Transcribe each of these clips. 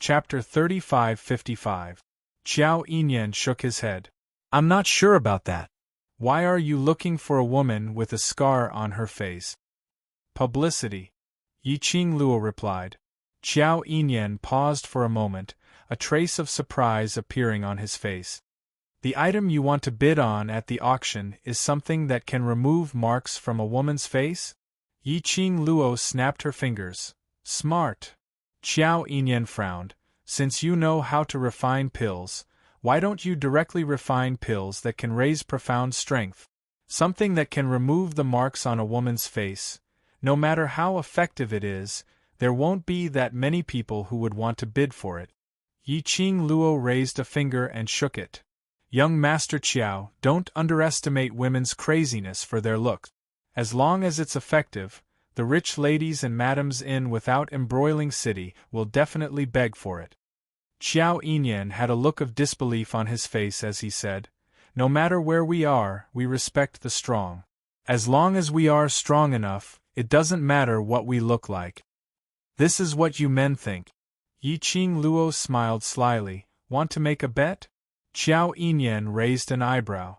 Chapter 35-55. Qiao Yinyan shook his head. I'm not sure about that. Why are you looking for a woman with a scar on her face? Publicity. Yiqing Luo replied. Qiao Yinyan paused for a moment, a trace of surprise appearing on his face. The item you want to bid on at the auction is something that can remove marks from a woman's face? Yiqing Luo snapped her fingers. Smart. Qiao Yinyan frowned. Since you know how to refine pills, why don't you directly refine pills that can raise profound strength? Something that can remove the marks on a woman's face. No matter how effective it is, there won't be that many people who would want to bid for it. Yiqing Luo raised a finger and shook it. Young Master Qiao, don't underestimate women's craziness for their looks. As long as it's effective, the rich ladies and madams in Without Embroiling City will definitely beg for it. Qiao Yinyan had a look of disbelief on his face as he said, No matter where we are, we respect the strong. As long as we are strong enough, it doesn't matter what we look like. This is what you men think. Yiqing Luo smiled slyly. Want to make a bet? Qiao Yinyan raised an eyebrow.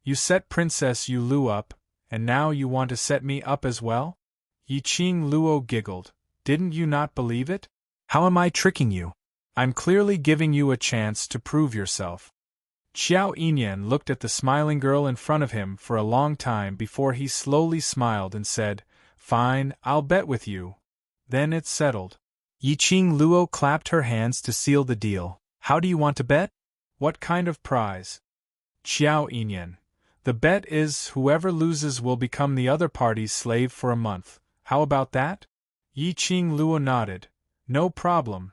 You set Princess Yu Lu up, and now you want to set me up as well? Yiqing Luo giggled. Didn't you not believe it? How am I tricking you? I'm clearly giving you a chance to prove yourself. Qiao Yinyan looked at the smiling girl in front of him for a long time before he slowly smiled and said, Fine, I'll bet with you. Then it's settled. Yiqing Luo clapped her hands to seal the deal. How do you want to bet? What kind of prize? Qiao Yinyan. The bet is whoever loses will become the other party's slave for a month. How about that? Yiqing Luo nodded. No problem.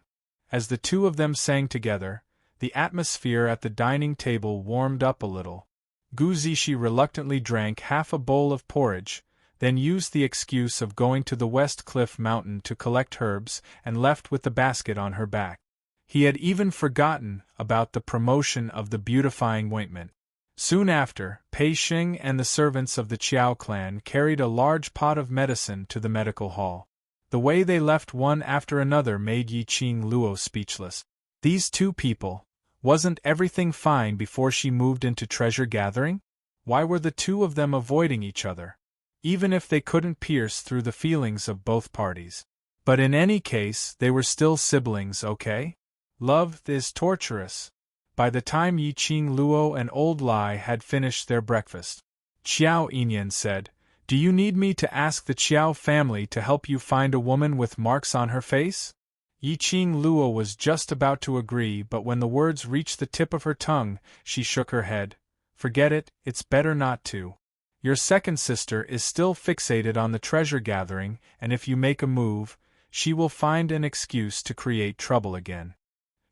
As the two of them sang together, the atmosphere at the dining table warmed up a little. Gu Zishi reluctantly drank half a bowl of porridge, then used the excuse of going to the West Cliff Mountain to collect herbs and left with the basket on her back. He had even forgotten about the promotion of the beautifying ointment. Soon after, Pei Xing and the servants of the Qiao clan carried a large pot of medicine to the medical hall. The way they left one after another made Yiqing Luo speechless. These two people, wasn't everything fine before she moved into treasure gathering? Why were the two of them avoiding each other? Even if they couldn't pierce through the feelings of both parties. But in any case, they were still siblings, okay? Love is torturous. By the time Yiqing Luo and Old Lai had finished their breakfast, Qiao Yinyan said, Do you need me to ask the Qiao family to help you find a woman with marks on her face? Yiqing Luo was just about to agree, but when the words reached the tip of her tongue, she shook her head. Forget it, it's better not to. Your second sister is still fixated on the treasure gathering, and if you make a move, she will find an excuse to create trouble again.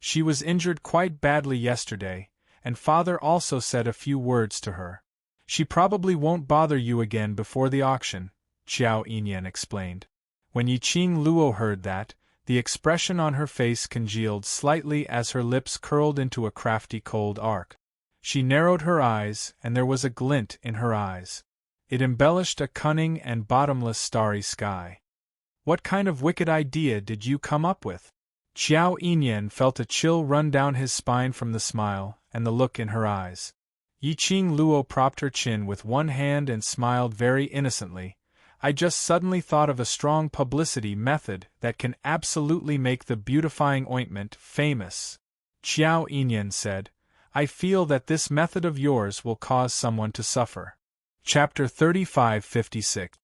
She was injured quite badly yesterday, and Father also said a few words to her. She probably won't bother you again before the auction, Qiao Yinyan explained. When Yiqing Luo heard that, the expression on her face congealed slightly as her lips curled into a crafty cold arc. She narrowed her eyes, and there was a glint in her eyes. It embellished a cunning and bottomless starry sky. What kind of wicked idea did you come up with? Qiao Yinyan felt a chill run down his spine from the smile and the look in her eyes. Yiqing Luo propped her chin with one hand and smiled very innocently. I just suddenly thought of a strong publicity method that can absolutely make the beautifying ointment famous. Qiao Yinyan said, I feel that this method of yours will cause someone to suffer. Chapter 35-56.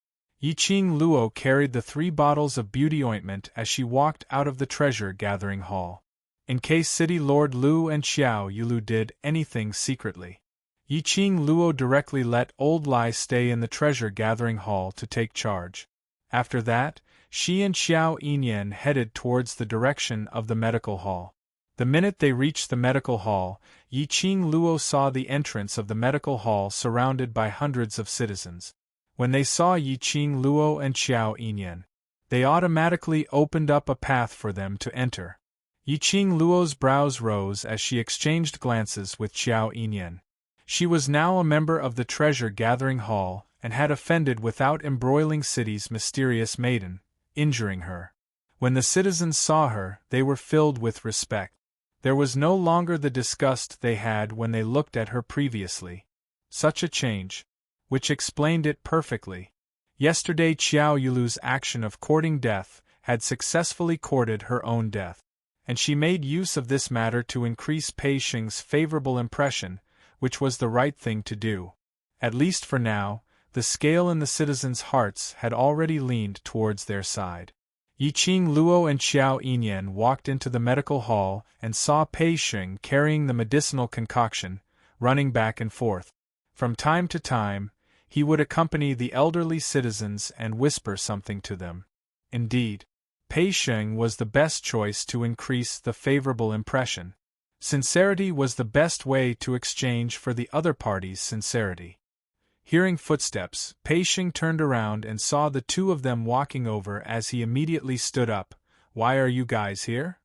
Yiqing Luo carried the 3 bottles of beauty ointment as she walked out of the treasure-gathering hall. In case City Lord Lu and Xiao Yulu did anything secretly, Yiqing Luo directly let Old Lai stay in the treasure-gathering hall to take charge. After that, she and Qiao Yinyan headed towards the direction of the medical hall. The minute they reached the medical hall, Yiqing Luo saw the entrance of the medical hall surrounded by hundreds of citizens. When they saw Yiqing Luo and Qiao Yinyan, they automatically opened up a path for them to enter. Yiqing Luo's brows rose as she exchanged glances with Qiao Yinyan. She was now a member of the treasure-gathering hall and had offended Without Embroiling City's mysterious maiden, injuring her. When the citizens saw her, they were filled with respect. There was no longer the disgust they had when they looked at her previously. Such a change. Which explained it perfectly. Yesterday Qiao Yulu's action of courting death had successfully courted her own death, and she made use of this matter to increase Pei Xing's favorable impression, which was the right thing to do. At least for now, the scale in the citizens' hearts had already leaned towards their side. Yiqing Luo and Xiao Yinyan walked into the medical hall and saw Pei Xing carrying the medicinal concoction, running back and forth. From time to time, he would accompany the elderly citizens and whisper something to them. Indeed, Pei Xing was the best choice to increase the favorable impression. Sincerity was the best way to exchange for the other party's sincerity. Hearing footsteps, Pei Xing turned around and saw the two of them walking over as he immediately stood up. "Why are you guys here?"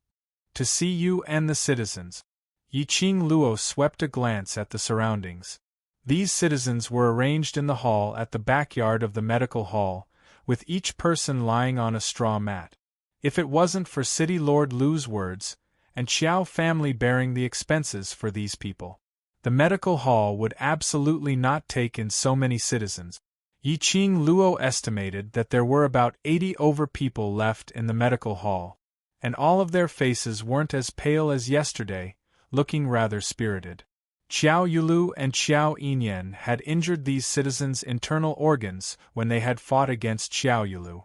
"To see you and the citizens." Yiqing Luo swept a glance at the surroundings. These citizens were arranged in the hall at the backyard of the medical hall, with each person lying on a straw mat. If it wasn't for City Lord Lu's words, and Qiao family bearing the expenses for these people, the medical hall would absolutely not take in so many citizens. Yiqing Luo estimated that there were about 80 over people left in the medical hall, and all of their faces weren't as pale as yesterday, looking rather spirited. Qiao Yulu and Xiao Yinyan had injured these citizens' internal organs when they had fought against Xiao Yulu.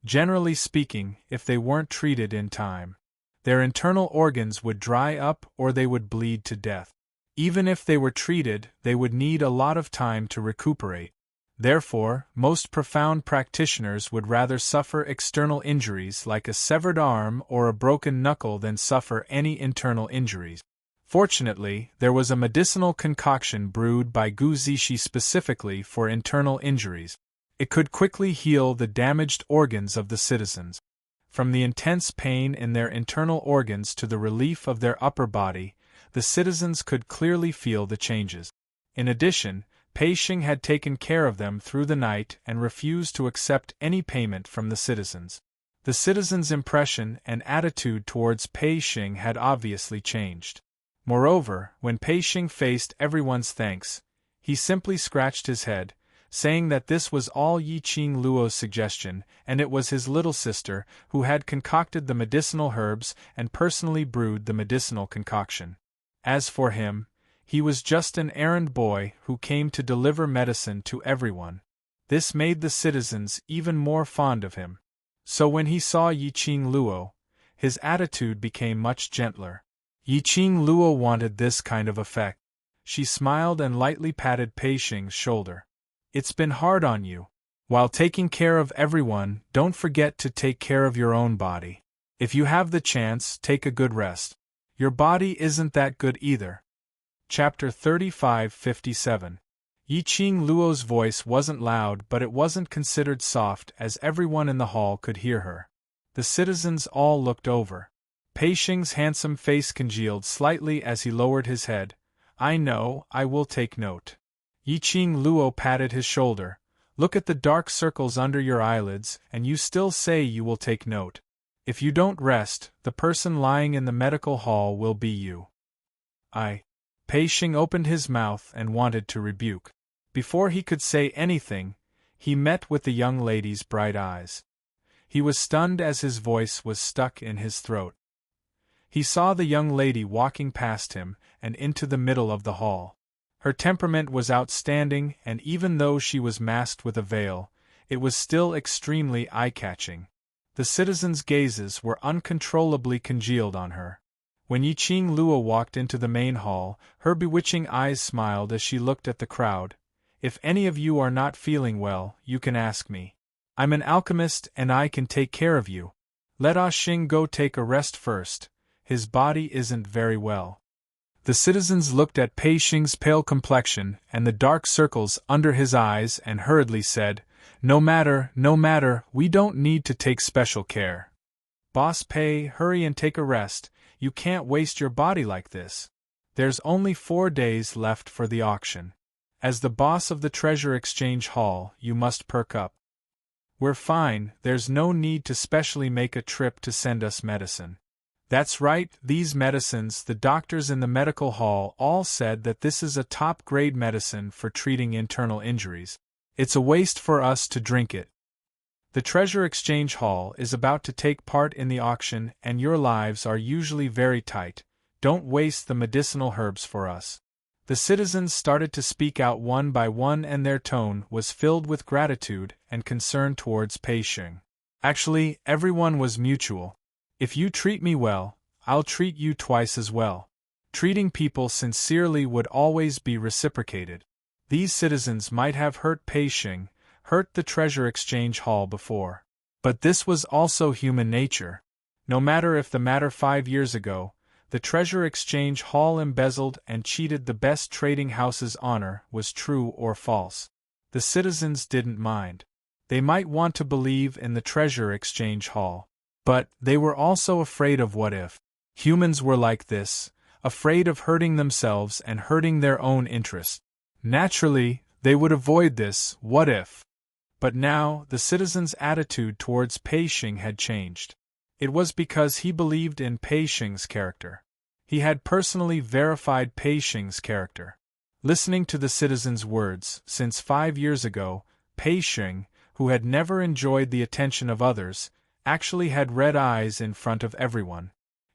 Generally speaking, if they weren't treated in time, their internal organs would dry up or they would bleed to death. Even if they were treated, they would need a lot of time to recuperate. Therefore, most profound practitioners would rather suffer external injuries like a severed arm or a broken knuckle than suffer any internal injuries. Fortunately, there was a medicinal concoction brewed by Gu Zishi specifically for internal injuries. It could quickly heal the damaged organs of the citizens. From the intense pain in their internal organs to the relief of their upper body, the citizens could clearly feel the changes. In addition, Pei Xing had taken care of them through the night and refused to accept any payment from the citizens. The citizens' impression and attitude towards Pei Xing had obviously changed. Moreover, when Pei Xing faced everyone's thanks, he simply scratched his head, saying that this was all Yiqing Luo's suggestion, and it was his little sister who had concocted the medicinal herbs and personally brewed the medicinal concoction. As for him, he was just an errand boy who came to deliver medicine to everyone. This made the citizens even more fond of him. So when he saw Yiqing Luo, his attitude became much gentler. Yiqing Luo wanted this kind of effect. She smiled and lightly patted Pei Xing's shoulder. "It's been hard on you. While taking care of everyone, don't forget to take care of your own body. If you have the chance, take a good rest. Your body isn't that good either." Chapter 35-57. Yiqing Luo's voice wasn't loud, but it wasn't considered soft, as everyone in the hall could hear her. The citizens all looked over. Pei Xing's handsome face congealed slightly as he lowered his head. "I know, I will take note." Yiqing Luo patted his shoulder. "Look at the dark circles under your eyelids, and you still say you will take note. If you don't rest, the person lying in the medical hall will be you." Pei Xing opened his mouth and wanted to rebuke. Before he could say anything, he met with the young lady's bright eyes. He was stunned as his voice was stuck in his throat. He saw the young lady walking past him and into the middle of the hall. Her temperament was outstanding, and even though she was masked with a veil, it was still extremely eye-catching. The citizens' gazes were uncontrollably congealed on her. When Yiqing Luo walked into the main hall, her bewitching eyes smiled as she looked at the crowd. "If any of you are not feeling well, you can ask me. I'm an alchemist and I can take care of you. Let Ah Xing go take a rest first. His body isn't very well." The citizens looked at Pei Xing's pale complexion and the dark circles under his eyes and hurriedly said, no matter, we don't need to take special care. Boss Pei, hurry and take a rest, you can't waste your body like this. There's only 4 days left for the auction. As the boss of the Treasure Exchange Hall, you must perk up." We're fine, there's no need to specially make a trip to send us medicine. That's right, these medicines, the doctors in the medical hall all said that this is a top-grade medicine for treating internal injuries. It's a waste for us to drink it. The Treasure Exchange Hall is about to take part in the auction and your lives are usually very tight. Don't waste the medicinal herbs for us. The citizens started to speak out one by one and their tone was filled with gratitude and concern towards Pei Xing. Actually, everyone was mutual. If you treat me well, I'll treat you twice as well. Treating people sincerely would always be reciprocated. These citizens might have hurt Pei Xing, hurt the Treasure Exchange Hall before. But this was also human nature. No matter if the matter 5 years ago, the Treasure Exchange Hall embezzled and cheated the best trading house's honor was true or false. The citizens didn't mind. They might want to believe in the Treasure Exchange Hall. But they were also afraid of what if. Humans were like this, afraid of hurting themselves and hurting their own interests. Naturally, they would avoid this what if. But now, the citizens' attitude towards Pei Xing had changed. It was because he believed in Pei Xing's character. He had personally verified Pei Xing's character. Listening to the citizens' words, since 5 years ago, Pei Xing, who had never enjoyed the attention of others, actually had red eyes in front of everyone.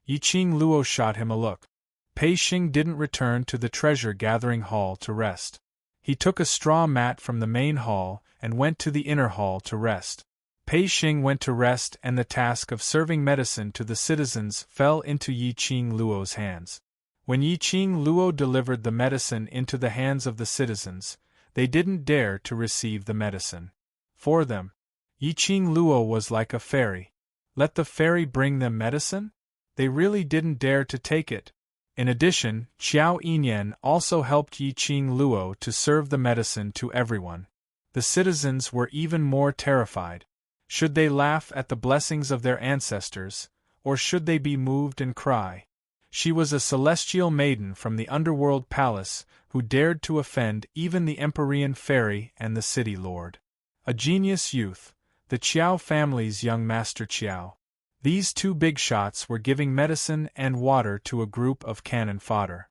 Yiqing Luo shot him a look. Pei Xing didn't return to the treasure-gathering hall to rest. He took a straw mat from the main hall and went to the inner hall to rest. Pei Xing went to rest and the task of serving medicine to the citizens fell into Yiqing Luo's hands. When Yiqing Luo delivered the medicine into the hands of the citizens, they didn't dare to receive the medicine. For them, Yiqing Luo was like a fairy. Let the fairy bring them medicine? They really didn't dare to take it. In addition, Qiao Yinyan also helped Yiqing Luo to serve the medicine to everyone. The citizens were even more terrified. Should they laugh at the blessings of their ancestors, or should they be moved and cry? She was a celestial maiden from the underworld palace who dared to offend even the Empyrean fairy and the city lord. A genius youth, the Qiao family's young master Qiao. These two big shots were giving medicine and water to a group of cannon fodder.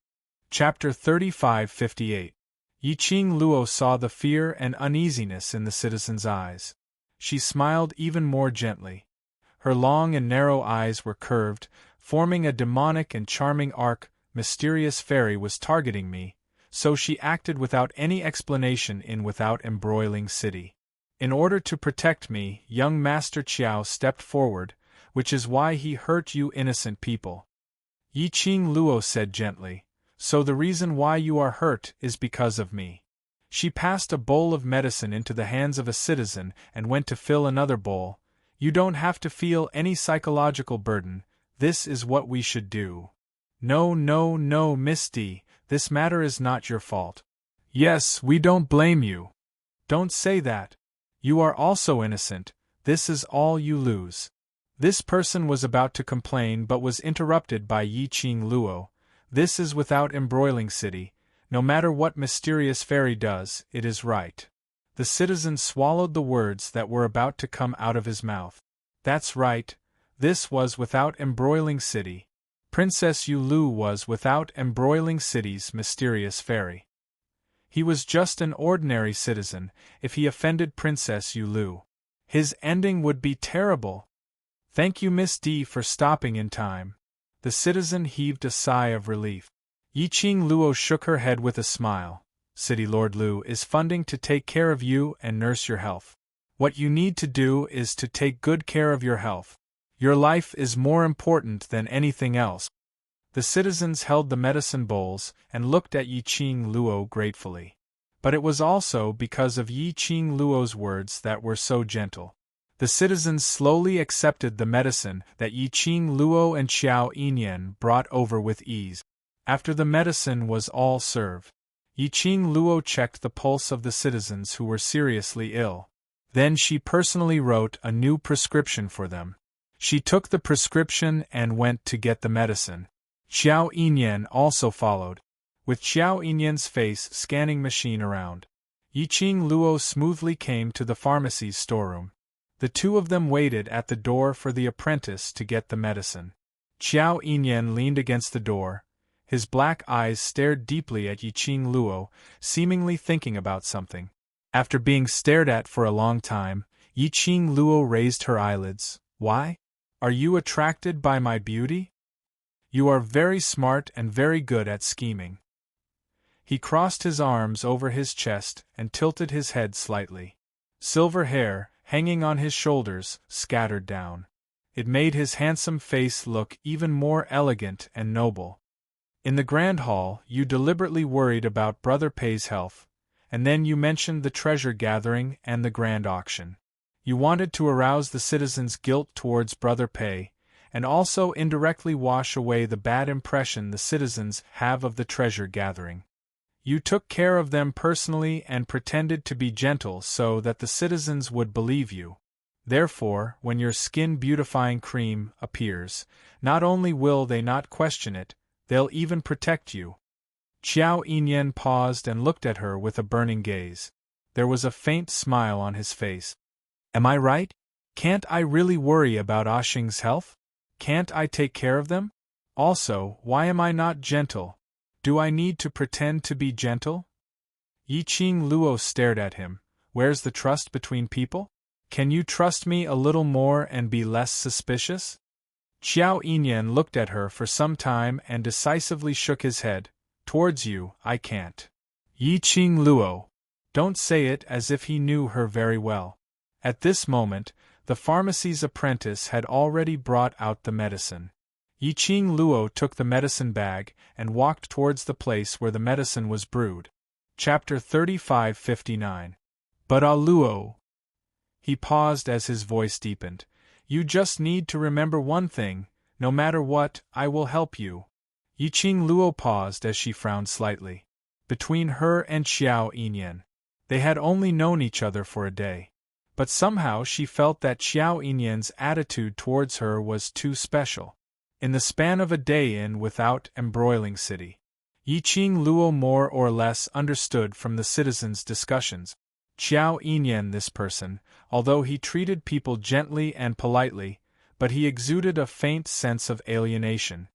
Chapter 35-58. Yiqing Luo saw the fear and uneasiness in the citizens' eyes. She smiled even more gently. Her long and narrow eyes were curved, forming a demonic and charming arc. Mysterious fairy was targeting me, so she acted without any explanation in Without Embroiling City. In order to protect me, young Master Qiao stepped forward, which is why he hurt you innocent people. Yiqing Luo said gently, so the reason why you are hurt is because of me. She passed a bowl of medicine into the hands of a citizen and went to fill another bowl. You don't have to feel any psychological burden, this is what we should do. No, Miss D, this matter is not your fault. Yes, we don't blame you. Don't say that. You are also innocent, this is all you lose. This person was about to complain but was interrupted by Yiqing Luo. This is Without Embroiling City, no matter what mysterious fairy does, it is right. The citizen swallowed the words that were about to come out of his mouth. That's right, this was Without Embroiling City. Princess Yu Lu was Without Embroiling City's mysterious fairy. He was just an ordinary citizen. If he offended Princess Yu Lu, his ending would be terrible. Thank you, Miss D, for stopping in time. The citizen heaved a sigh of relief. Yiqing Luo shook her head with a smile. City Lord Lu is funding to take care of you and nurse your health. What you need to do is to take good care of your health. Your life is more important than anything else. The citizens held the medicine bowls and looked at Yiqing Luo gratefully. But it was also because of Yiqing Luo's words that were so gentle. The citizens slowly accepted the medicine that Yiqing Luo and Qiao Yinyan brought over with ease. After the medicine was all served, Yiqing Luo checked the pulse of the citizens who were seriously ill. Then she personally wrote a new prescription for them. She took the prescription and went to get the medicine. Qiao Yinyan also followed, with Qiao Yinyan's face scanning machine around. Yiqing Luo smoothly came to the pharmacy's storeroom. The two of them waited at the door for the apprentice to get the medicine. Xiao Yinyan leaned against the door. His black eyes stared deeply at Yiqing Luo, seemingly thinking about something. After being stared at for a long time, Yiqing Luo raised her eyelids. Why? Are you attracted by my beauty? You are very smart and very good at scheming. He crossed his arms over his chest and tilted his head slightly. Silver hair, hanging on his shoulders, scattered down. It made his handsome face look even more elegant and noble. In the Grand Hall, you deliberately worried about Brother Pei's health, and then you mentioned the treasure gathering and the grand auction. You wanted to arouse the citizens' guilt towards Brother Pei, and also indirectly wash away the bad impression the citizens have of the treasure gathering. You took care of them personally and pretended to be gentle so that the citizens would believe you. Therefore, when your skin beautifying cream appears, not only will they not question it, they'll even protect you. Xiao Yinyan paused and looked at her with a burning gaze. There was a faint smile on his face. Am I right? Can't I really worry about Oxing's health? Can't I take care of them? Also, why am I not gentle? Do I need to pretend to be gentle? Yiqing Luo stared at him. Where's the trust between people? Can you trust me a little more and be less suspicious? Xiao Yinyan looked at her for some time and decisively shook his head. Towards you, I can't. Yiqing Luo. Don't say it as if he knew her very well. At this moment, the pharmacy's apprentice had already brought out the medicine. Yiqing Luo took the medicine bag and walked towards the place where the medicine was brewed. Chapter 35:59. But Luo. He paused as his voice deepened. You just need to remember one thing, no matter what, I will help you. Yiqing Luo paused as she frowned slightly. Between her and Xiao Yinyan, they had only known each other for a day. But somehow she felt that Xiao Yinyan's attitude towards her was too special. In the span of a day in without embroiling city, Yiqing Luo more or less understood from the citizens' discussions. Xiao Yinyan, this person, although he treated people gently and politely, but he exuded a faint sense of alienation.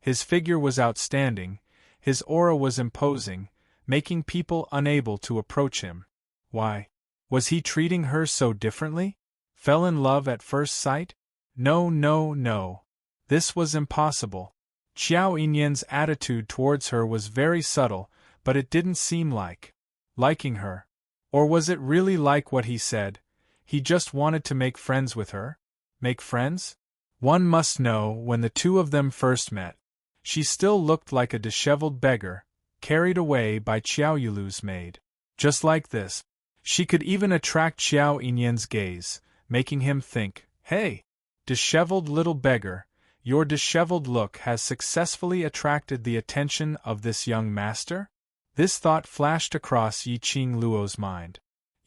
His figure was outstanding, his aura was imposing, making people unable to approach him. Why? Was he treating her so differently? Fell in love at first sight? No, no, no. This was impossible. Xiao Yinyan's attitude towards her was very subtle, but it didn't seem like liking her. Or was it really like what he said? He just wanted to make friends with her? Make friends? One must know when the two of them first met. She still looked like a disheveled beggar, carried away by Xiao Yulu's maid. Just like this. She could even attract Xiao Yinyan's gaze, making him think, hey, disheveled little beggar, your disheveled look has successfully attracted the attention of this young master? This thought flashed across Yiqing Luo's mind.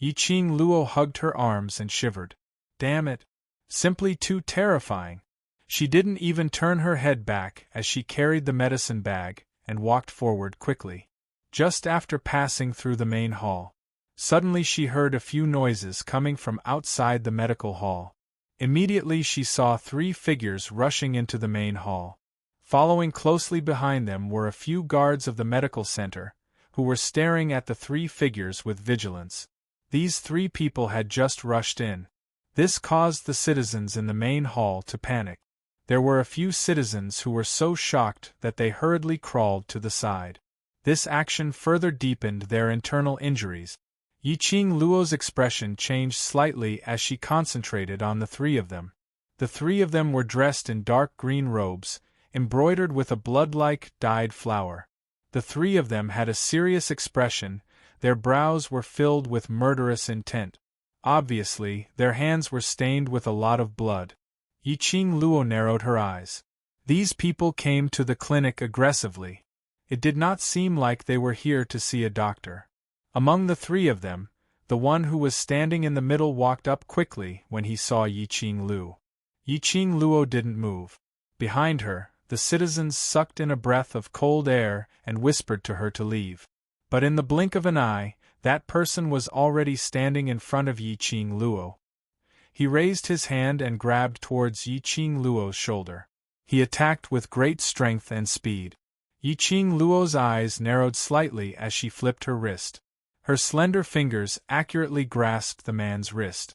Yiqing Luo hugged her arms and shivered. Damn it. Simply too terrifying. She didn't even turn her head back as she carried the medicine bag and walked forward quickly. Just after passing through the main hall, suddenly she heard a few noises coming from outside the medical hall. Immediately she saw 3 figures rushing into the main hall. Following closely behind them were a few guards of the medical center, who were staring at the 3 figures with vigilance. These 3 people had just rushed in. This caused the citizens in the main hall to panic. There were a few citizens who were so shocked that they hurriedly crawled to the side. This action further deepened their internal injuries. Yiqing Luo's expression changed slightly as she concentrated on the 3 of them. The 3 of them were dressed in dark green robes, embroidered with a blood-like dyed flower. The 3 of them had a serious expression, their brows were filled with murderous intent. Obviously, their hands were stained with a lot of blood. Yiqing Luo narrowed her eyes. These people came to the clinic aggressively. It did not seem like they were here to see a doctor. Among the 3 of them, the one who was standing in the middle walked up quickly when he saw Yiqing Luo. Yiqing Luo didn't move. Behind her, the citizens sucked in a breath of cold air and whispered to her to leave. But in the blink of an eye, that person was already standing in front of Yiqing Luo. He raised his hand and grabbed towards Yiqing Luo's shoulder. He attacked with great strength and speed. Yiqing Luo's eyes narrowed slightly as she flipped her wrist. Her slender fingers accurately grasped the man's wrist.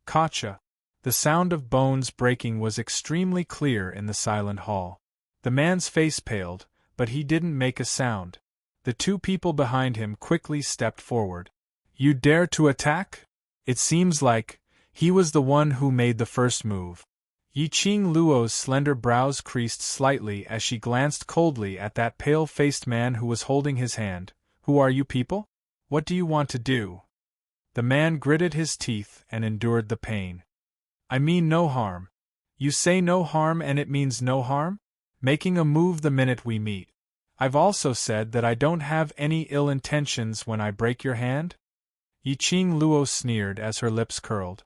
Gotcha! The sound of bones breaking was extremely clear in the silent hall. The man's face paled, but he didn't make a sound. The two people behind him quickly stepped forward. You dare to attack? It seems like he was the one who made the first move. Yiqing Luo's slender brows creased slightly as she glanced coldly at that pale-faced man who was holding his hand. Who are you people? What do you want to do? The man gritted his teeth and endured the pain. I mean no harm. You say no harm and it means no harm? Making a move the minute we meet. I've also said that I don't have any ill intentions when I break your hand? Yiqing Luo sneered as her lips curled.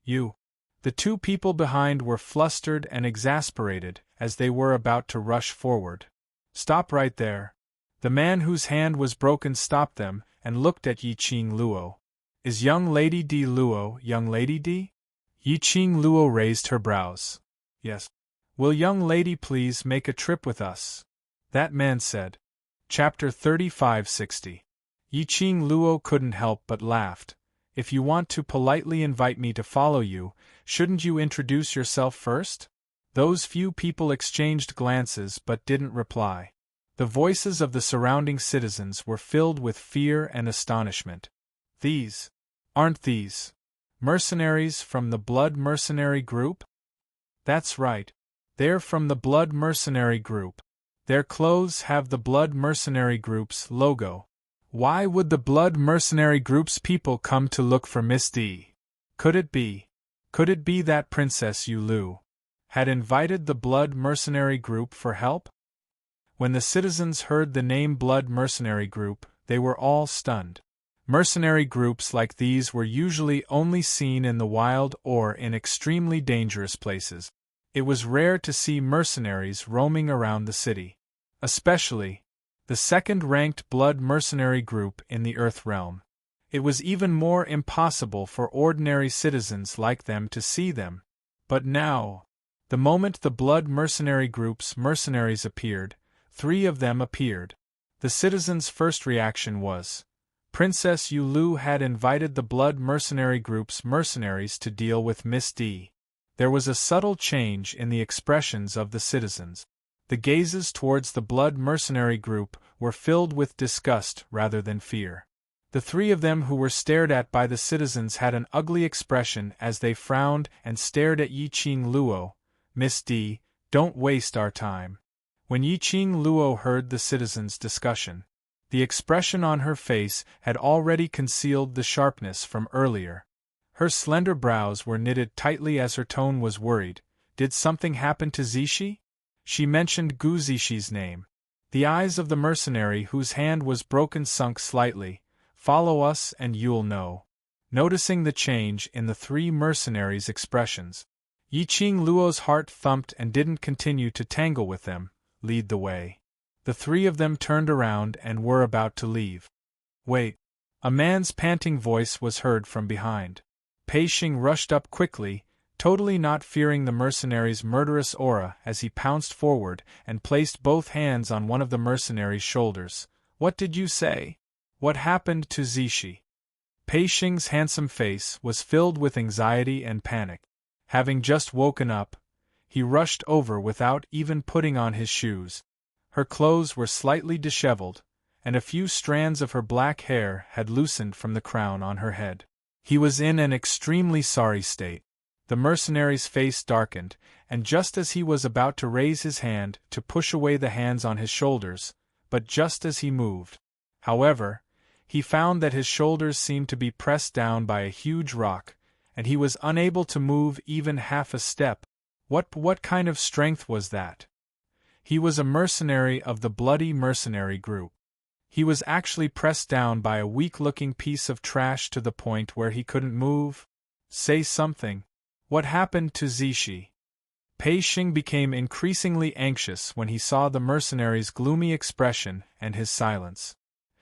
You. The two people behind were flustered and exasperated as they were about to rush forward. Stop right there. The man whose hand was broken stopped them and looked at Yiqing Luo. Is young Lady D Luo young Lady D? Yiqing Luo raised her brows. Yes. Will young lady please make a trip with us? That man said. Chapter 3560. Yiqing Luo couldn't help but laughed. If you want to politely invite me to follow you, shouldn't you introduce yourself first? Those few people exchanged glances but didn't reply. The voices of the surrounding citizens were filled with fear and astonishment. Aren't these mercenaries from the Blood Mercenary Group? That's right. They're from the Blood Mercenary Group. Their clothes have the Blood Mercenary Group's logo. Why would the Blood Mercenary Group's people come to look for Miss D? Could it be that Princess Yu Lu had invited the Blood Mercenary Group for help? When the citizens heard the name Blood Mercenary Group, they were all stunned. Mercenary groups like these were usually only seen in the wild or in extremely dangerous places. It was rare to see mercenaries roaming around the city. Especially the second-ranked Blood Mercenary Group in the Earth Realm. It was even more impossible for ordinary citizens like them to see them. But now, the moment the Blood Mercenary Group's mercenaries appeared, 3 of them appeared. The citizens' first reaction was, Princess Yu Lu had invited the Blood Mercenary Group's mercenaries to deal with Miss D. There was a subtle change in the expressions of the citizens. The gazes towards the Blood Mercenary Group were filled with disgust rather than fear. The 3 of them who were stared at by the citizens had an ugly expression as they frowned and stared at Yiqing Luo. Miss D, don't waste our time. When Yiqing Luo heard the citizens' discussion, the expression on her face had already concealed the sharpness from earlier. Her slender brows were knitted tightly as her tone was worried. Did something happen to Zishi? She mentioned Gu Zishi's name. The eyes of the mercenary whose hand was broken sunk slightly. Follow us and you'll know. Noticing the change in the 3 mercenaries' expressions, Yiqing Luo's heart thumped and didn't continue to tangle with them. Lead the way. The 3 of them turned around and were about to leave. Wait. A man's panting voice was heard from behind. Pei Xing rushed up quickly, totally not fearing the mercenary's murderous aura as he pounced forward and placed both hands on one of the mercenary's shoulders. What did you say? What happened to Zishi? Pei Xing's handsome face was filled with anxiety and panic. Having just woken up, he rushed over without even putting on his shoes. Her clothes were slightly disheveled, and a few strands of her black hair had loosened from the crown on her head. He was in an extremely sorry state. The mercenary's face darkened, and just as he was about to raise his hand to push away the hands on his shoulders, but just as he moved, however, he found that his shoulders seemed to be pressed down by a huge rock, and he was unable to move even half a step. What kind of strength was that? He was a mercenary of the Bloody Mercenary Group. He was actually pressed down by a weak-looking piece of trash to the point where he couldn't move. Say something. What happened to Zishi? Pei Xing became increasingly anxious when he saw the mercenary's gloomy expression and his silence.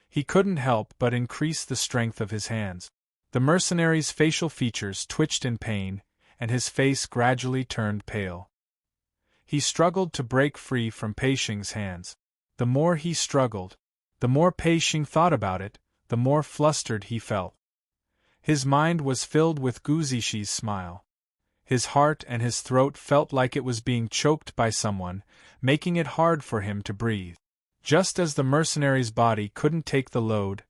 He couldn't help but increase the strength of his hands. The mercenary's facial features twitched in pain, and his face gradually turned pale. He struggled to break free from Pei Xing's hands. The more he struggled, the more Pei Xing thought about it, the more flustered he felt. His mind was filled with Gu Zixi smile. His heart and his throat felt like it was being choked by someone, making it hard for him to breathe. Just as the mercenary's body couldn't take the load,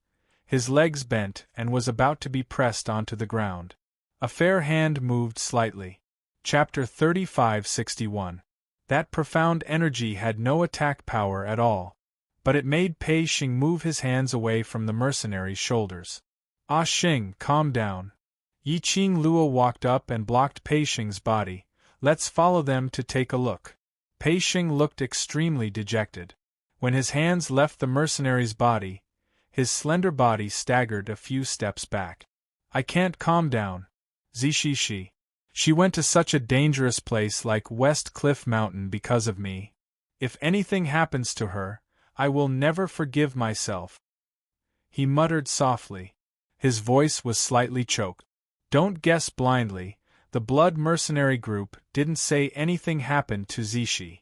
his legs bent and was about to be pressed onto the ground. A fair hand moved slightly. Chapter 3561. That profound energy had no attack power at all, but it made Pei Xing move his hands away from the mercenary's shoulders. Ah Xing, calm down. Yi Qing Luo walked up and blocked Pei Xing's body. Let's follow them to take a look. Pei Xing looked extremely dejected. When his hands left the mercenary's body, his slender body staggered a few steps back. I can't calm down. Zixi. She went to such a dangerous place like West Cliff Mountain because of me. If anything happens to her, I will never forgive myself. He muttered softly. His voice was slightly choked. Don't guess blindly, the blood mercenary group didn't say anything happened to Zixi.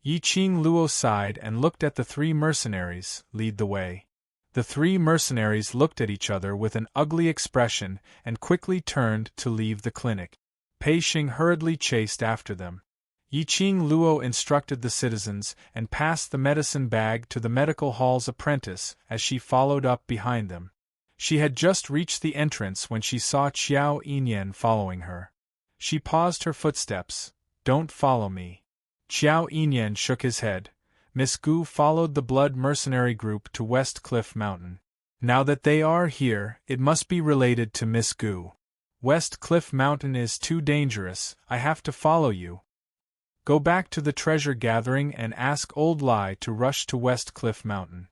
Yi Qing Luo sighed and looked at the three mercenaries lead the way. The three mercenaries looked at each other with an ugly expression and quickly turned to leave the clinic. Pei Xing hurriedly chased after them. Yi Qing Luo instructed the citizens and passed the medicine bag to the medical hall's apprentice as she followed up behind them. She had just reached the entrance when she saw Qiao Yinyan following her. She paused her footsteps. Don't follow me. Qiao Yinyan shook his head. Miss Gu followed the blood mercenary group to West Cliff Mountain. Now that they are here, it must be related to Miss Gu. West Cliff Mountain is too dangerous, I have to follow you. Go back to the treasure gathering and ask Old Lai to rush to West Cliff Mountain.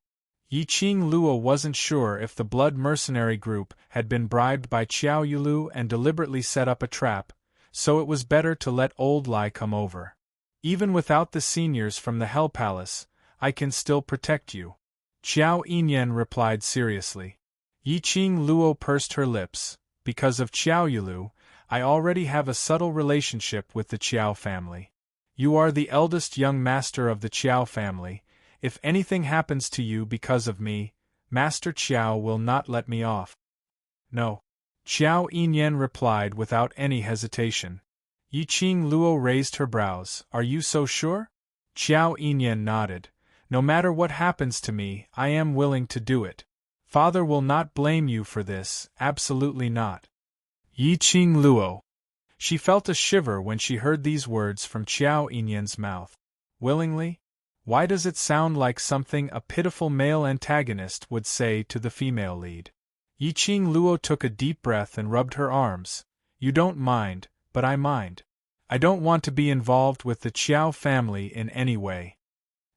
Yi Qing Luo wasn't sure if the blood mercenary group had been bribed by Qiao Yulu and deliberately set up a trap, so it was better to let Old Lai come over. Even without the seniors from the Hell Palace, I can still protect you. Qiao Yinyan replied seriously. Yi Qing Luo pursed her lips. Because of Qiao Yulu, I already have a subtle relationship with the Qiao family. You are the eldest young master of the Qiao family. If anything happens to you because of me, Master Qiao will not let me off. No. Qiao Yinyan replied without any hesitation. Yi Qing Luo raised her brows. Are you so sure? Qiao Yinyan nodded. No matter what happens to me, I am willing to do it. Father will not blame you for this, absolutely not. Yi Qing Luo. She felt a shiver when she heard these words from Qiao Yinyan's mouth. Willingly? Why does it sound like something a pitiful male antagonist would say to the female lead? Yi Qing Luo took a deep breath and rubbed her arms. You don't mind, but I mind. I don't want to be involved with the Qiao family in any way.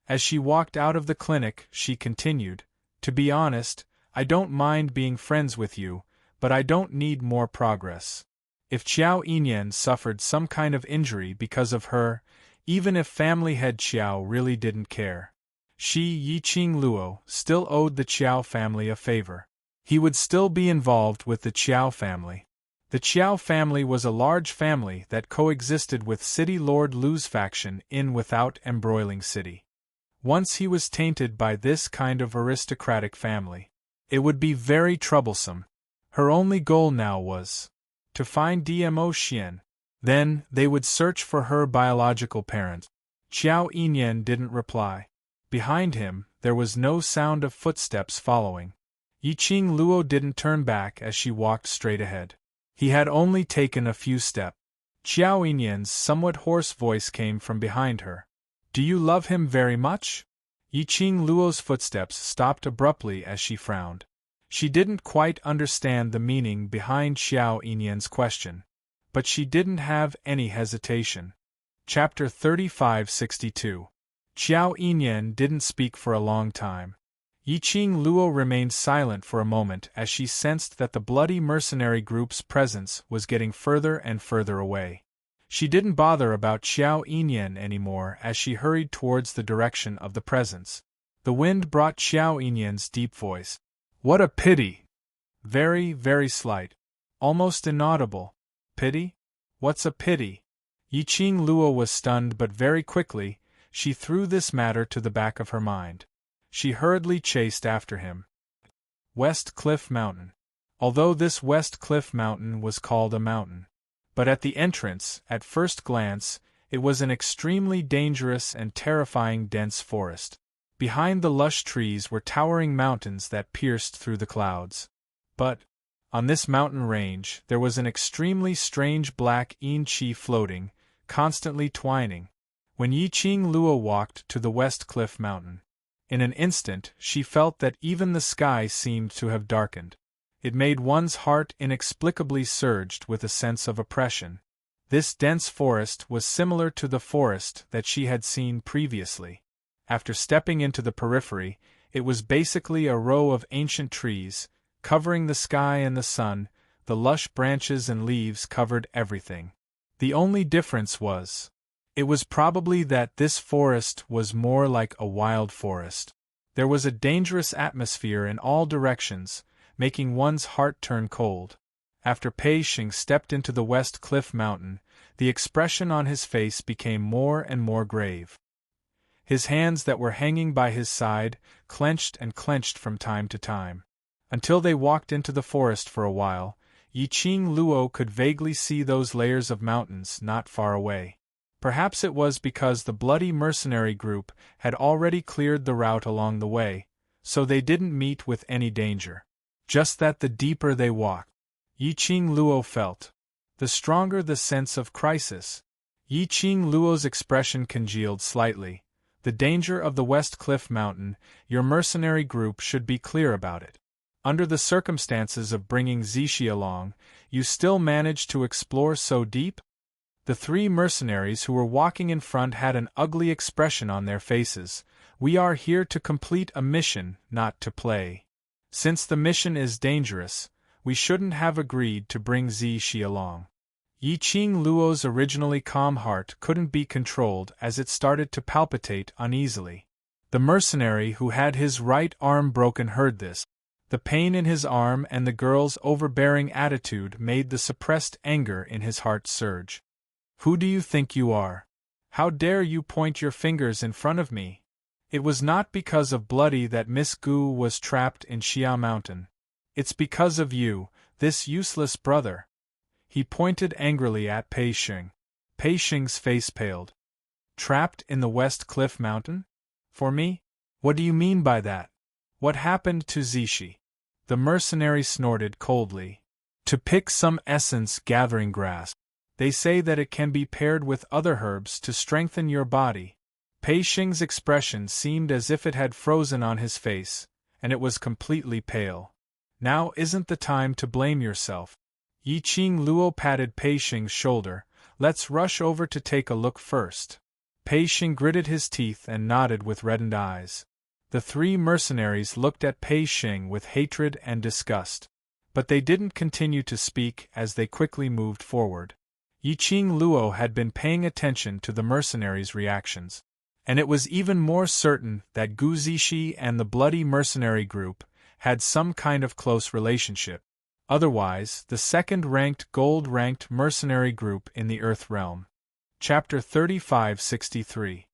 As she walked out of the clinic, she continued, to be honest, I don't mind being friends with you, but I don't need more progress. If Qiao Yinyan suffered some kind of injury because of her, even if family head Qiao really didn't care, she, Yi Qing Luo, still owed the Qiao family a favor. He would still be involved with the Qiao family. The Qiao family was a large family that coexisted with City Lord Lu's faction in Without Embroiling City. Once he was tainted by this kind of aristocratic family, it would be very troublesome. Her only goal now was to find Dmo Xian. Then, they would search for her biological parent. Qiao Yinyan didn't reply. Behind him, there was no sound of footsteps following. Yi Qing Luo didn't turn back as she walked straight ahead. He had only taken a few steps. Qiao Yinyan's somewhat hoarse voice came from behind her. Do you love him very much? Yi Qing Luo's footsteps stopped abruptly as she frowned. She didn't quite understand the meaning behind Qiao Yinyan's question, but she didn't have any hesitation. Chapter 3562. Qiao Yinyan didn't speak for a long time. Yi Qing Luo remained silent for a moment as she sensed that the bloody mercenary group's presence was getting further and further away. She didn't bother about Qiao Yinyan anymore as she hurried towards the direction of the presence. The wind brought Qiao Yinyan's deep voice. What a pity! Very, very slight. Almost inaudible. Pity? What's a pity? Yiqing Luo was stunned, but very quickly, she threw this matter to the back of her mind. She hurriedly chased after him. West Cliff Mountain. Although this West Cliff Mountain was called a mountain, but at the entrance, at first glance, it was an extremely dangerous and terrifying dense forest. Behind the lush trees were towering mountains that pierced through the clouds. But, on this mountain range, there was an extremely strange black yin-chi floating, constantly twining. When Yiqing Luo walked to the West Cliff Mountain, in an instant she felt that even the sky seemed to have darkened. It made one's heart inexplicably surged with a sense of oppression. This dense forest was similar to the forest that she had seen previously. After stepping into the periphery, it was basically a row of ancient trees, covering the sky and the sun. The lush branches and leaves covered everything. The only difference was, it was probably that this forest was more like a wild forest. There was a dangerous atmosphere in all directions, making one's heart turn cold. After Pei Xing stepped into the West Cliff Mountain, the expression on his face became more and more grave. His hands that were hanging by his side clenched and clenched from time to time. Until they walked into the forest for a while, Yiqing Luo could vaguely see those layers of mountains not far away. Perhaps it was because the bloody mercenary group had already cleared the route along the way, so they didn't meet with any danger. Just that the deeper they walked, Yiqing Luo felt, the stronger the sense of crisis. Yiqing Luo's expression congealed slightly. The danger of the West Cliff Mountain, your mercenary group should be clear about it. Under the circumstances of bringing Zixi along, you still managed to explore so deep? The three mercenaries who were walking in front had an ugly expression on their faces. We are here to complete a mission, not to play. Since the mission is dangerous, we shouldn't have agreed to bring Zixi along. Yiqing Luo's originally calm heart couldn't be controlled as it started to palpitate uneasily. The mercenary who had his right arm broken heard this. The pain in his arm and the girl's overbearing attitude made the suppressed anger in his heart surge. Who do you think you are? How dare you point your fingers in front of me? It was not because of Bloody that Miss Gu was trapped in Xia Mountain. It's because of you, this useless brother. He pointed angrily at Pei Xing. Pei Xing's face paled. Trapped in the West Cliff Mountain? For me? What do you mean by that? What happened to Zixi? The mercenary snorted coldly. To pick some essence gathering grass. They say that it can be paired with other herbs to strengthen your body. Pei Xing's expression seemed as if it had frozen on his face, and it was completely pale. Now isn't the time to blame yourself. Yiqing Luo patted Pei Xing's shoulder. Let's rush over to take a look first. Pei Xing gritted his teeth and nodded with reddened eyes. The three mercenaries looked at Pei Xing with hatred and disgust. But they didn't continue to speak as they quickly moved forward. Yiqing Luo had been paying attention to the mercenaries' reactions. And it was even more certain that Gu Zixi and the bloody mercenary group had some kind of close relationship. Otherwise, the second-ranked gold-ranked mercenary group in the Earth Realm. Chapter 3563.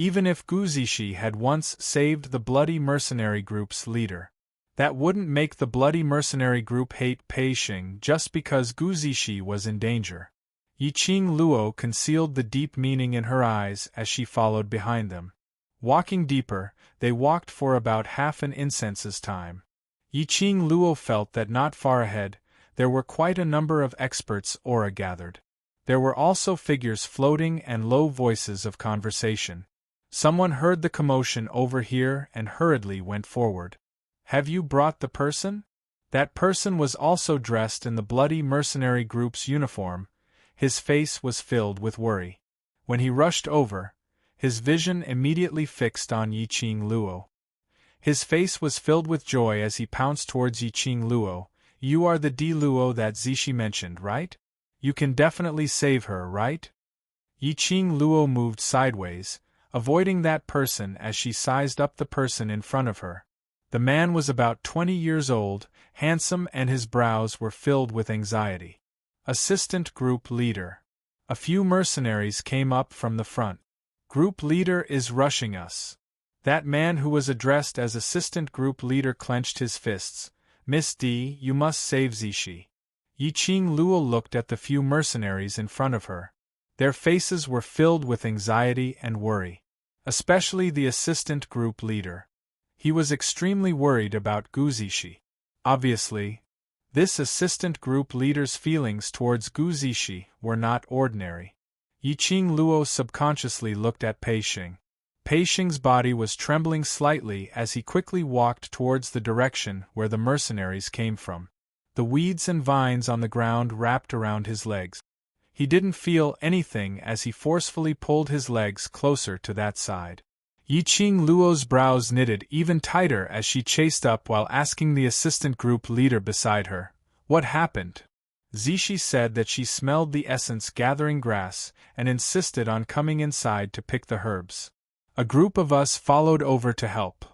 Even if Gu Zixi had once saved the bloody mercenary group's leader, that wouldn't make the bloody mercenary group hate Pei Xing just because Gu Zixi was in danger. Yiqing Luo concealed the deep meaning in her eyes as she followed behind them. Walking deeper, they walked for about half an incense's time. Yiqing Luo felt that not far ahead, there were quite a number of experts' aura gathered. There were also figures floating and low voices of conversation. Someone heard the commotion over here and hurriedly went forward. Have you brought the person? That person was also dressed in the bloody mercenary group's uniform. His face was filled with worry. When he rushed over, his vision immediately fixed on Yiqing Luo. His face was filled with joy as he pounced towards Yiqing Luo. You are the Di Luo that Zixi mentioned, right? You can definitely save her, right? Yiqing Luo moved sideways, avoiding that person as she sized up the person in front of her. The man was about 20 years old, handsome, and his brows were filled with anxiety. Assistant Group Leader. A few mercenaries came up from the front. Group leader is rushing us. That man who was addressed as assistant group leader clenched his fists. Miss D, you must save Zishi. Yiqing Luo looked at the few mercenaries in front of her. Their faces were filled with anxiety and worry. Especially the assistant group leader. He was extremely worried about Gu Zishi. Obviously, this assistant group leader's feelings towards Gu Zishi were not ordinary. Yiqing Luo subconsciously looked at Pei Xing. Pei Xing's body was trembling slightly as he quickly walked towards the direction where the mercenaries came from. The weeds and vines on the ground wrapped around his legs. He didn't feel anything as he forcefully pulled his legs closer to that side. Yiqing Luo's brows knitted even tighter as she chased up while asking the assistant group leader beside her, "What happened?" Zishi said that she smelled the essence gathering grass and insisted on coming inside to pick the herbs. A group of us followed over to help.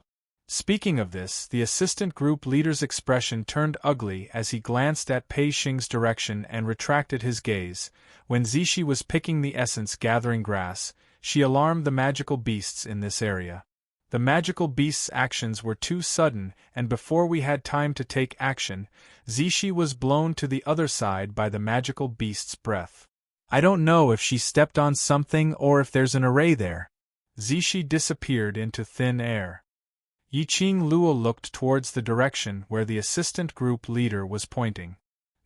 Speaking of this, the assistant group leader's expression turned ugly as he glanced at Pei Xing's direction and retracted his gaze. When Zishi was picking the essence gathering grass, she alarmed the magical beasts in this area. The magical beasts' actions were too sudden, and before we had time to take action, Zishi was blown to the other side by the magical beast's breath. I don't know if she stepped on something or if there's an array there. Zishi disappeared into thin air. Yiqing Luo looked towards the direction where the assistant group leader was pointing.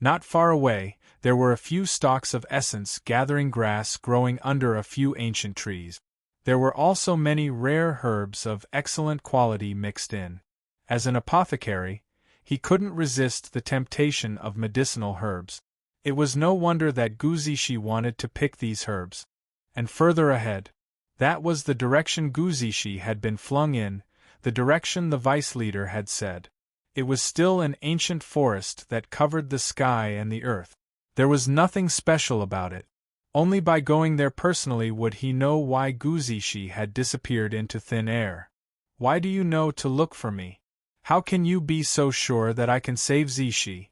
Not far away, there were a few stalks of essence gathering grass growing under a few ancient trees. There were also many rare herbs of excellent quality mixed in. As an apothecary, he couldn't resist the temptation of medicinal herbs. It was no wonder that Gu Zishi wanted to pick these herbs. And further ahead, that was the direction Gu Zishi had been flung in, the direction the vice leader had said. It was still an ancient forest that covered the sky and the earth. There was nothing special about it. Only by going there personally would he know why Gu Zishi had disappeared into thin air. Why do you know to look for me? How can you be so sure that I can save Zishi?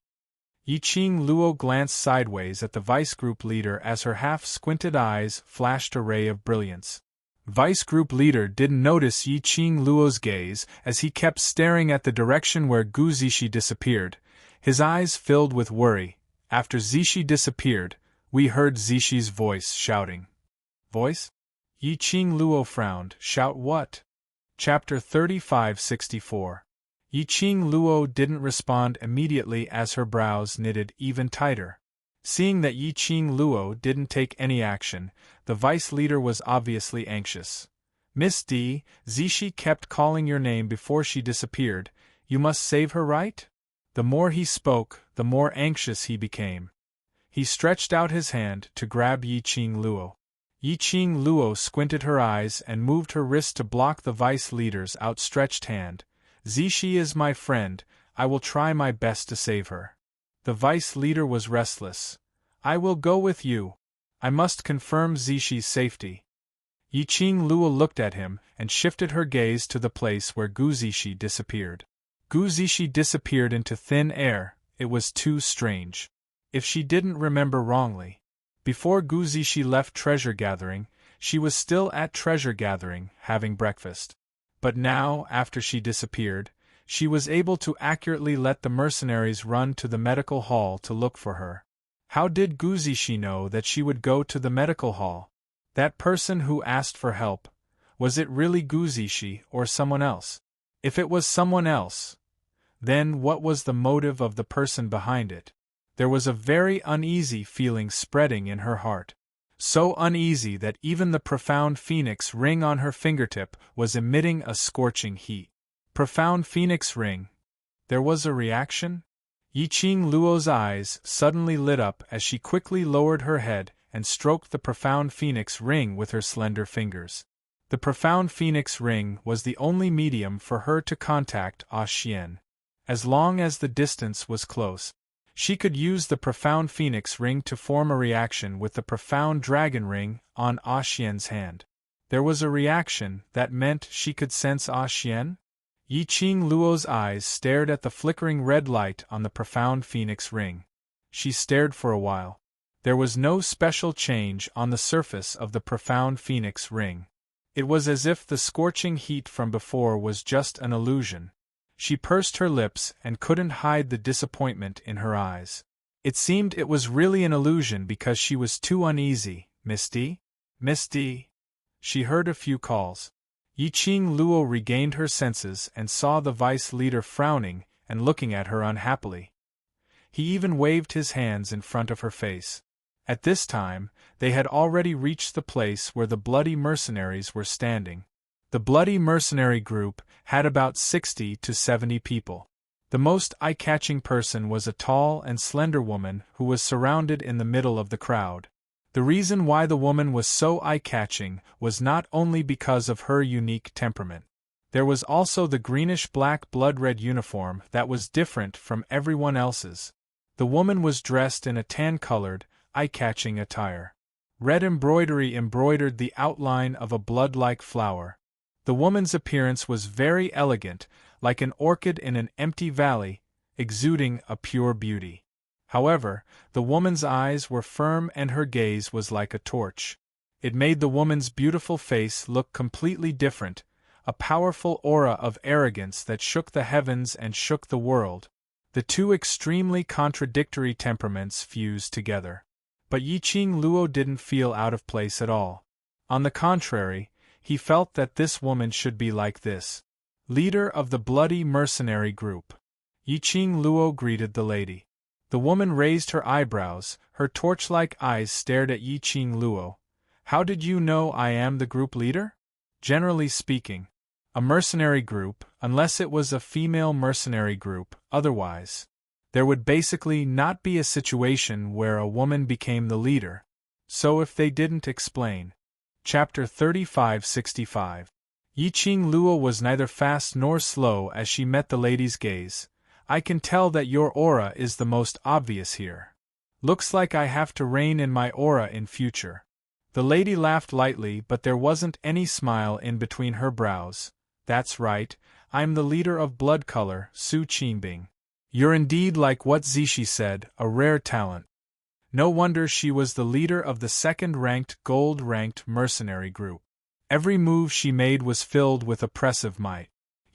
Yiqing Luo glanced sideways at the vice group leader as her half-squinted eyes flashed a ray of brilliance. Vice Group Leader didn't notice Yiqing Luo's gaze as he kept staring at the direction where Gu Zishi disappeared, his eyes filled with worry. After Zishi disappeared, we heard Zishi's voice shouting. Voice? Yiqing Luo frowned. Shout what? Chapter 3564. Yiqing Luo didn't respond immediately as her brows knitted even tighter. Seeing that Yiqing Luo didn't take any action, the vice leader was obviously anxious. Miss D, Zishi kept calling your name before she disappeared. You must save her, right? The more he spoke, the more anxious he became. He stretched out his hand to grab Yiqing Luo. Yiqing Luo squinted her eyes and moved her wrist to block the vice leader's outstretched hand. Zishi is my friend, I will try my best to save her. The vice leader was restless. I will go with you. I must confirm Zishi's safety. Yiqing Luo looked at him and shifted her gaze to the place where Gu Zishi disappeared. Gu Zishi disappeared into thin air. It was too strange. If she didn't remember wrongly, before Gu Zishi left treasure gathering, she was still at treasure gathering, having breakfast. But now, after she disappeared, she was able to accurately let the mercenaries run to the medical hall to look for her. How did Gu Zishi know that she would go to the medical hall? That person who asked for help, was it really Gu Zishi or someone else? If it was someone else, then what was the motive of the person behind it? There was a very uneasy feeling spreading in her heart. So uneasy that even the profound phoenix ring on her fingertip was emitting a scorching heat. Profound phoenix ring. There was a reaction? Yiqing Luo's eyes suddenly lit up as she quickly lowered her head and stroked the profound phoenix ring with her slender fingers. The profound phoenix ring was the only medium for her to contact Ah Xian. As long as the distance was close, she could use the profound phoenix ring to form a reaction with the profound dragon ring on Ah Xian's hand. There was a reaction that meant she could sense Ah Xian? Yiqing Luo's eyes stared at the flickering red light on the profound phoenix ring. She stared for a while. There was no special change on the surface of the profound phoenix ring. It was as if the scorching heat from before was just an illusion. She pursed her lips and couldn't hide the disappointment in her eyes. It seemed it was really an illusion because she was too uneasy. Misty? Misty? She heard a few calls. Yiqing Luo regained her senses and saw the vice leader frowning and looking at her unhappily. He even waved his hands in front of her face. At this time, they had already reached the place where the bloody mercenaries were standing. The bloody mercenary group had about 60 to 70 people. The most eye-catching person was a tall and slender woman who was surrounded in the middle of the crowd. The reason why the woman was so eye-catching was not only because of her unique temperament. There was also the greenish-black blood-red uniform that was different from everyone else's. The woman was dressed in a tan-colored, eye-catching attire. Red embroidery embroidered the outline of a blood-like flower. The woman's appearance was very elegant, like an orchid in an empty valley, exuding a pure beauty. However, the woman's eyes were firm and her gaze was like a torch. It made the woman's beautiful face look completely different, a powerful aura of arrogance that shook the heavens and shook the world. The two extremely contradictory temperaments fused together. But Yiqing Luo didn't feel out of place at all. On the contrary, he felt that this woman should be like this. Leader of the bloody mercenary group. Yiqing Luo greeted the lady. The woman raised her eyebrows, her torch-like eyes stared at Yiqing Luo. How did you know I am the group leader? Generally speaking, a mercenary group, unless it was a female mercenary group, otherwise, there would basically not be a situation where a woman became the leader. So if they didn't explain. Chapter 3565. Yiqing Luo was neither fast nor slow as she met the lady's gaze. I can tell that your aura is the most obvious here. Looks like I have to rein in my aura in future. The lady laughed lightly, but there wasn't any smile in between her brows. That's right, I'm the leader of blood color, Su Qingbing. You're indeed like what Zishi said, a rare talent. No wonder she was the leader of the second-ranked, gold-ranked mercenary group. Every move she made was filled with oppressive might.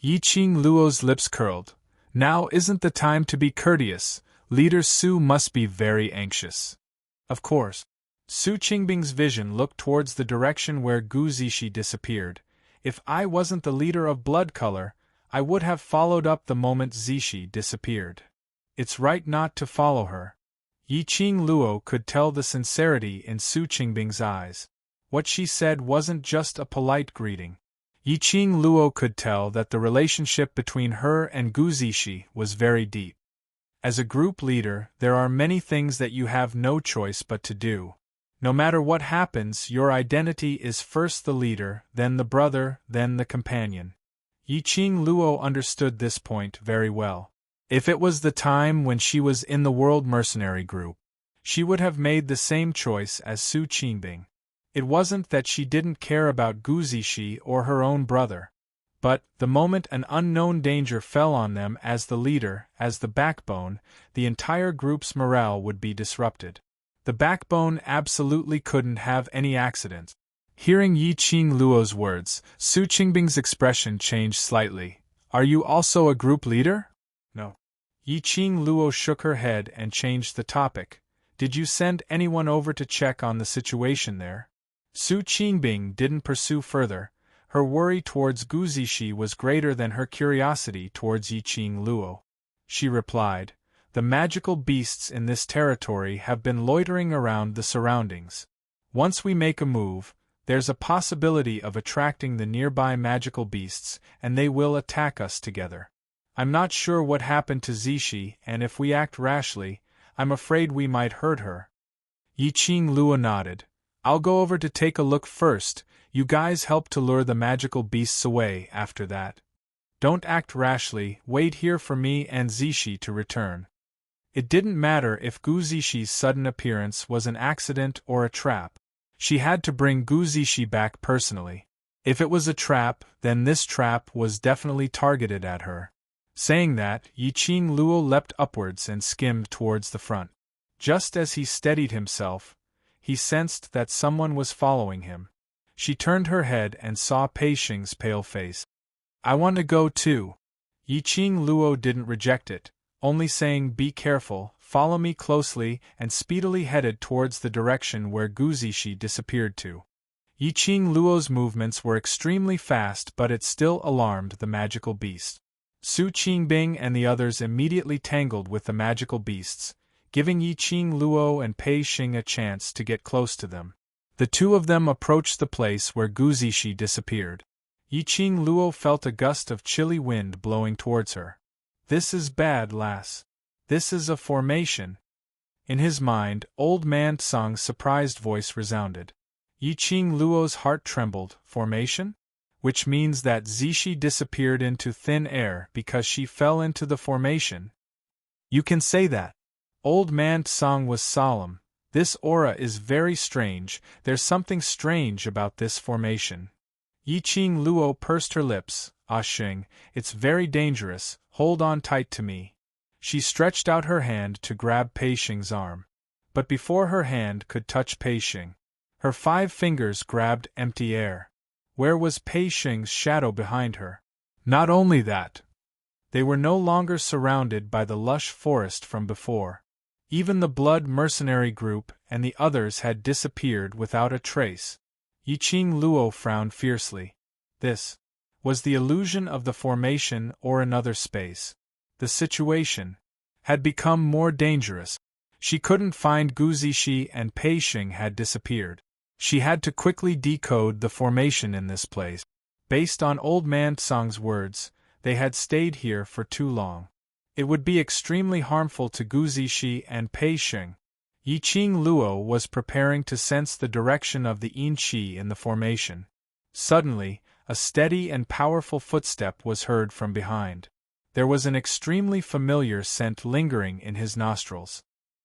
Yiqing Luo's lips curled. Now isn't the time to be courteous. Leader Su must be very anxious. Of course. Su Qingbing's vision looked towards the direction where Gu Zishi disappeared. If I wasn't the leader of blood color, I would have followed up the moment Zishi disappeared. It's right not to follow her. Yiqing Luo could tell the sincerity in Su Qingbing's eyes. What she said wasn't just a polite greeting. Yiqing Luo could tell that the relationship between her and Gu Zishi was very deep. As a group leader, there are many things that you have no choice but to do. No matter what happens, your identity is first the leader, then the brother, then the companion. Yiqing Luo understood this point very well. If it was the time when she was in the World Mercenary Group, she would have made the same choice as Su Qingbing. It wasn't that she didn't care about Gu Zishi or her own brother. But, the moment an unknown danger fell on them as the leader, as the backbone, the entire group's morale would be disrupted. The backbone absolutely couldn't have any accidents. Hearing Yiqing Luo's words, Su Qingbing's expression changed slightly. Are you also a group leader? No. Yiqing Luo shook her head and changed the topic. Did you send anyone over to check on the situation there? Su Qingbing didn't pursue further. Her worry towards Gu Zishi was greater than her curiosity towards Yiqing Luo. She replied, the magical beasts in this territory have been loitering around the surroundings. Once we make a move, there's a possibility of attracting the nearby magical beasts, and they will attack us together. I'm not sure what happened to Zishi, and if we act rashly, I'm afraid we might hurt her. Yiqing Luo nodded. I'll go over to take a look first. You guys help to lure the magical beasts away after that. Don't act rashly, wait here for me and Zishi to return. It didn't matter if Gu Zishi's sudden appearance was an accident or a trap. She had to bring Gu Zishi back personally. If it was a trap, then this trap was definitely targeted at her. Saying that, Yiqing Luo leapt upwards and skimmed towards the front. Just as he steadied himself, he sensed that someone was following him. She turned her head and saw Pei Xing's pale face. "I want to go too." Yiqing Luo didn't reject it, only saying, "Be careful, follow me closely," and speedily headed towards the direction where Guzishi disappeared to. Yiqing Luo's movements were extremely fast, but it still alarmed the magical beast. Su Qingbing and the others immediately tangled with the magical beasts, giving Yiqing Luo and Pei Xing a chance to get close to them. The two of them approached the place where Guzishi disappeared. Yiqing Luo felt a gust of chilly wind blowing towards her. "This is bad, lass. This is a formation." In his mind, Old Man Tsang's surprised voice resounded. Yiqing Luo's heart trembled. Formation? Which means that Zishi disappeared into thin air because she fell into the formation. "You can say that." Old Man Tsang was solemn. "This aura is very strange, there's something strange about this formation." Yiqing Luo pursed her lips. "Ah Xing, it's very dangerous, hold on tight to me." She stretched out her hand to grab Pei Xing's arm. But before her hand could touch Pei Xing, her 5 fingers grabbed empty air. Where was Pei Xing's shadow behind her? Not only that, they were no longer surrounded by the lush forest from before. Even the blood mercenary group and the others had disappeared without a trace. Yiqing Luo frowned fiercely. This was the illusion of the formation or another space. The situation had become more dangerous. She couldn't find Guzishi and Pei Xing had disappeared. She had to quickly decode the formation in this place. Based on Old Man Tsang's words, they had stayed here for too long. It would be extremely harmful to Guzishi and Pei Xing. Yiqing Luo was preparing to sense the direction of the yin qi in the formation. Suddenly, a steady and powerful footstep was heard from behind. There was an extremely familiar scent lingering in his nostrils.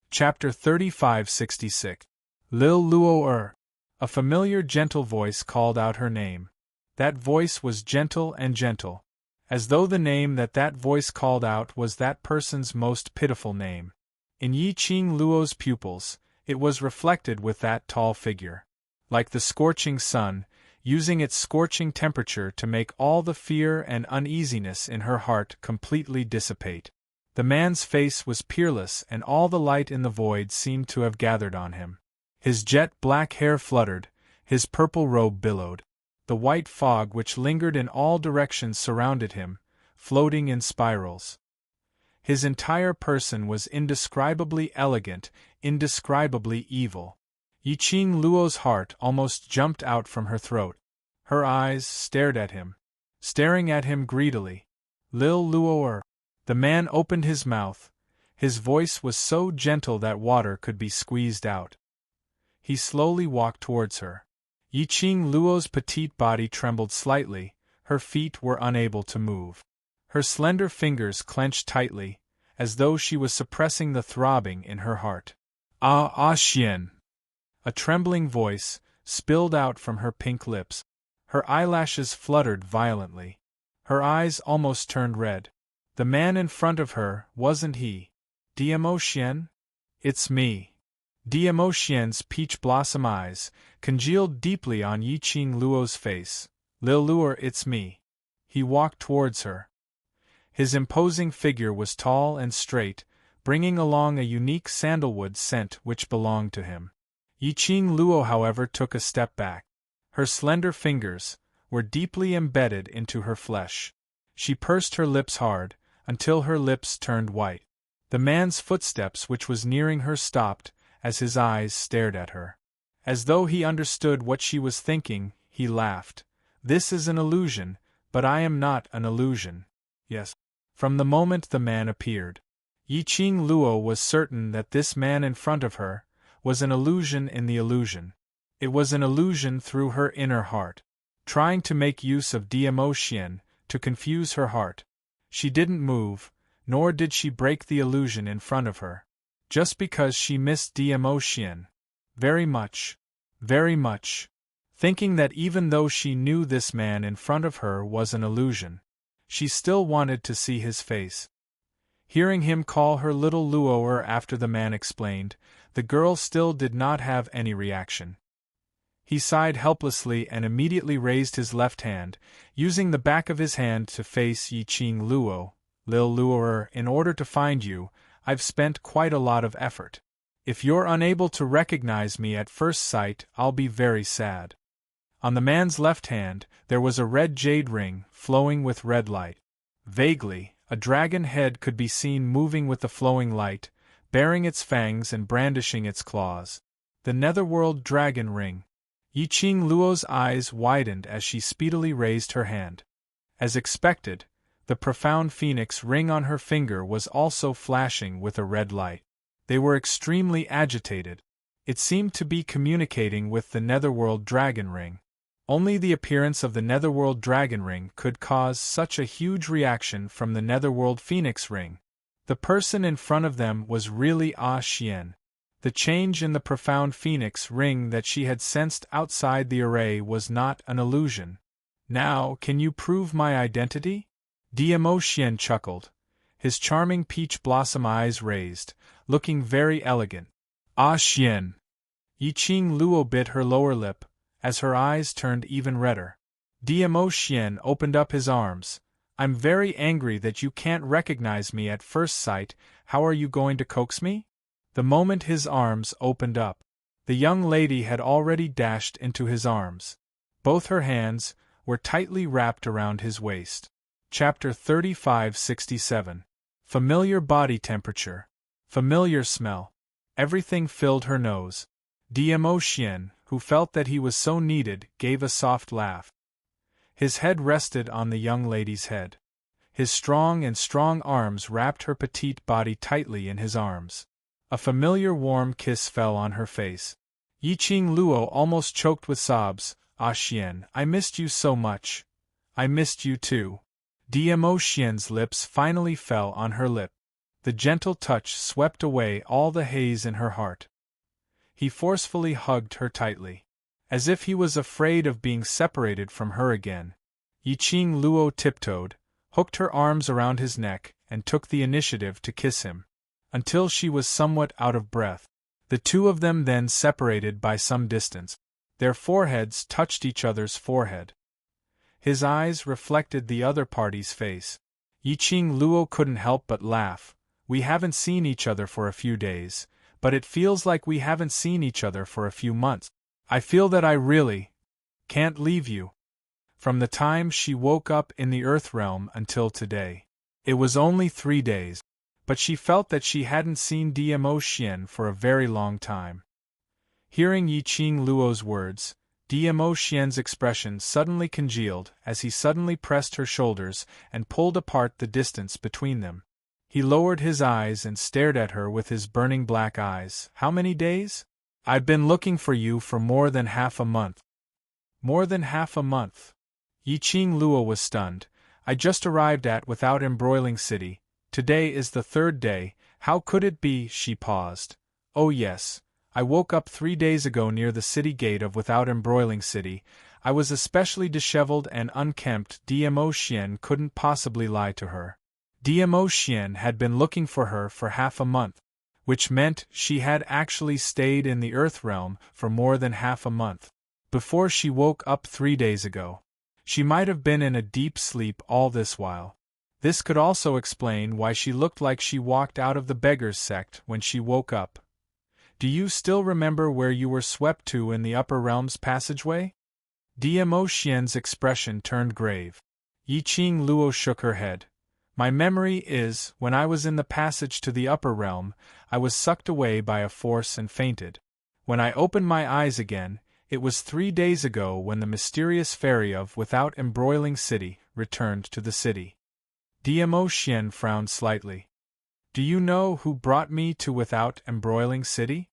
Chapter 3566. Lil Luo. A familiar gentle voice called out her name. That voice was gentle and gentle, as though the name that voice called out was that person's most pitiful name. In Yiqing Luo's pupils, it was reflected with that tall figure. Like the scorching sun, using its scorching temperature to make all the fear and uneasiness in her heart completely dissipate. The man's face was peerless and all the light in the void seemed to have gathered on him. His jet-black hair fluttered, his purple robe billowed. The white fog which lingered in all directions surrounded him, floating in spirals. His entire person was indescribably elegant, indescribably evil. Yiqing Luo's heart almost jumped out from her throat. Her eyes stared at him, staring at him greedily. Lil Luo. The man opened his mouth. His voice was so gentle that water could be squeezed out. He slowly walked towards her. Yiqing Luo's petite body trembled slightly, her feet were unable to move. Her slender fingers clenched tightly, as though she was suppressing the throbbing in her heart. "Ah Xian!" A trembling voice spilled out from her pink lips. Her eyelashes fluttered violently. Her eyes almost turned red. The man in front of her, wasn't he? "Diamo Xian? It's me." Diamo Xian's peach blossom eyes congealed deeply on Yiqing Luo's face. "Lil Luo, it's me." He walked towards her. His imposing figure was tall and straight, bringing along a unique sandalwood scent which belonged to him. Yiqing Luo, however, took a step back. Her slender fingers were deeply embedded into her flesh. She pursed her lips hard, until her lips turned white. The man's footsteps which was nearing her stopped, as his eyes stared at her. As though he understood what she was thinking, he laughed. "This is an illusion, but I am not an illusion." Yes. From the moment the man appeared, Yiqing Luo was certain that this man in front of her was an illusion in the illusion. It was an illusion through her inner heart, trying to make use of Diamo Xian to confuse her heart. She didn't move, nor did she break the illusion in front of her, just because she missed Diamo Xian very much, thinking that even though she knew this man in front of her was an illusion, she still wanted to see his face. Hearing him call her little Luoer after the man explained, the girl still did not have any reaction. He sighed helplessly and immediately raised his left hand, using the back of his hand to face Yiqing Luo. Lil Luoer, in order to find you, I've spent quite a lot of effort. If you're unable to recognize me at first sight, I'll be very sad. On the man's left hand, there was a red jade ring, flowing with red light. Vaguely, a dragon head could be seen moving with the flowing light, baring its fangs and brandishing its claws. The Netherworld Dragon Ring. Yiqing Luo's eyes widened as she speedily raised her hand. As expected, the profound phoenix ring on her finger was also flashing with a red light. They were extremely agitated. It seemed to be communicating with the Netherworld Dragon Ring. Only the appearance of the Netherworld Dragon Ring could cause such a huge reaction from the Netherworld Phoenix Ring. The person in front of them was really Ah Xian. The change in the profound phoenix ring that she had sensed outside the array was not an illusion. Now, can you prove my identity? Diamo Xian chuckled, his charming peach blossom eyes raised, looking very elegant. Ah Xian! Yiqing Luo bit her lower lip, as her eyes turned even redder. Diamo Xian opened up his arms. I'm very angry that you can't recognize me at first sight. How are you going to coax me? The moment his arms opened up, the young lady had already dashed into his arms. Both her hands were tightly wrapped around his waist. Chapter 3567. Familiar body temperature. Familiar smell. Everything filled her nose. Diamo Xian, who felt that he was so needed, gave a soft laugh. His head rested on the young lady's head. His strong arms wrapped her petite body tightly in his arms. A familiar warm kiss fell on her face. Yiqing Luo almost choked with sobs. Ah Xian, I missed you so much. I missed you too. Diamo Xian's lips finally fell on her lip. The gentle touch swept away all the haze in her heart. He forcefully hugged her tightly, as if he was afraid of being separated from her again. Yiqing Luo tiptoed, hooked her arms around his neck, and took the initiative to kiss him, until she was somewhat out of breath. The two of them then separated by some distance. Their foreheads touched each other's forehead. His eyes reflected the other party's face. Yiqing Luo couldn't help but laugh. We haven't seen each other for a few days, but it feels like we haven't seen each other for a few months. I feel that I really can't leave you. From the time she woke up in the Earth realm until today. It was only 3 days, but she felt that she hadn't seen Diamo Xian for a very long time. Hearing Yiqing Luo's words, Diamo Xian's expression suddenly congealed as he suddenly pressed her shoulders and pulled apart the distance between them. He lowered his eyes and stared at her with his burning black eyes. How many days? I've been looking for you for more than half a month. More than half a month. Yiqing Luo was stunned. I just arrived at Without Embroiling City. Today is the 3rd day. How could it be? She paused. Oh yes. I woke up 3 days ago near the city gate of Without Embroiling City. I was especially disheveled and unkempt. Diamo Xian couldn't possibly lie to her. Diamo Xian had been looking for her for half a month, which meant she had actually stayed in the Earth realm for more than half a month. Before she woke up 3 days ago. She might have been in a deep sleep all this while. This could also explain why she looked like she walked out of the beggar's sect when she woke up. Do you still remember where you were swept to in the Upper Realms passageway? Diamo Xian's expression turned grave. Yiqing Luo shook her head. My memory is, when I was in the passage to the Upper Realm, I was sucked away by a force and fainted. When I opened my eyes again, it was 3 days ago when the mysterious fairy of Without Embroiling City returned to the city. Diamo Xian frowned slightly. Do you know who brought me to Without Embroiling City?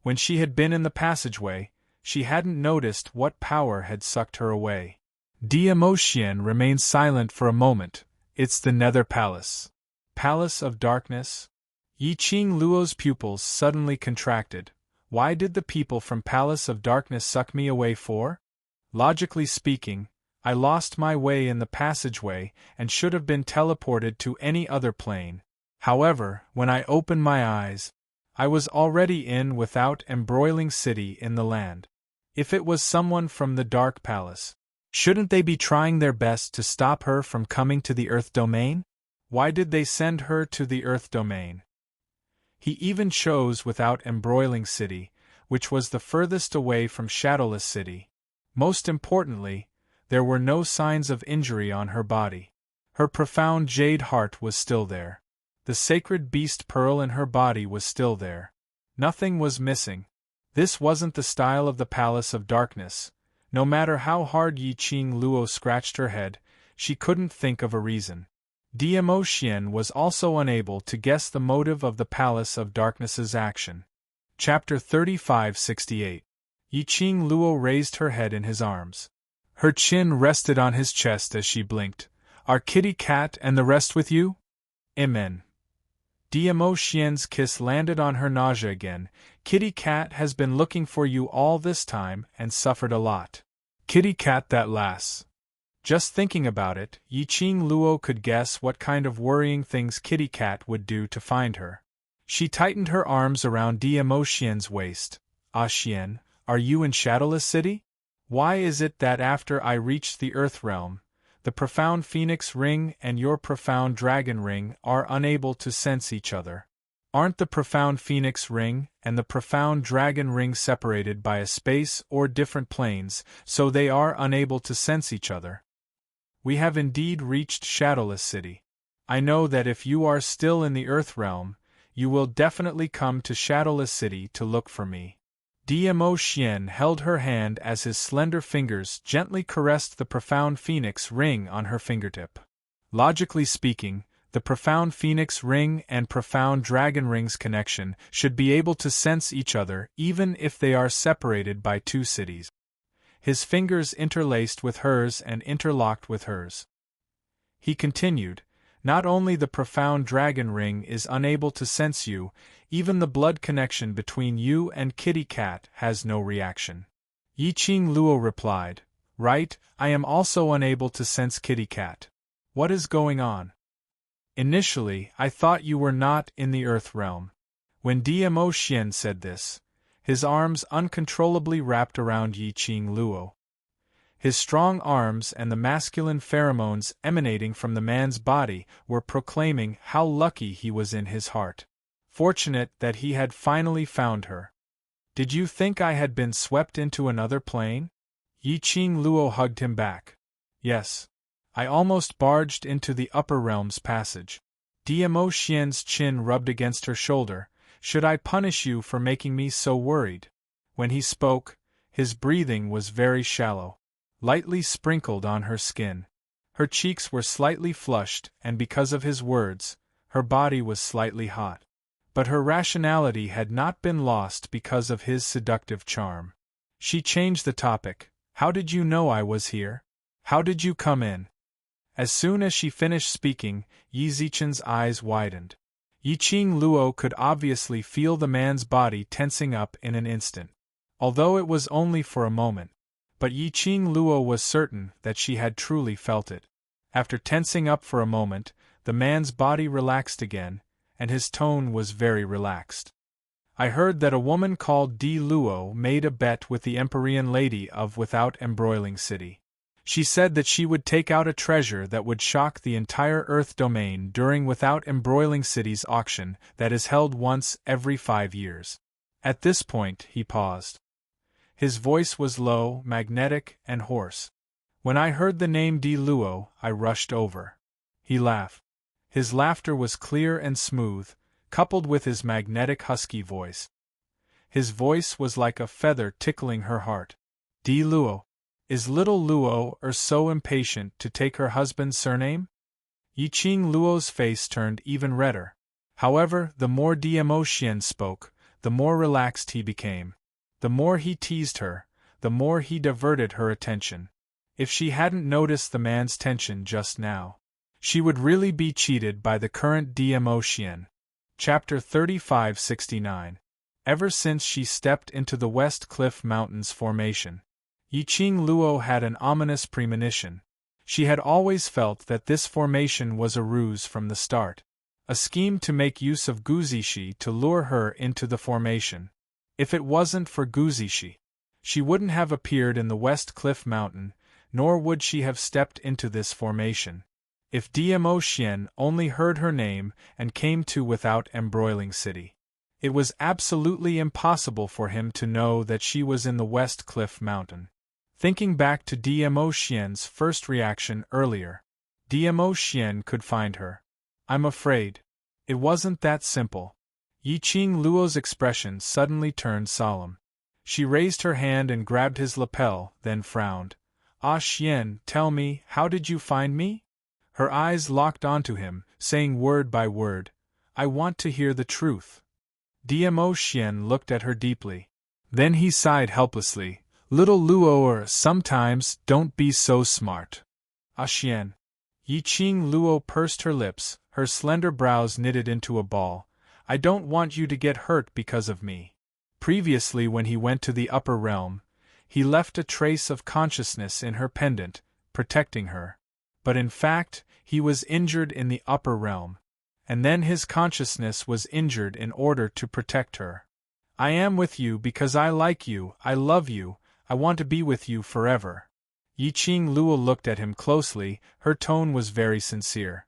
When she had been in the passageway, she hadn't noticed what power had sucked her away. Diamo Xian remained silent for a moment. It's the Nether Palace. Palace of Darkness? Yiqing Luo's pupils suddenly contracted. Why did the people from Palace of Darkness suck me away for? Logically speaking, I lost my way in the passageway and should have been teleported to any other plane. However, when I opened my eyes, I was already in without embroiling city in the land. If it was someone from the Dark Palace, shouldn't they be trying their best to stop her from coming to the Earth domain? Why did they send her to the Earth domain? He even chose without embroiling city, which was the furthest away from Shadowless City. Most importantly, there were no signs of injury on her body. Her profound jade heart was still there. The sacred beast pearl in her body was still there. Nothing was missing. This wasn't the style of the Palace of Darkness. No matter how hard Yi Qing Luo scratched her head, she couldn't think of a reason. Diamo Xian was also unable to guess the motive of the Palace of Darkness's action. Chapter 35-68. Yi Qing Luo raised her head in his arms. Her chin rested on his chest as she blinked. Are Kitty Cat and the rest with you? Amen. Diamo Xian's kiss landed on her nausea again. Kitty Cat has been looking for you all this time and suffered a lot. Kitty Cat, that lass. Just thinking about it, Yi Qing Luo could guess what kind of worrying things Kitty Cat would do to find her. She tightened her arms around Diamo Xian's waist. Ah Xian, are you in Shadowless City? Why is it that after I reached the Earth Realm, the profound Phoenix Ring and your profound Dragon Ring are unable to sense each other? Aren't the profound Phoenix Ring and the profound Dragon Ring separated by a space or different planes, so they are unable to sense each other? We have indeed reached Shadowless City. I know that if you are still in the Earth Realm, you will definitely come to Shadowless City to look for me. Diamo Xian held her hand as his slender fingers gently caressed the profound Phoenix Ring on her fingertip. Logically speaking, the profound Phoenix Ring and profound Dragon Ring's connection should be able to sense each other even if they are separated by two cities. His fingers interlaced with hers and interlocked with hers. He continued, not only the profound Dragon Ring is unable to sense you, even the blood connection between you and Kitty Cat has no reaction. Yi Qing Luo replied, right, I am also unable to sense Kitty Cat. What is going on? Initially, I thought you were not in the Earth Realm. When Diamo Xian said this, his arms uncontrollably wrapped around Yi Qing Luo. His strong arms and the masculine pheromones emanating from the man's body were proclaiming how lucky he was in his heart. Fortunate that he had finally found her. Did you think I had been swept into another plane? Yi Qing Luo hugged him back. Yes. I almost barged into the upper realms passage. Diamo Xian's chin rubbed against her shoulder. Should I punish you for making me so worried? When he spoke, his breathing was very shallow, lightly sprinkled on her skin. Her cheeks were slightly flushed, and because of his words, her body was slightly hot. But her rationality had not been lost because of his seductive charm. She changed the topic. How did you know I was here? How did you come in? As soon as she finished speaking, Yi Zichen's eyes widened. Yi Qing Luo could obviously feel the man's body tensing up in an instant. Although it was only for a moment. But Yi Qing Luo was certain that she had truly felt it. After tensing up for a moment, the man's body relaxed again, and his tone was very relaxed. I heard that a woman called Di Luo made a bet with the Empyrean lady of Without Embroiling City. She said that she would take out a treasure that would shock the entire Earth domain during Without Embroiling City's auction that is held once every 5 years. At this point, he paused. His voice was low, magnetic, and hoarse. When I heard the name Di Luo, I rushed over. He laughed. His laughter was clear and smooth, coupled with his magnetic husky voice. His voice was like a feather tickling her heart. Di Luo. Is little Luo so impatient to take her husband's surname? Yi Qing Luo's face turned even redder. However, the more Diamo Xian spoke, the more relaxed he became. The more he teased her, the more he diverted her attention. If she hadn't noticed the man's tension just now, she would really be cheated by the current Diamo Xian. Chapter 35-69. Ever since she stepped into the West Cliff Mountains formation, Yi Qing Luo had an ominous premonition. She had always felt that this formation was a ruse from the start. A scheme to make use of Guzishi to lure her into the formation. If it wasn't for Guzishi, she wouldn't have appeared in the West Cliff Mountain, nor would she have stepped into this formation. If Dmo Xian only heard her name and came to without embroiling city, it was absolutely impossible for him to know that she was in the West Cliff Mountain. Thinking back to Dmo Xian's first reaction earlier, Dmo Xian could find her. I'm afraid. It wasn't that simple. Yiqing Luo's expression suddenly turned solemn. She raised her hand and grabbed his lapel, then frowned. Ah Xian, tell me, how did you find me? Her eyes locked onto him, saying word by word, I want to hear the truth. Dmo Xian looked at her deeply. Then he sighed helplessly. Little Luo, sometimes don't be so smart. Ah Xian. Yiqing Luo pursed her lips, her slender brows knitted into a ball. I don't want you to get hurt because of me. Previously, when he went to the upper realm, he left a trace of consciousness in her pendant, protecting her. But in fact, he was injured in the upper realm. And then his consciousness was injured in order to protect her. I am with you because I like you, I love you, I want to be with you forever. Yiqing Luo looked at him closely, her tone was very sincere.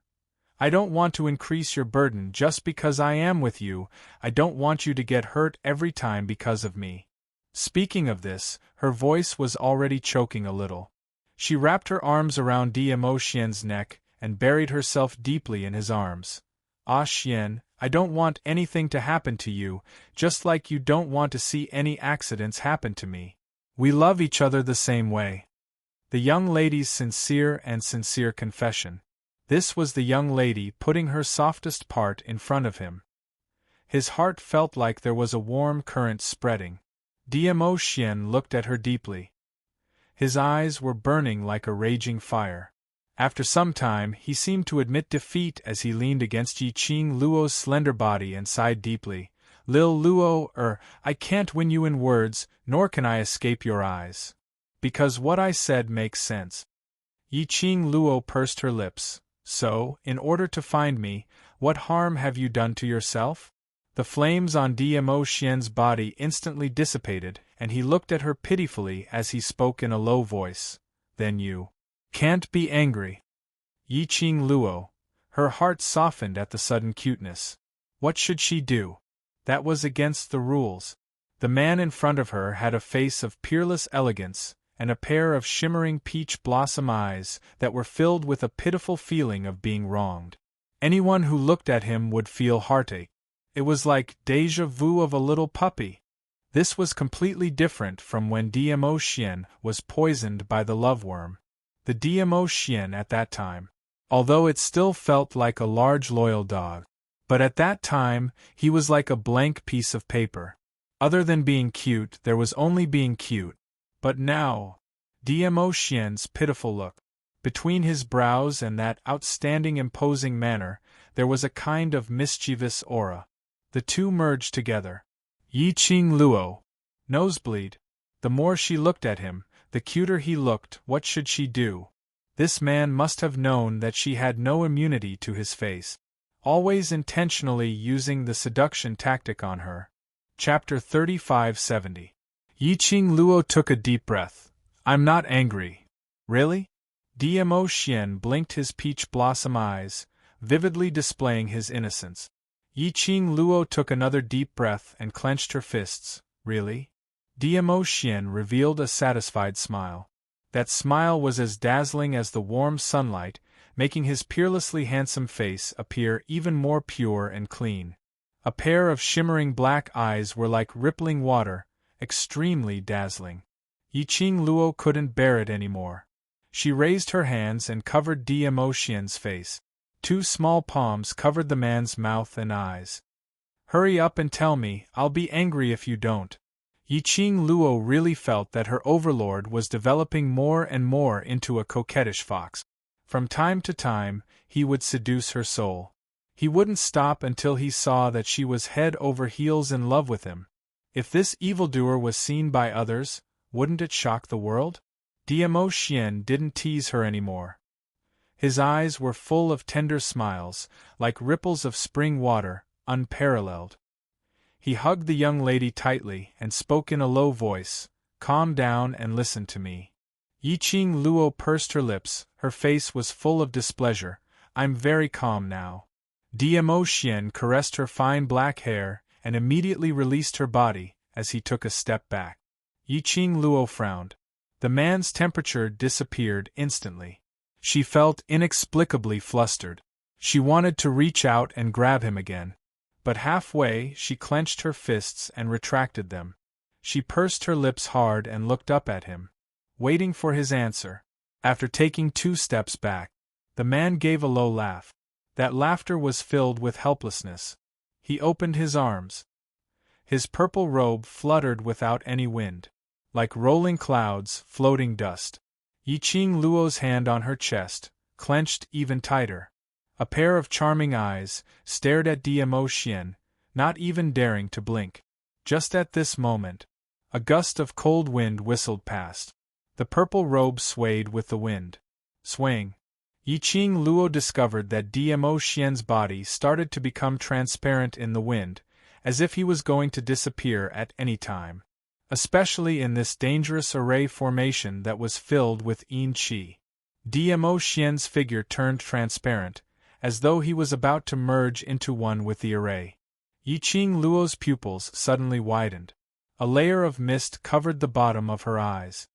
I don't want to increase your burden just because I am with you, I don't want you to get hurt every time because of me. Speaking of this, her voice was already choking a little. She wrapped her arms around Dmo Xian's neck and buried herself deeply in his arms. Ah Xian, I don't want anything to happen to you, just like you don't want to see any accidents happen to me. We love each other the same way. The young lady's sincere confession. This was the young lady putting her softest part in front of him. His heart felt like there was a warm current spreading. Dmo Xian looked at her deeply. His eyes were burning like a raging fire. After some time, he seemed to admit defeat as he leaned against Yiqing Luo's slender body and sighed deeply. Lil Luo, I can't win you in words, nor can I escape your eyes. Because what I said makes sense. Yiqing Luo pursed her lips. So, in order to find me, what harm have you done to yourself? The flames on Dmo Xian's body instantly dissipated, and he looked at her pitifully as he spoke in a low voice. Then you can't be angry. Yiqing Luo. Her heart softened at the sudden cuteness. What should she do? That was against the rules. The man in front of her had a face of peerless elegance, and a pair of shimmering peach blossom eyes that were filled with a pitiful feeling of being wronged. Anyone who looked at him would feel heartache. It was like déjà vu of a little puppy. This was completely different from when Dmo Xian was poisoned by the loveworm. The Dmo Xian at that time. Although it still felt like a large loyal dog. But at that time, he was like a blank piece of paper. Other than being cute, there was only being cute. But now, Dmo Xian's pitiful look. Between his brows and that outstanding imposing manner, there was a kind of mischievous aura. The two merged together. Yiqing Luo. Nosebleed. The more she looked at him, the cuter he looked. What should she do? This man must have known that she had no immunity to his face. Always intentionally using the seduction tactic on her. Chapter 3570. Yiqing Luo took a deep breath. I'm not angry. Really? Dmo Xian blinked his peach blossom eyes, vividly displaying his innocence. Yiqing Luo took another deep breath and clenched her fists. Really? Dmo Xian revealed a satisfied smile. That smile was as dazzling as the warm sunlight, making his peerlessly handsome face appear even more pure and clean. A pair of shimmering black eyes were like rippling water, extremely dazzling. Yiqing Luo couldn't bear it anymore. She raised her hands and covered Dmo Xian's face. Two small palms covered the man's mouth and eyes. Hurry up and tell me, I'll be angry if you don't. Yiqing Luo really felt that her overlord was developing more and more into a coquettish fox. From time to time, he would seduce her soul. He wouldn't stop until he saw that she was head over heels in love with him. If this evildoer was seen by others, wouldn't it shock the world? Dmo Xian didn't tease her anymore. His eyes were full of tender smiles, like ripples of spring water, unparalleled. He hugged the young lady tightly and spoke in a low voice, "Calm down and listen to me." Yiqing Luo pursed her lips, her face was full of displeasure. "I'm very calm now." Diamo Xian caressed her fine black hair and immediately released her body as he took a step back. Yiqing Luo frowned. The man's temperature disappeared instantly. She felt inexplicably flustered. She wanted to reach out and grab him again. But halfway, she clenched her fists and retracted them. She pursed her lips hard and looked up at him, waiting for his answer. After taking 2 steps back, the man gave a low laugh. That laughter was filled with helplessness. He opened his arms. His purple robe fluttered without any wind, like rolling clouds, floating dust. Yiqing Luo's hand on her chest, clenched even tighter. A pair of charming eyes stared at Diamo Xian, not even daring to blink. Just at this moment, a gust of cold wind whistled past. The purple robe swayed with the wind. Swaying. Yiqing Luo discovered that Diamo Xian's body started to become transparent in the wind, as if he was going to disappear at any time. Especially in this dangerous array formation that was filled with yin qi. Diamo Xian's figure turned transparent, as though he was about to merge into one with the array. Yiqing Luo's pupils suddenly widened. A layer of mist covered the bottom of her eyes.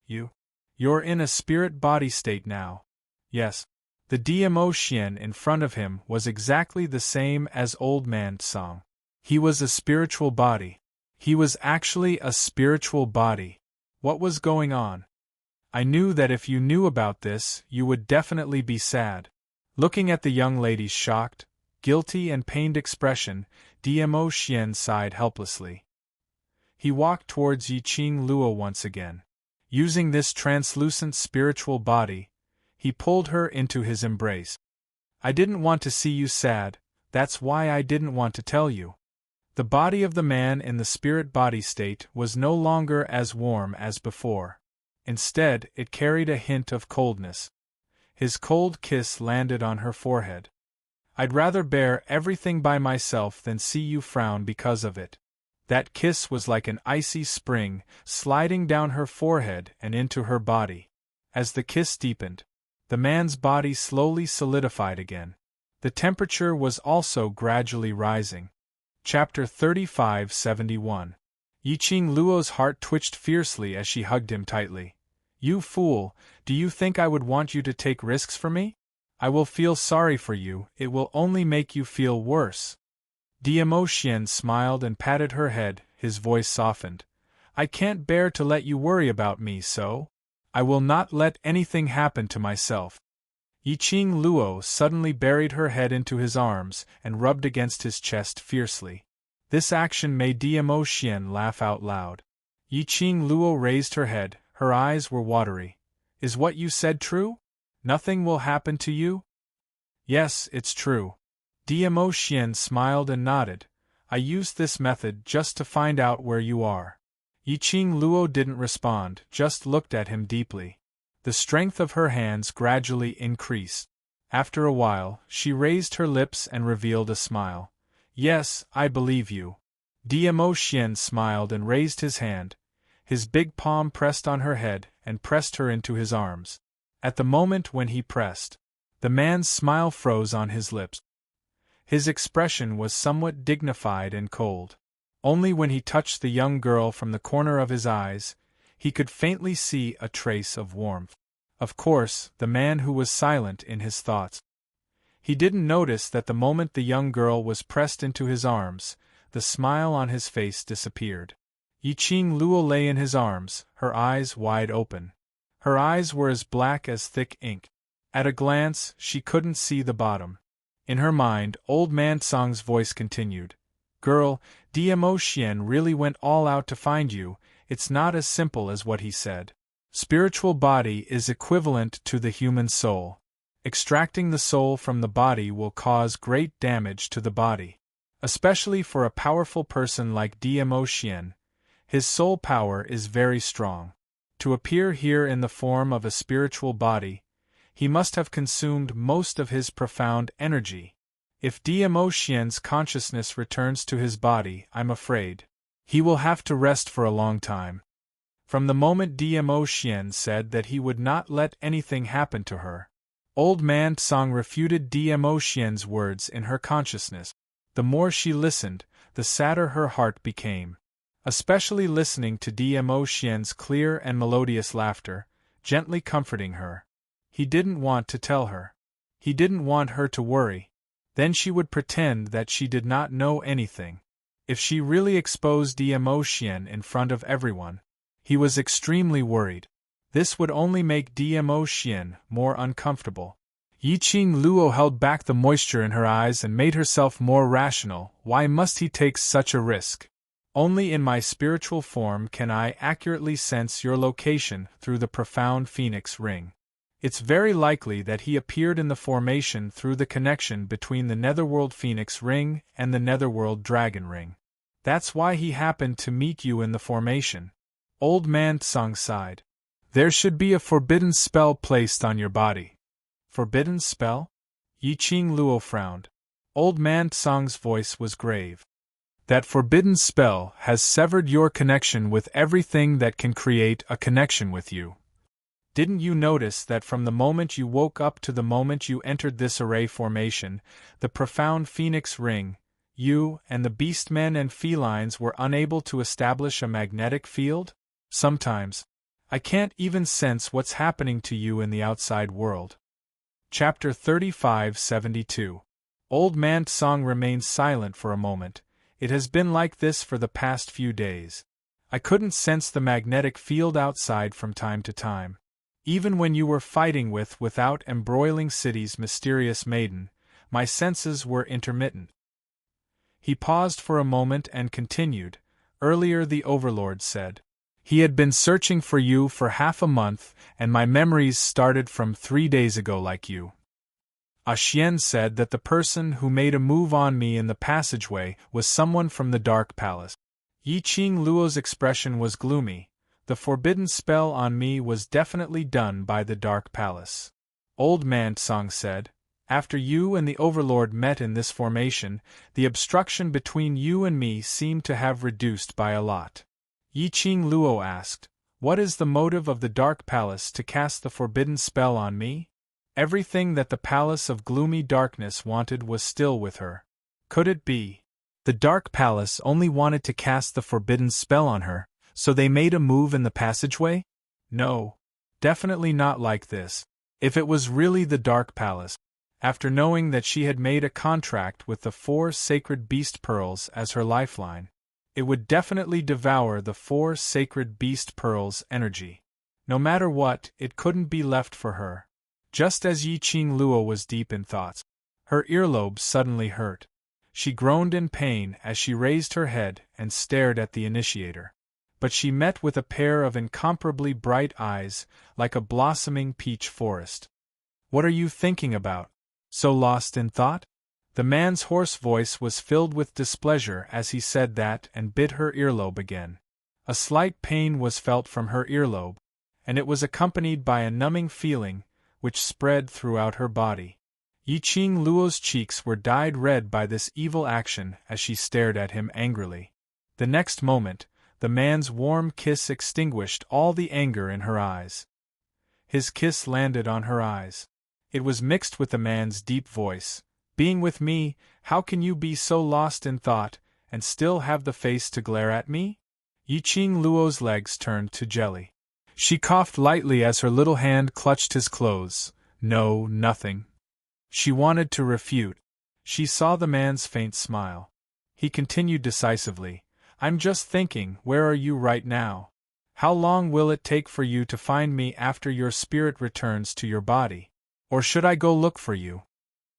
You're in a spirit body state now. Yes. The Diamo Xian in front of him was exactly the same as Old Man Song. He was a spiritual body. He was actually a spiritual body. What was going on? I knew that if you knew about this, you would definitely be sad. Looking at the young lady's shocked, guilty and pained expression, Diamo Xian sighed helplessly. He walked towards Yiqing Luo once again. Using this translucent spiritual body, he pulled her into his embrace. I didn't want to see you sad, that's why I didn't want to tell you. The body of the man in the spirit body state was no longer as warm as before. Instead, it carried a hint of coldness. His cold kiss landed on her forehead. I'd rather bear everything by myself than see you frown because of it. That kiss was like an icy spring, sliding down her forehead and into her body. As the kiss deepened, the man's body slowly solidified again. The temperature was also gradually rising. Chapter 35-71. Yiqing Luo's heart twitched fiercely as she hugged him tightly. You fool, do you think I would want you to take risks for me? I will feel sorry for you, it will only make you feel worse. Diamo Xian smiled and patted her head, his voice softened. I can't bear to let you worry about me, so I will not let anything happen to myself. Yiqing Luo suddenly buried her head into his arms and rubbed against his chest fiercely. This action made Diamo Xian laugh out loud. Yiqing Luo raised her head, her eyes were watery. Is what you said true? Nothing will happen to you? Yes, it's true. Diamo Xian smiled and nodded. I used this method just to find out where you are. Yiqing Luo didn't respond, just looked at him deeply. The strength of her hands gradually increased. After a while, she raised her lips and revealed a smile. Yes, I believe you. Diamo Xian smiled and raised his hand. His big palm pressed on her head and pressed her into his arms. At the moment when he pressed, the man's smile froze on his lips. His expression was somewhat dignified and cold. Only when he touched the young girl from the corner of his eyes, he could faintly see a trace of warmth. Of course, the man who was silent in his thoughts. He didn't notice that the moment the young girl was pressed into his arms, the smile on his face disappeared. Yiqing Luo lay in his arms, her eyes wide open. Her eyes were as black as thick ink. At a glance, she couldn't see the bottom. In her mind, Old Man Song's voice continued. Girl, Diamo Xian really went all out to find you, it's not as simple as what he said. Spiritual body is equivalent to the human soul. Extracting the soul from the body will cause great damage to the body. Especially for a powerful person like Diamo Xian. His soul power is very strong. To appear here in the form of a spiritual body, he must have consumed most of his profound energy. If Dmo Xian's consciousness returns to his body, I'm afraid he will have to rest for a long time. From the moment Dmo Xian said that he would not let anything happen to her, Old Man Tsang refuted Dmo Xian's words in her consciousness. The more she listened, the sadder her heart became. Especially listening to Dmo Xian's clear and melodious laughter, gently comforting her. He didn't want to tell her. He didn't want her to worry. Then she would pretend that she did not know anything. If she really exposed Dmo Xian in front of everyone, he was extremely worried. This would only make Dmo Xian more uncomfortable. Yiqing Luo held back the moisture in her eyes and made herself more rational. Why must he take such a risk? Only in my spiritual form can I accurately sense your location through the profound phoenix ring. It's very likely that he appeared in the formation through the connection between the Netherworld Phoenix Ring and the Netherworld Dragon Ring. That's why he happened to meet you in the formation. Old Man Tsang sighed. There should be a forbidden spell placed on your body. Forbidden spell? Yiqing Luo frowned. Old Man Tsang's voice was grave. That forbidden spell has severed your connection with everything that can create a connection with you. Didn't you notice that from the moment you woke up to the moment you entered this array formation, the profound phoenix ring, you and the beastmen and felines were unable to establish a magnetic field? Sometimes, I can't even sense what's happening to you in the outside world. Chapter 3572. Old Man Tsang remained silent for a moment. It has been like this for the past few days. I couldn't sense the magnetic field outside from time to time. Even when you were fighting without embroiling city's mysterious maiden, my senses were intermittent. He paused for a moment and continued. Earlier the Overlord said. He had been searching for you for half a month, and my memories started from 3 days ago like you. Xian said that the person who made a move on me in the passageway was someone from the Dark Palace. Yiqing Luo's expression was gloomy. The forbidden spell on me was definitely done by the Dark Palace. Old Man Tsang said, after you and the Overlord met in this formation, the obstruction between you and me seemed to have reduced by a lot. Yiqing Luo asked, what is the motive of the Dark Palace to cast the forbidden spell on me? Everything that the Palace of Gloomy Darkness wanted was still with her. Could it be? The Dark Palace only wanted to cast the forbidden spell on her, so they made a move in the passageway? No. Definitely not like this. If it was really the Dark Palace, after knowing that she had made a contract with the 4 sacred beast pearls as her lifeline, it would definitely devour the 4 sacred beast pearls' energy. No matter what, it couldn't be left for her. Just as Yiqing Luo was deep in thoughts, her earlobe suddenly hurt. She groaned in pain as she raised her head and stared at the initiator. But she met with a pair of incomparably bright eyes, like a blossoming peach forest. What are you thinking about? So lost in thought? The man's hoarse voice was filled with displeasure as he said that and bit her earlobe again. A slight pain was felt from her earlobe, and it was accompanied by a numbing feeling, which spread throughout her body. Yiqing Luo's cheeks were dyed red by this evil action as she stared at him angrily. The next moment, the man's warm kiss extinguished all the anger in her eyes. His kiss landed on her eyes. It was mixed with the man's deep voice. Being with me, how can you be so lost in thought, and still have the face to glare at me? Yiqing Luo's legs turned to jelly. She coughed lightly as her little hand clutched his clothes. No, nothing. She wanted to refute. She saw the man's faint smile. He continued decisively. I'm just thinking, where are you right now? How long will it take for you to find me after your spirit returns to your body? Or should I go look for you?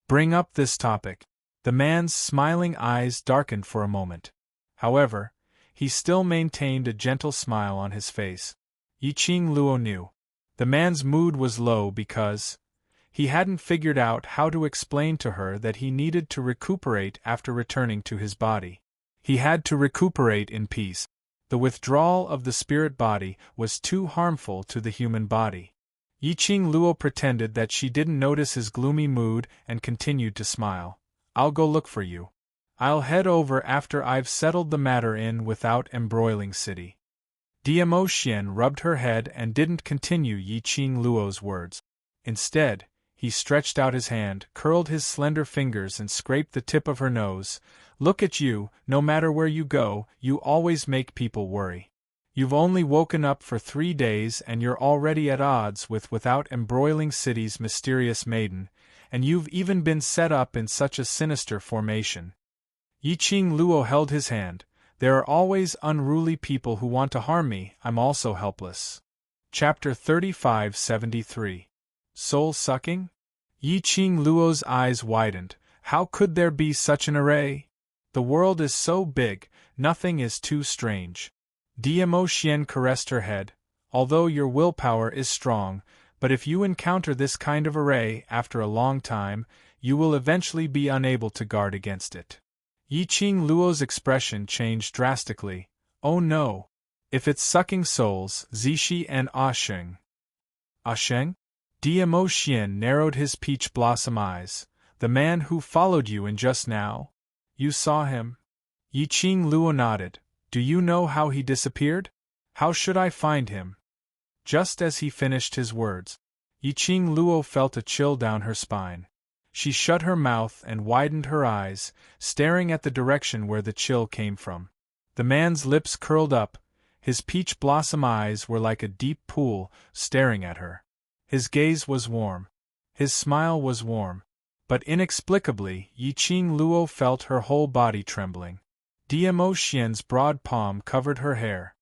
Bring up this topic. The man's smiling eyes darkened for a moment. However, he still maintained a gentle smile on his face. Yiqing Luo knew. The man's mood was low because he hadn't figured out how to explain to her that he needed to recuperate after returning to his body. He had to recuperate in peace. The withdrawal of the spirit body was too harmful to the human body. Yiqing Luo pretended that she didn't notice his gloomy mood and continued to smile. I'll go look for you. I'll head over after I've settled the matter in without embroiling city. Diamo Xian rubbed her head and didn't continue Yiqing Luo's words. Instead, he stretched out his hand, curled his slender fingers and scraped the tip of her nose. Look at you, no matter where you go, you always make people worry. You've only woken up for 3 days and you're already at odds with Without Embroiling City's mysterious maiden, and you've even been set up in such a sinister formation. Yiqing Luo held his hand. There are always unruly people who want to harm me, I'm also helpless. Chapter 3573. Soul-sucking? Yiqing Luo's eyes widened. How could there be such an array? The world is so big, nothing is too strange. Diamo Xian caressed her head. Although your willpower is strong, but if you encounter this kind of array after a long time, you will eventually be unable to guard against it. Yiqing Luo's expression changed drastically. Oh no! If it's sucking souls, Zishi and Sheng. Sheng? Diamo Xian narrowed his peach blossom eyes. The man who followed you in just now? You saw him? Yiqing Luo nodded. Do you know how he disappeared? How should I find him? Just as he finished his words, Yiqing Luo felt a chill down her spine. She shut her mouth and widened her eyes, staring at the direction where the chill came from. The man's lips curled up, his peach blossom eyes were like a deep pool, staring at her. His gaze was warm. His smile was warm. But inexplicably, Yiqing Luo felt her whole body trembling. Diamo Xian's broad palm covered her hair.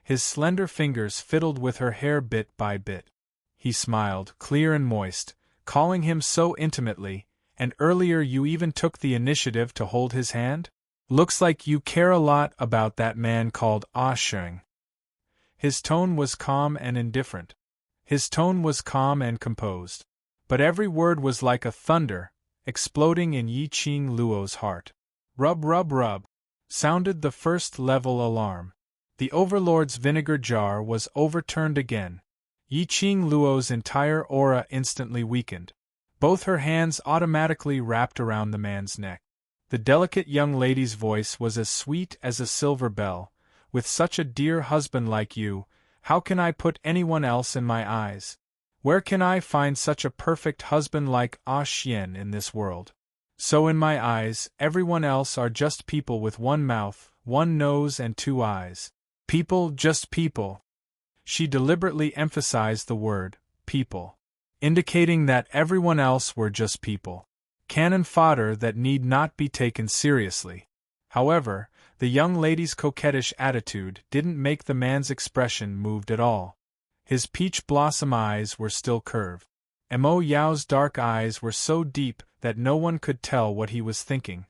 His slender fingers fiddled with her hair bit by bit. He smiled, clear and moist, calling him so intimately, and earlier you even took the initiative to hold his hand? Looks like you care a lot about that man called Sheng. His tone was calm and indifferent. His tone was calm and composed. But every word was like a thunder, exploding in Yiqing Luo's heart. Rub rub rub, sounded the first-level alarm. The Overlord's vinegar jar was overturned again. Yiqing Luo's entire aura instantly weakened. Both her hands automatically wrapped around the man's neck. The delicate young lady's voice was as sweet as a silver bell. With such a dear husband like you, how can I put anyone else in my eyes? Where can I find such a perfect husband like Xian in this world? So in my eyes, everyone else are just people with one mouth, one nose and 2 eyes. People, just people. She deliberately emphasized the word, people, indicating that everyone else were just people. Cannon fodder that need not be taken seriously. However, the young lady's coquettish attitude didn't make the man's expression moved at all. His peach blossom eyes were still curved. Mo Yao's dark eyes were so deep that no one could tell what he was thinking.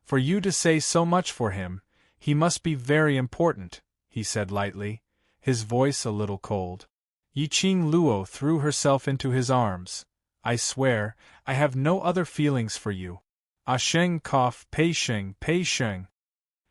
For you to say so much for him, he must be very important, he said lightly, his voice a little cold. Yiqing Luo threw herself into his arms. I swear, I have no other feelings for you. Sheng coughed. Pei Sheng.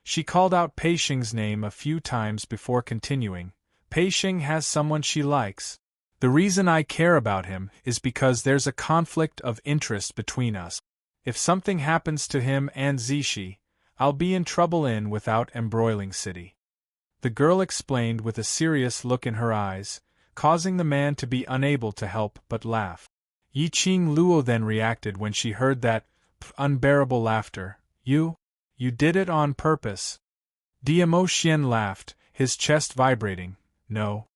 She called out Pei Sheng's name a few times before continuing. Pei Sheng has someone she likes. The reason I care about him is because there's a conflict of interest between us. If something happens to him and Zishi, I'll be in trouble in Without Embroiling City. The girl explained with a serious look in her eyes, causing the man to be unable to help but laugh. Yiqing Luo then reacted when she heard that unbearable laughter. You did it on purpose. Diamo Xian laughed, his chest vibrating. No.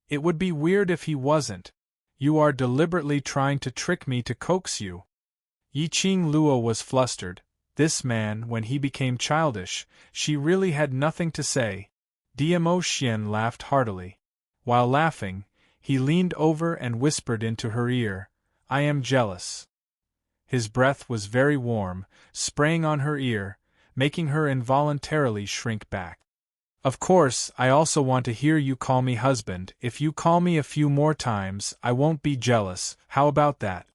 It would be weird if he wasn't. You are deliberately trying to trick me to coax you. Yiqing Luo was flustered. This man, when he became childish, she really had nothing to say. Diamo Xian laughed heartily. While laughing, he leaned over and whispered into her ear, I am jealous. His breath was very warm, spraying on her ear, making her involuntarily shrink back. Of course, I also want to hear you call me husband. If you call me a few more times, I won't be jealous. How about that?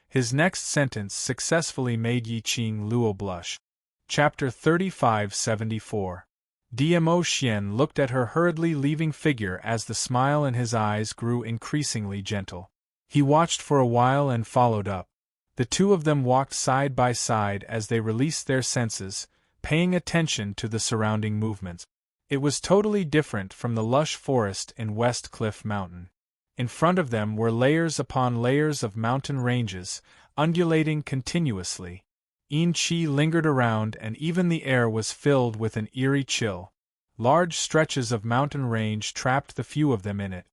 His next sentence successfully made Yiqing Luo blush. Chapter 3574. Diamo Xian looked at her hurriedly leaving figure as the smile in his eyes grew increasingly gentle. He watched for a while and followed up. The two of them walked side by side as they released their senses, paying attention to the surrounding movements. It was totally different from the lush forest in West Cliff Mountain. In front of them were layers upon layers of mountain ranges, undulating continuously. Yin Qi lingered around and even the air was filled with an eerie chill. Large stretches of mountain range trapped the few of them in it.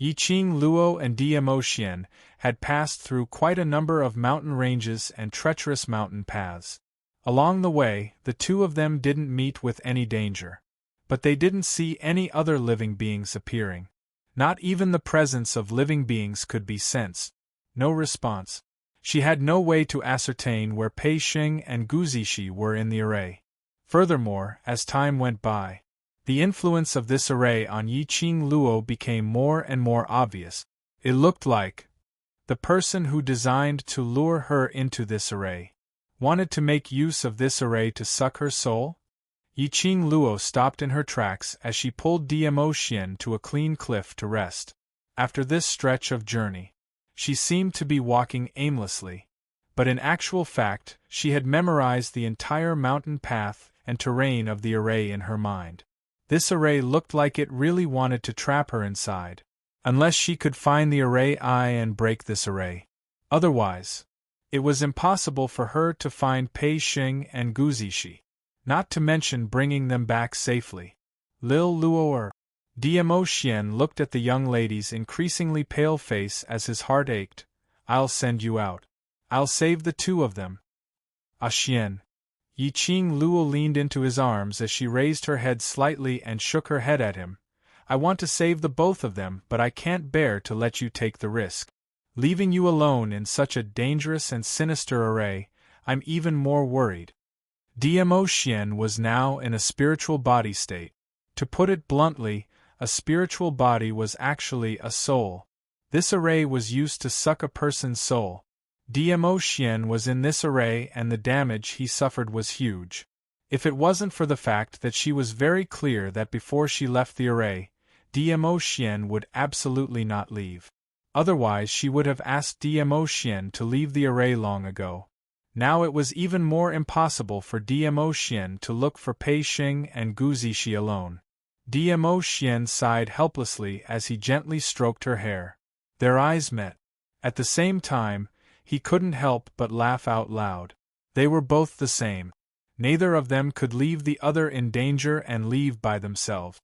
Yiqing Luo and Diamo Xian had passed through quite a number of mountain ranges and treacherous mountain paths. Along the way, the two of them didn't meet with any danger. But they didn't see any other living beings appearing. Not even the presence of living beings could be sensed. No response. She had no way to ascertain where Pei Xing and Gu Zixi were in the array. Furthermore, as time went by, the influence of this array on Yiqing Luo became more and more obvious. It looked like the person who designed to lure her into this array wanted to make use of this array to suck her soul? Yiqing Luo stopped in her tracks as she pulled Diamo Xian to a clean cliff to rest. After this stretch of journey, she seemed to be walking aimlessly, but in actual fact, she had memorized the entire mountain path and terrain of the array in her mind. This array looked like it really wanted to trap her inside, unless she could find the array eye and break this array. Otherwise, it was impossible for her to find Pei Xing and Gu Zixi, not to mention bringing them back safely. Lil Luo Diamo Xian looked at the young lady's increasingly pale face as his heart ached. I'll send you out. I'll save the two of them. Ah Xian. Yiqing Luo leaned into his arms as she raised her head slightly and shook her head at him. I want to save the both of them, but I can't bear to let you take the risk. Leaving you alone in such a dangerous and sinister array, I'm even more worried. Diamo Xian was now in a spiritual body state. To put it bluntly, a spiritual body was actually a soul. This array was used to suck a person's soul. Diamo Xian was in this array and the damage he suffered was huge. If it wasn't for the fact that she was very clear that before she left the array, Diamo Xian would absolutely not leave. Otherwise she would have asked Diamo Xian to leave the array long ago. Now it was even more impossible for Diamo Xian to look for Pei Xing and Gu Zixi alone. Diamo Xian sighed helplessly as he gently stroked her hair. Their eyes met. At the same time, he couldn't help but laugh out loud. They were both the same. Neither of them could leave the other in danger and leave by themselves.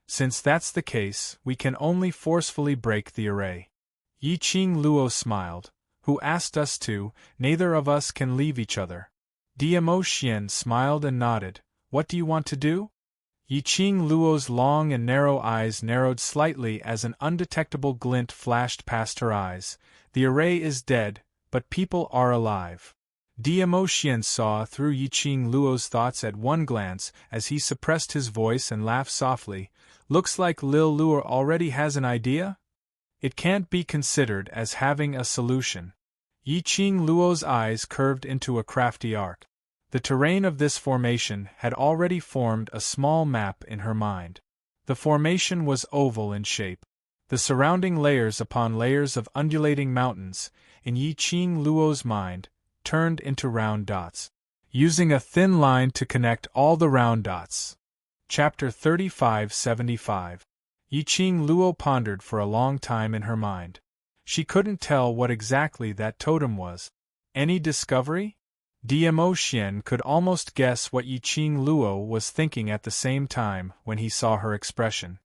Since that's the case, we can only forcefully break the array. Yiqing Luo smiled. Who asked us to? Neither of us can leave each other. Diamo Xian smiled and nodded. What do you want to do? Yiqing Luo's long and narrow eyes narrowed slightly as an undetectable glint flashed past her eyes. The array is dead, but people are alive. Diamo Xian saw through Yiqing Luo's thoughts at one glance as he suppressed his voice and laughed softly. Looks like Lil Luo already has an idea? It can't be considered as having a solution. Yiqing Luo's eyes curved into a crafty arc. The terrain of this formation had already formed a small map in her mind. The formation was oval in shape. The surrounding layers upon layers of undulating mountains, in Yiqing Luo's mind, turned into round dots, using a thin line to connect all the round dots. Chapter 3575. Yiqing Luo pondered for a long time in her mind. She couldn't tell what exactly that totem was. Any discovery? Diamo Xian could almost guess what Yiqing Luo was thinking at the same time when he saw her expression.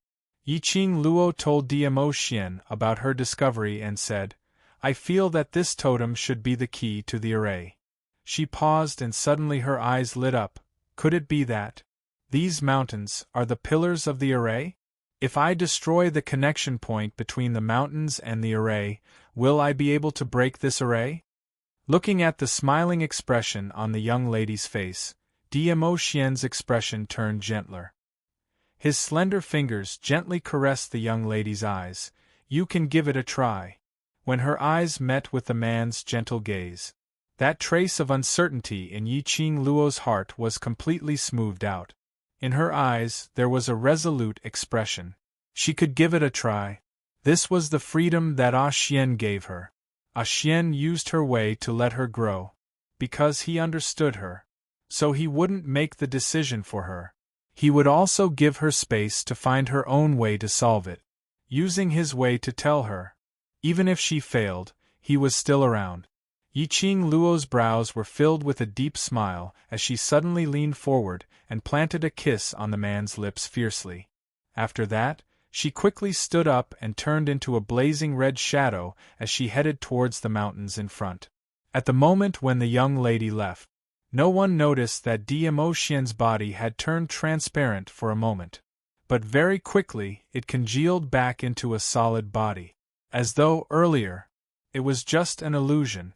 Yiqing Luo told Diamo Xian about her discovery and said, I feel that this totem should be the key to the array. She paused and suddenly her eyes lit up. Could it be that these mountains are the pillars of the array? If I destroy the connection point between the mountains and the array, will I be able to break this array? Looking at the smiling expression on the young lady's face, Diamo Xian's expression turned gentler. His slender fingers gently caressed the young lady's eyes. You can give it a try. When her eyes met with the man's gentle gaze, that trace of uncertainty in Yiqing Luo's heart was completely smoothed out. In her eyes, there was a resolute expression. She could give it a try. This was the freedom that Ah Xian gave her. Ah Xian used her way to let her grow. Because he understood her. So he wouldn't make the decision for her. He would also give her space to find her own way to solve it. Using his way to tell her. Even if she failed, he was still around. Yiqing Luo's brows were filled with a deep smile as she suddenly leaned forward and planted a kiss on the man's lips fiercely. After that, she quickly stood up and turned into a blazing red shadow as she headed towards the mountains in front. At the moment when the young lady left, no one noticed that Demo Xian's body had turned transparent for a moment. But very quickly it congealed back into a solid body. As though, earlier, it was just an illusion.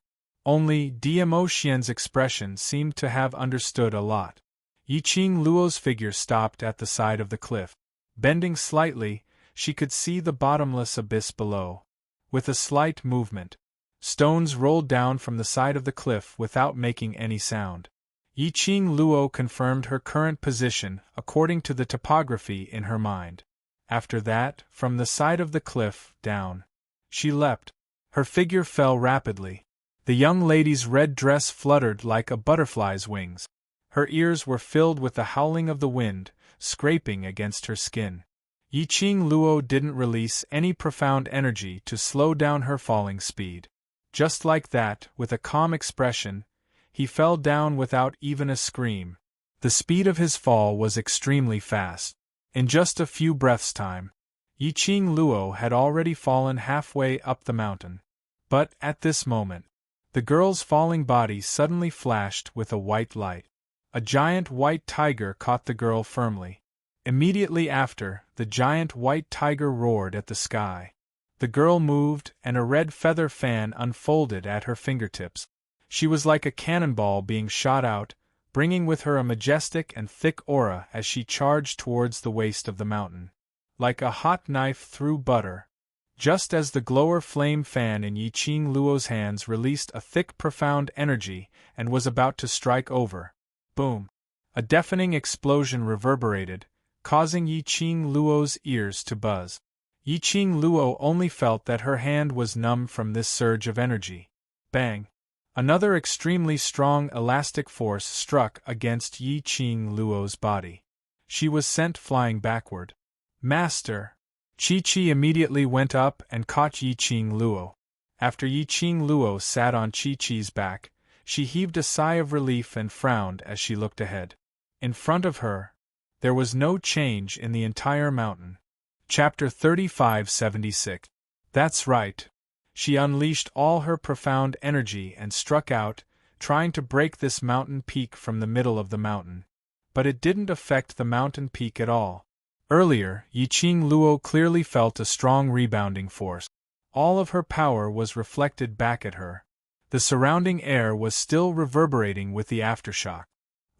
Only Demo Xian's expression seemed to have understood a lot. Yiqing Luo's figure stopped at the side of the cliff. Bending slightly, she could see the bottomless abyss below. With a slight movement, stones rolled down from the side of the cliff without making any sound. Yiqing Luo confirmed her current position according to the topography in her mind. After that, from the side of the cliff, down, she leapt. Her figure fell rapidly. The young lady's red dress fluttered like a butterfly's wings. Her ears were filled with the howling of the wind, scraping against her skin. Yiqing Luo didn't release any profound energy to slow down her falling speed. Just like that, with a calm expression, he fell down without even a scream. The speed of his fall was extremely fast. In just a few breaths' time, Yiqing Luo had already fallen halfway up the mountain. But, at this moment, the girl's falling body suddenly flashed with a white light. A giant white tiger caught the girl firmly. Immediately after, the giant white tiger roared at the sky. The girl moved, and a red feather fan unfolded at her fingertips. She was like a cannonball being shot out, bringing with her a majestic and thick aura as she charged towards the waist of the mountain. Like a hot knife through butter. Just as the glower flame fan in Yiqing Luo's hands released a thick profound energy and was about to strike over. Boom! A deafening explosion reverberated, causing Yiqing Luo's ears to buzz. Yiqing Luo only felt that her hand was numb from this surge of energy. Bang! Another extremely strong elastic force struck against Yiqing Luo's body. She was sent flying backward. Master! Chi-Chi immediately went up and caught Yiqing Luo. After Yiqing Luo sat on Chi-Chi's back, she heaved a sigh of relief and frowned as she looked ahead. In front of her, there was no change in the entire mountain. Chapter 3576. That's right. She unleashed all her profound energy and struck out, trying to break this mountain peak from the middle of the mountain. But it didn't affect the mountain peak at all. Earlier, Yiqing Luo clearly felt a strong rebounding force. All of her power was reflected back at her. The surrounding air was still reverberating with the aftershock.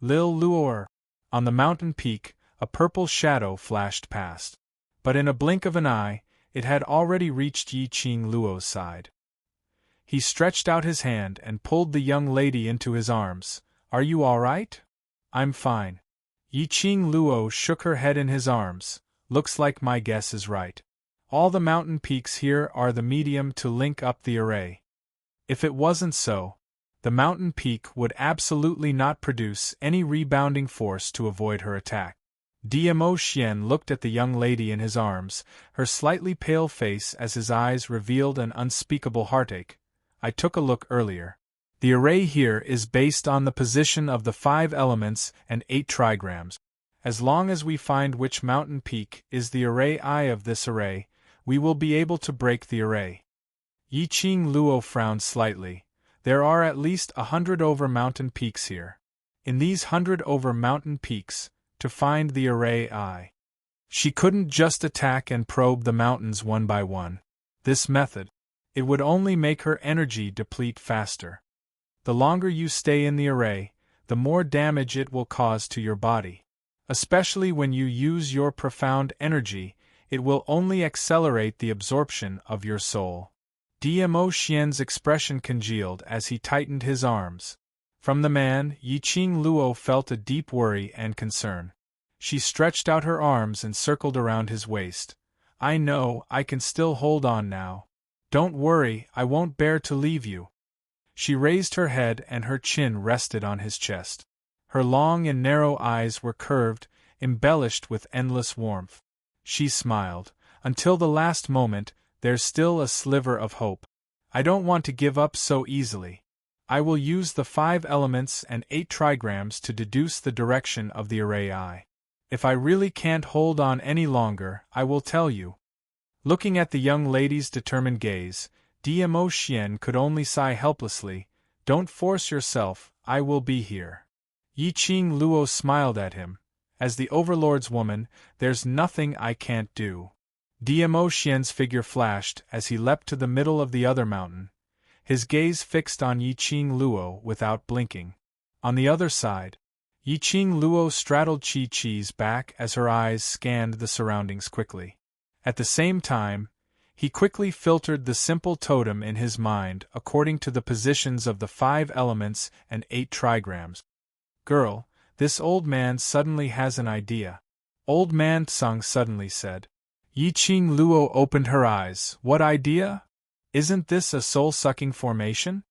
Lil Luor. On the mountain peak, a purple shadow flashed past. But in a blink of an eye, it had already reached Yiqing Luo's side. He stretched out his hand and pulled the young lady into his arms. Are you all right? I'm fine. Yiqing Luo shook her head in his arms. Looks like my guess is right. All the mountain peaks here are the medium to link up the array. If it wasn't so, the mountain peak would absolutely not produce any rebounding force to avoid her attack. Demo Xian looked at the young lady in his arms, her slightly pale face as his eyes revealed an unspeakable heartache. I took a look earlier. The array here is based on the position of the 5 elements and 8 trigrams. As long as we find which mountain peak is the array eye of this array, we will be able to break the array. Yiqing Luo frowned slightly. There are at least 100 over mountain peaks here. In these 100 over mountain peaks, to find the array eye, she couldn't just attack and probe the mountains one by one. This method, it would only make her energy deplete faster. The longer you stay in the array, the more damage it will cause to your body. Especially when you use your profound energy, it will only accelerate the absorption of your soul. Demo Xian's expression congealed as he tightened his arms. From the man, Yiqing Luo felt a deep worry and concern. She stretched out her arms and circled around his waist. I know, I can still hold on now. Don't worry, I won't bear to leave you. She raised her head and her chin rested on his chest. Her long and narrow eyes were curved, embellished with endless warmth. She smiled. Until the last moment, there's still a sliver of hope. I don't want to give up so easily. I will use the 5 elements and 8 trigrams to deduce the direction of the array I. If I really can't hold on any longer, I will tell you. Looking at the young lady's determined gaze, Dmo Xian could only sigh helplessly. Don't force yourself, I will be here. Yi Qing Luo smiled at him. As the Overlord's woman, there's nothing I can't do. Dmo Xian's figure flashed as he leapt to the middle of the other mountain, his gaze fixed on Yi Qing Luo without blinking. On the other side, Yi Qing Luo straddled Chi Chi's back as her eyes scanned the surroundings quickly. At the same time, he quickly filtered the simple totem in his mind according to the positions of the 5 elements and 8 trigrams. Girl, this old man suddenly has an idea. Old man Tsang suddenly said. Yi Qing Luo opened her eyes. What idea? Isn't this a soul-sucking formation?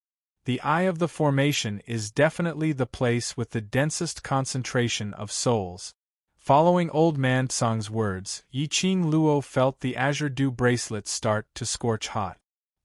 The eye of the formation is definitely the place with the densest concentration of souls. Following Old Man Tsang's words, Yi Qing Luo felt the azure dew bracelet start to scorch hot.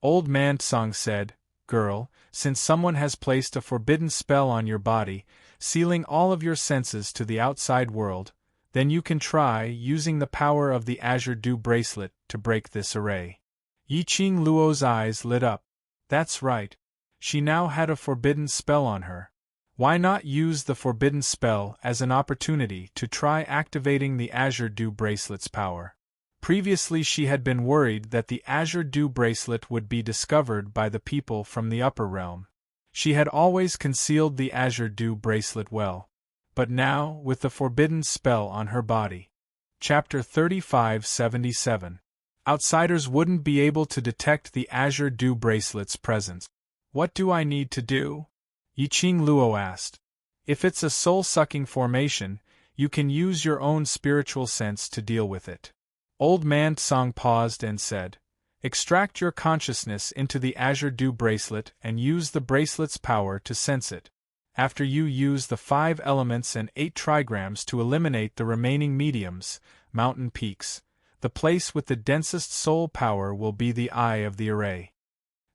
Old Man Tsang said, Girl, since someone has placed a forbidden spell on your body, sealing all of your senses to the outside world, then you can try using the power of the azure dew bracelet to break this array. Yi Qing Luo's eyes lit up. That's right. She now had a forbidden spell on her. Why not use the forbidden spell as an opportunity to try activating the azure dew bracelet's power? Previously she had been worried that the azure dew bracelet would be discovered by the people from the upper realm. She had always concealed the azure dew bracelet well. But now, with the forbidden spell on her body. Chapter 3577. Outsiders wouldn't be able to detect the azure dew bracelet's presence. What do I need to do? Yi Qing Luo asked. If it's a soul-sucking formation, you can use your own spiritual sense to deal with it. Old Man Tsang paused and said, Extract your consciousness into the azure dew bracelet and use the bracelet's power to sense it. After you use the 5 elements and 8 trigrams to eliminate the remaining mediums, mountain peaks, the place with the densest soul power will be the eye of the array.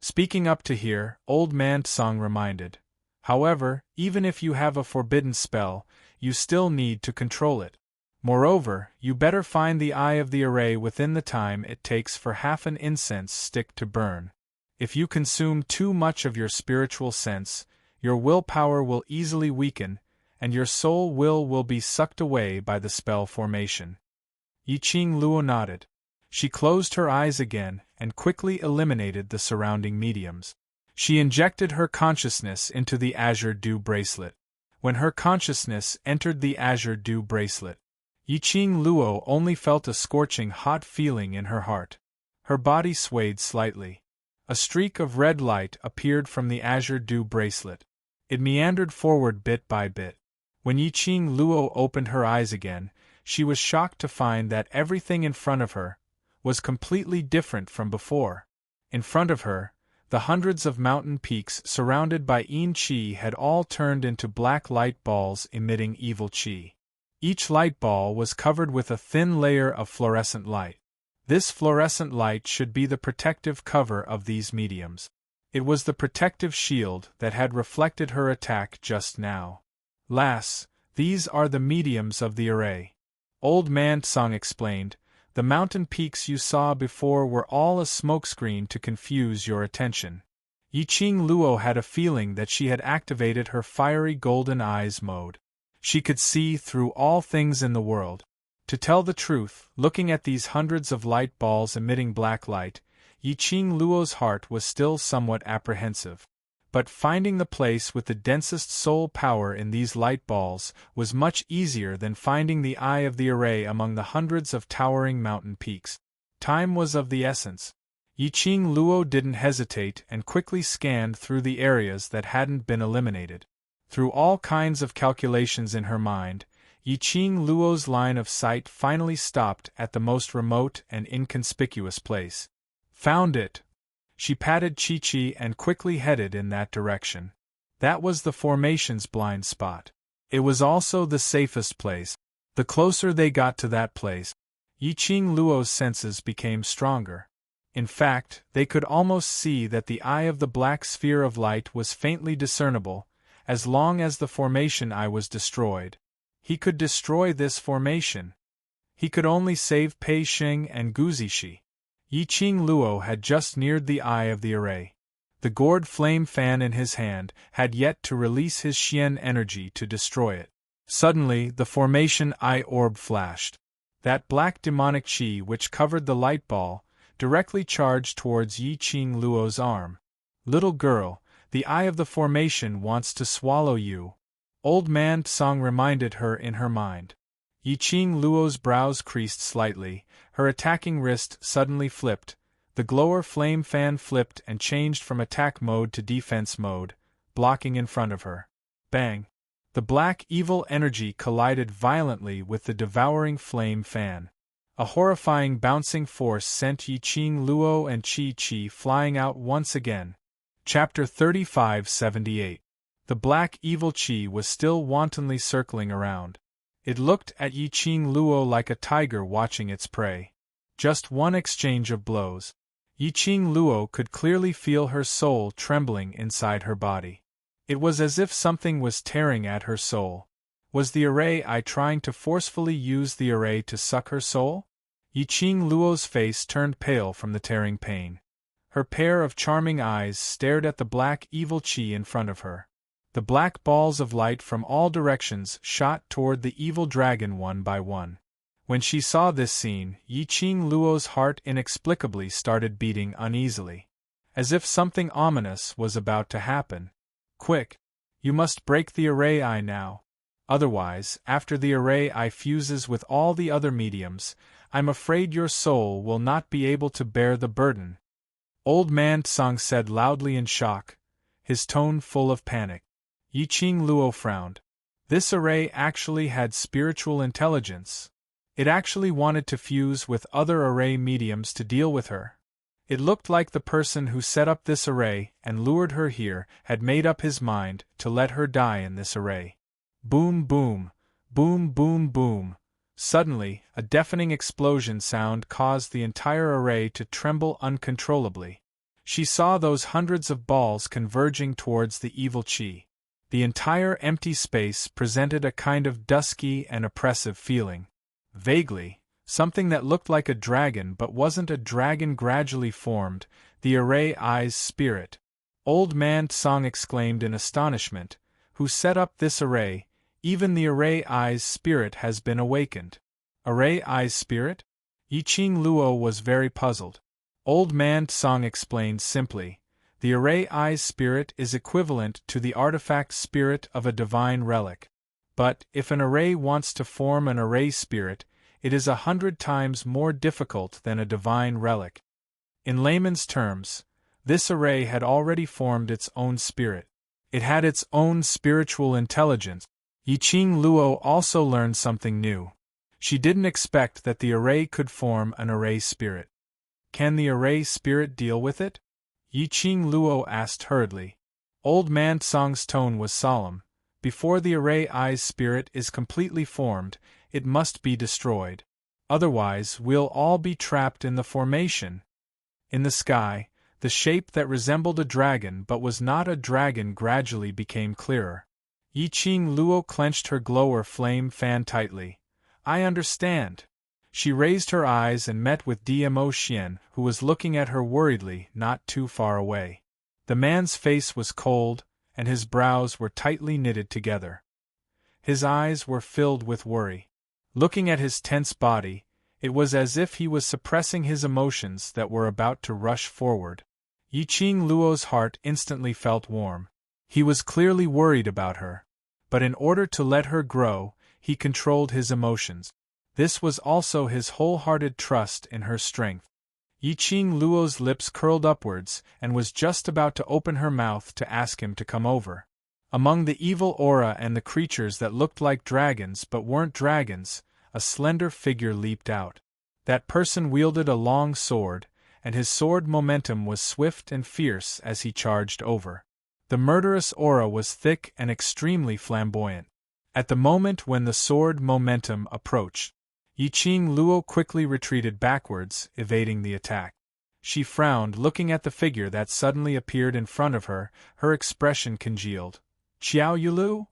Speaking up to here, Old Man Tsang reminded. However, even if you have a forbidden spell, you still need to control it. Moreover, you better find the eye of the array within the time it takes for half an incense stick to burn. If you consume too much of your spiritual sense, your willpower will easily weaken, and your soul will be sucked away by the spell formation. Yi Qing Luo nodded. She closed her eyes again and quickly eliminated the surrounding mediums. She injected her consciousness into the azure dew bracelet. When her consciousness entered the azure dew bracelet, Yi Qing Luo only felt a scorching hot feeling in her heart. Her body swayed slightly. A streak of red light appeared from the azure dew bracelet. It meandered forward bit by bit. When Yi Qing Luo opened her eyes again, she was shocked to find that everything in front of her was completely different from before. In front of her, the hundreds of mountain peaks surrounded by Yin Qi had all turned into black light balls emitting evil Qi. Each light ball was covered with a thin layer of fluorescent light. This fluorescent light should be the protective cover of these mediums. It was the protective shield that had reflected her attack just now. Lass, these are the mediums of the array. Old Man Tsang explained. The mountain peaks you saw before were all a smokescreen to confuse your attention. Yi Qing Luo had a feeling that she had activated her fiery golden eyes mode. She could see through all things in the world. To tell the truth, looking at these hundreds of light balls emitting black light, Yi Qing Luo's heart was still somewhat apprehensive. But finding the place with the densest soul power in these light balls was much easier than finding the eye of the array among the hundreds of towering mountain peaks. Time was of the essence. Yi Qing Luo didn't hesitate and quickly scanned through the areas that hadn't been eliminated. Through all kinds of calculations in her mind, Yiqing Luo's line of sight finally stopped at the most remote and inconspicuous place. Found it! She patted Chi-Chi and quickly headed in that direction. That was the formation's blind spot. It was also the safest place. The closer they got to that place, Yiqing Luo's senses became stronger. In fact, they could almost see that the eye of the black sphere of light was faintly discernible, as long as the formation eye was destroyed. He could destroy this formation. He could only save Pei Xing and Gu Zixi. Yiqing Luo had just neared the eye of the array. The gourd flame fan in his hand had yet to release his Xian energy to destroy it. Suddenly, the formation eye orb flashed. That black demonic qi which covered the light ball, directly charged towards Yiqing Luo's arm. Little girl, the eye of the formation wants to swallow you. Old man Tsang reminded her in her mind. Yiqing Luo's brows creased slightly, her attacking wrist suddenly flipped, the glower flame fan flipped and changed from attack mode to defense mode, blocking in front of her. Bang! The black evil energy collided violently with the devouring flame fan. A horrifying bouncing force sent Yiqing Luo and Chi-Chi flying out once again. Chapter 3578. The black evil qi was still wantonly circling around. It looked at Yiqing Luo like a tiger watching its prey. Just one exchange of blows. Yiqing Luo could clearly feel her soul trembling inside her body. It was as if something was tearing at her soul. Was the array eye trying to forcefully use the array to suck her soul? Yiqing Luo's face turned pale from the tearing pain. Her pair of charming eyes stared at the black evil qi in front of her. The black balls of light from all directions shot toward the evil dragon one by one. When she saw this scene, Yiqing Luo's heart inexplicably started beating uneasily. As if something ominous was about to happen. Quick! You must break the array eye now. Otherwise, after the array eye fuses with all the other mediums, I'm afraid your soul will not be able to bear the burden. Old man Tsang said loudly in shock, his tone full of panic. Yiqing Luo frowned. This array actually had spiritual intelligence. It actually wanted to fuse with other array mediums to deal with her. It looked like the person who set up this array and lured her here had made up his mind to let her die in this array. Boom boom, boom boom boom. Suddenly, a deafening explosion sound caused the entire array to tremble uncontrollably. She saw those hundreds of balls converging towards the evil qi. The entire empty space presented a kind of dusky and oppressive feeling. Vaguely, something that looked like a dragon but wasn't a dragon gradually formed, the array eye's spirit. Old man Tsang exclaimed in astonishment, who set up this array? Even the array eye's spirit has been awakened. Array eye's spirit? Yiqing Luo was very puzzled. Old man Tsang explained simply, the array eye's spirit is equivalent to the artifact spirit of a divine relic. But, if an array wants to form an array spirit, it is 100 times more difficult than a divine relic. In layman's terms, this array had already formed its own spirit. It had its own spiritual intelligence. Yiqing Luo also learned something new. She didn't expect that the array could form an array spirit. Can the array spirit deal with it? Yiqing Luo asked hurriedly. Old man Tsang's tone was solemn. Before the array eye's spirit is completely formed, it must be destroyed. Otherwise, we'll all be trapped in the formation. In the sky, the shape that resembled a dragon but was not a dragon gradually became clearer. Yiqing Luo clenched her glower flame fan tightly. I understand. She raised her eyes and met with Dmo Xian, who was looking at her worriedly not too far away. The man's face was cold, and his brows were tightly knitted together. His eyes were filled with worry. Looking at his tense body, it was as if he was suppressing his emotions that were about to rush forward. Yiqing Luo's heart instantly felt warm. He was clearly worried about her. But in order to let her grow, he controlled his emotions. This was also his wholehearted trust in her strength. Yiqing Luo's lips curled upwards and was just about to open her mouth to ask him to come over. Among the evil aura and the creatures that looked like dragons but weren't dragons, a slender figure leaped out. That person wielded a long sword, and his sword momentum was swift and fierce as he charged over. The murderous aura was thick and extremely flamboyant. At the moment when the sword momentum approached, Yiqing Luo quickly retreated backwards, evading the attack. She frowned, looking at the figure that suddenly appeared in front of her, her expression congealed. Xiao Yulu?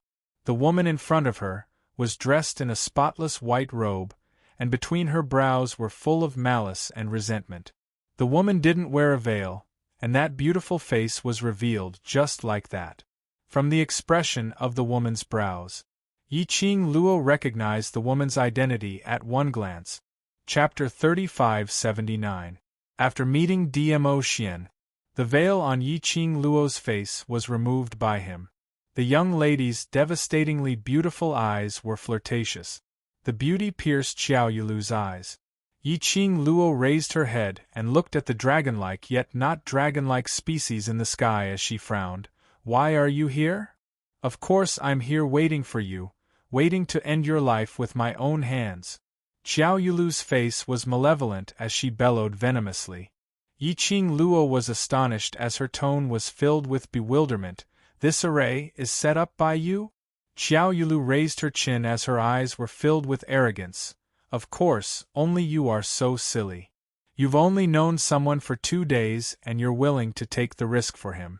The woman in front of her was dressed in a spotless white robe, and between her brows were full of malice and resentment. The woman didn't wear a veil, and that beautiful face was revealed just like that. From the expression of the woman's brows, Yiqing Luo recognized the woman's identity at one glance. Chapter 3579. After meeting Dmo Xian, the veil on Yiqing Luo's face was removed by him. The young lady's devastatingly beautiful eyes were flirtatious. The beauty pierced Xiao Yulu's eyes. Yiqing Luo raised her head and looked at the dragon-like yet not dragon-like species in the sky as she frowned. Why are you here? Of course I'm here waiting for you, waiting to end your life with my own hands. Xiao Yulu's face was malevolent as she bellowed venomously. Yiqing Luo was astonished as her tone was filled with bewilderment. This array is set up by you? Xiao Yulu raised her chin as her eyes were filled with arrogance. Of course, only you are so silly. You've only known someone for 2 days and you're willing to take the risk for him.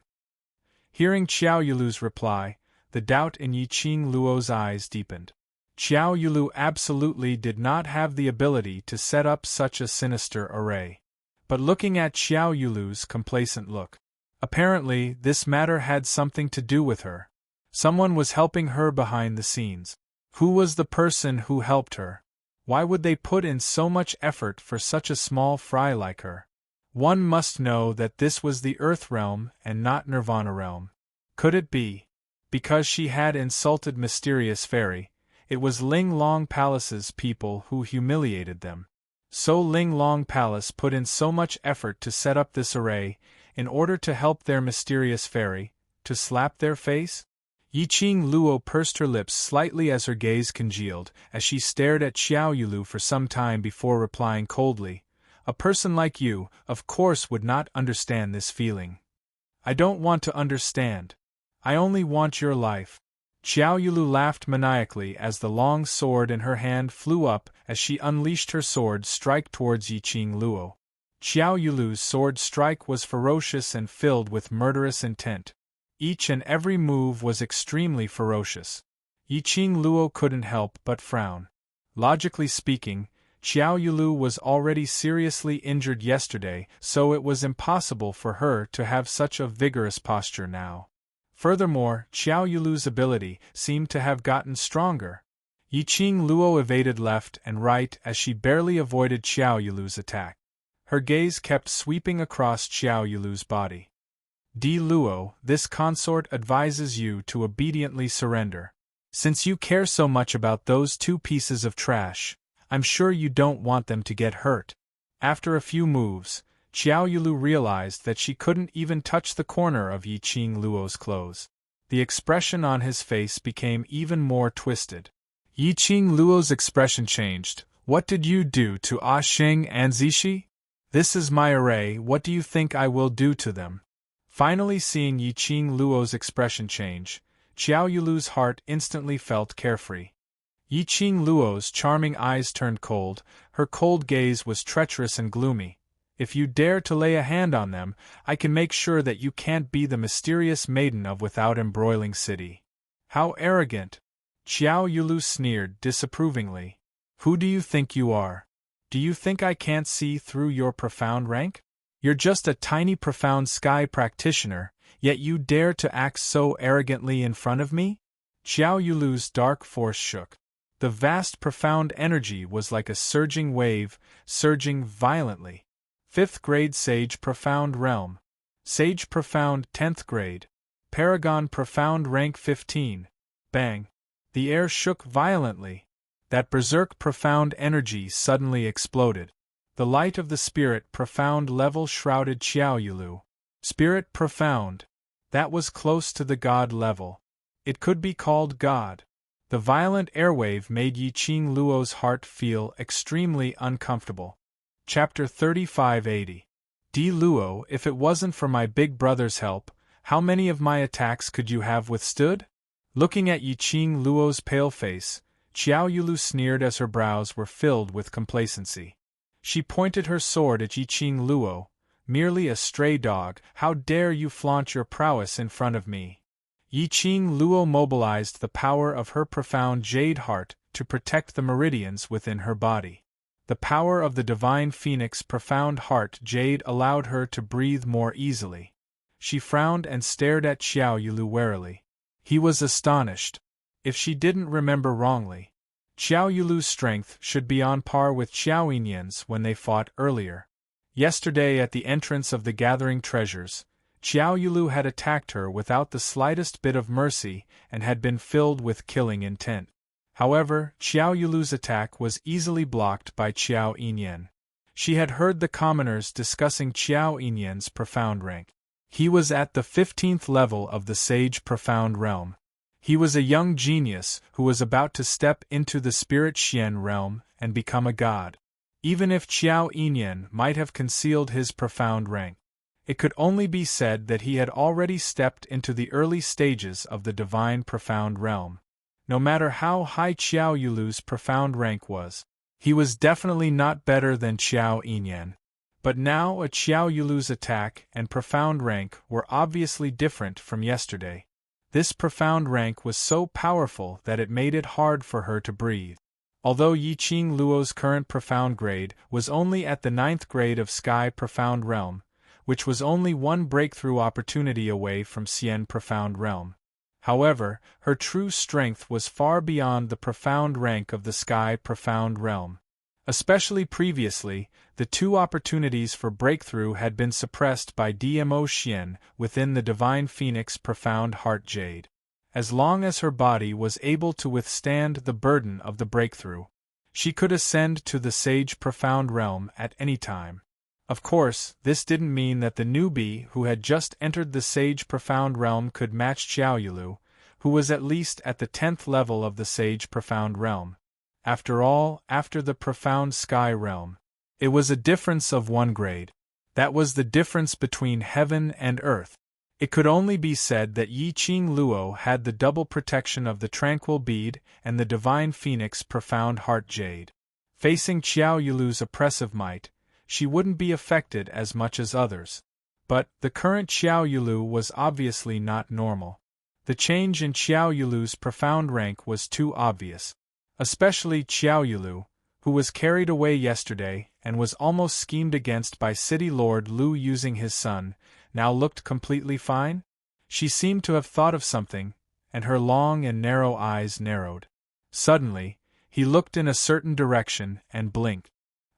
Hearing Xiao Yulu's reply, the doubt in Yiqing Luo's eyes deepened. Xiao Yulu absolutely did not have the ability to set up such a sinister array. But looking at Xiao Yulu's complacent look, apparently this matter had something to do with her. Someone was helping her behind the scenes. Who was the person who helped her? Why would they put in so much effort for such a small fry like her? One must know that this was the Earth realm and not Nirvana realm. Could it be? Because she had insulted Mysterious Fairy, it was Ling Long Palace's people who humiliated them. So Ling Long Palace put in so much effort to set up this array, in order to help their Mysterious Fairy, to slap their face? Yiqing Luo pursed her lips slightly as her gaze congealed, as she stared at Xiao Yulu for some time before replying coldly. A person like you, of course, would not understand this feeling. I don't want to understand. I only want your life. Xiao Yulu laughed maniacally as the long sword in her hand flew up as she unleashed her sword strike towards Yiqing Luo. Xiao Yulu's sword strike was ferocious and filled with murderous intent. Each and every move was extremely ferocious. Yiqing Luo couldn't help but frown. Logically speaking, Xiao Yulu was already seriously injured yesterday, so it was impossible for her to have such a vigorous posture now. Furthermore, Xiao Yulu's ability seemed to have gotten stronger. Yiqing Luo evaded left and right as she barely avoided Xiao Yulu's attack. Her gaze kept sweeping across Xiao Yulu's body. D. Luo, this consort advises you to obediently surrender. Since you care so much about those 2 pieces of trash, I'm sure you don't want them to get hurt. After a few moves, Xiao Yulu realized that she couldn't even touch the corner of Yiqing Luo's clothes. The expression on his face became even more twisted. Yiqing Luo's expression changed. What did you do to Ah Xing and Zishi? This is my array, what do you think I will do to them? Finally seeing Yiqing Luo's expression change, Xiao Yulu's heart instantly felt carefree. Yiqing Luo's charming eyes turned cold, her cold gaze was treacherous and gloomy. If you dare to lay a hand on them, I can make sure that you can't be the mysterious maiden of Without Embroiling City. How arrogant! Xiao Yulu sneered disapprovingly. Who do you think you are? Do you think I can't see through your profound rank? You're just a tiny profound sky practitioner, yet you dare to act so arrogantly in front of me? Xiao Yulu's dark force shook. The vast profound energy was like a surging wave, surging violently. 5th grade Sage Profound Realm. Sage Profound 10th grade. Paragon Profound Rank 15. Bang. The air shook violently. That berserk profound energy suddenly exploded. The light of the Spirit Profound level shrouded Xiao Yulu. Spirit Profound. That was close to the God level. It could be called God. The violent airwave made Yi Qing Luo's heart feel extremely uncomfortable. Chapter 3580. D. Luo, if it wasn't for my big brother's help, how many of my attacks could you have withstood? Looking at Yi Qing Luo's pale face, Qiao Yulu sneered as her brows were filled with complacency. She pointed her sword at Yi Qing Luo. Merely a stray dog, how dare you flaunt your prowess in front of me? Yi Qing Luo mobilized the power of her profound jade heart to protect the meridians within her body. The power of the divine phoenix profound heart jade allowed her to breathe more easily. She frowned and stared at Xiao Yulu warily. He was astonished. If she didn't remember wrongly, Xiao Yulu's strength should be on par with Xiao Yinyan's when they fought earlier. Yesterday at the entrance of the gathering treasures, Xiao Yulu had attacked her without the slightest bit of mercy and had been filled with killing intent. However, Xiao Yulu's attack was easily blocked by Xiao Yinyan. She had heard the commoners discussing Xiao Yinyan's profound rank. He was at the 15th level of the Sage Profound Realm. He was a young genius who was about to step into the Spirit Xian realm and become a god. Even if Xiao Yinyan might have concealed his profound rank, it could only be said that he had already stepped into the early stages of the divine profound realm. No matter how high Xiao Yulu's profound rank was, he was definitely not better than Xiao Yinyan. But now Xiao Yulu's attack and profound rank were obviously different from yesterday. This profound rank was so powerful that it made it hard for her to breathe. Although Yi Qing Luo's current profound grade was only at the 9th grade of Sky Profound Realm, which was only one breakthrough opportunity away from Xian Profound Realm. However, her true strength was far beyond the profound rank of the Sky Profound Realm. Especially previously, the 2 opportunities for breakthrough had been suppressed by DMO Xian within the Divine Phoenix Profound Heart Jade. As long as her body was able to withstand the burden of the breakthrough, she could ascend to the Sage Profound Realm at any time. Of course, this didn't mean that the newbie who had just entered the Sage Profound Realm could match Xiao Yulu, who was at least at the 10th level of the Sage Profound Realm. After all, after the Profound Sky Realm, it was a difference of 1 grade. That was the difference between heaven and earth. It could only be said that Yi Qing Luo had the double protection of the Tranquil Bead and the Divine Phoenix Profound Heart Jade. Facing Xiao Yulu's oppressive might, she wouldn't be affected as much as others. But the current Xiao Yulu was obviously not normal. The change in Xiao Yulu's profound rank was too obvious. Especially Xiao Yulu, who was carried away yesterday and was almost schemed against by City Lord Lu using his son, now looked completely fine. She seemed to have thought of something, and her long and narrow eyes narrowed. Suddenly, he looked in a certain direction and blinked.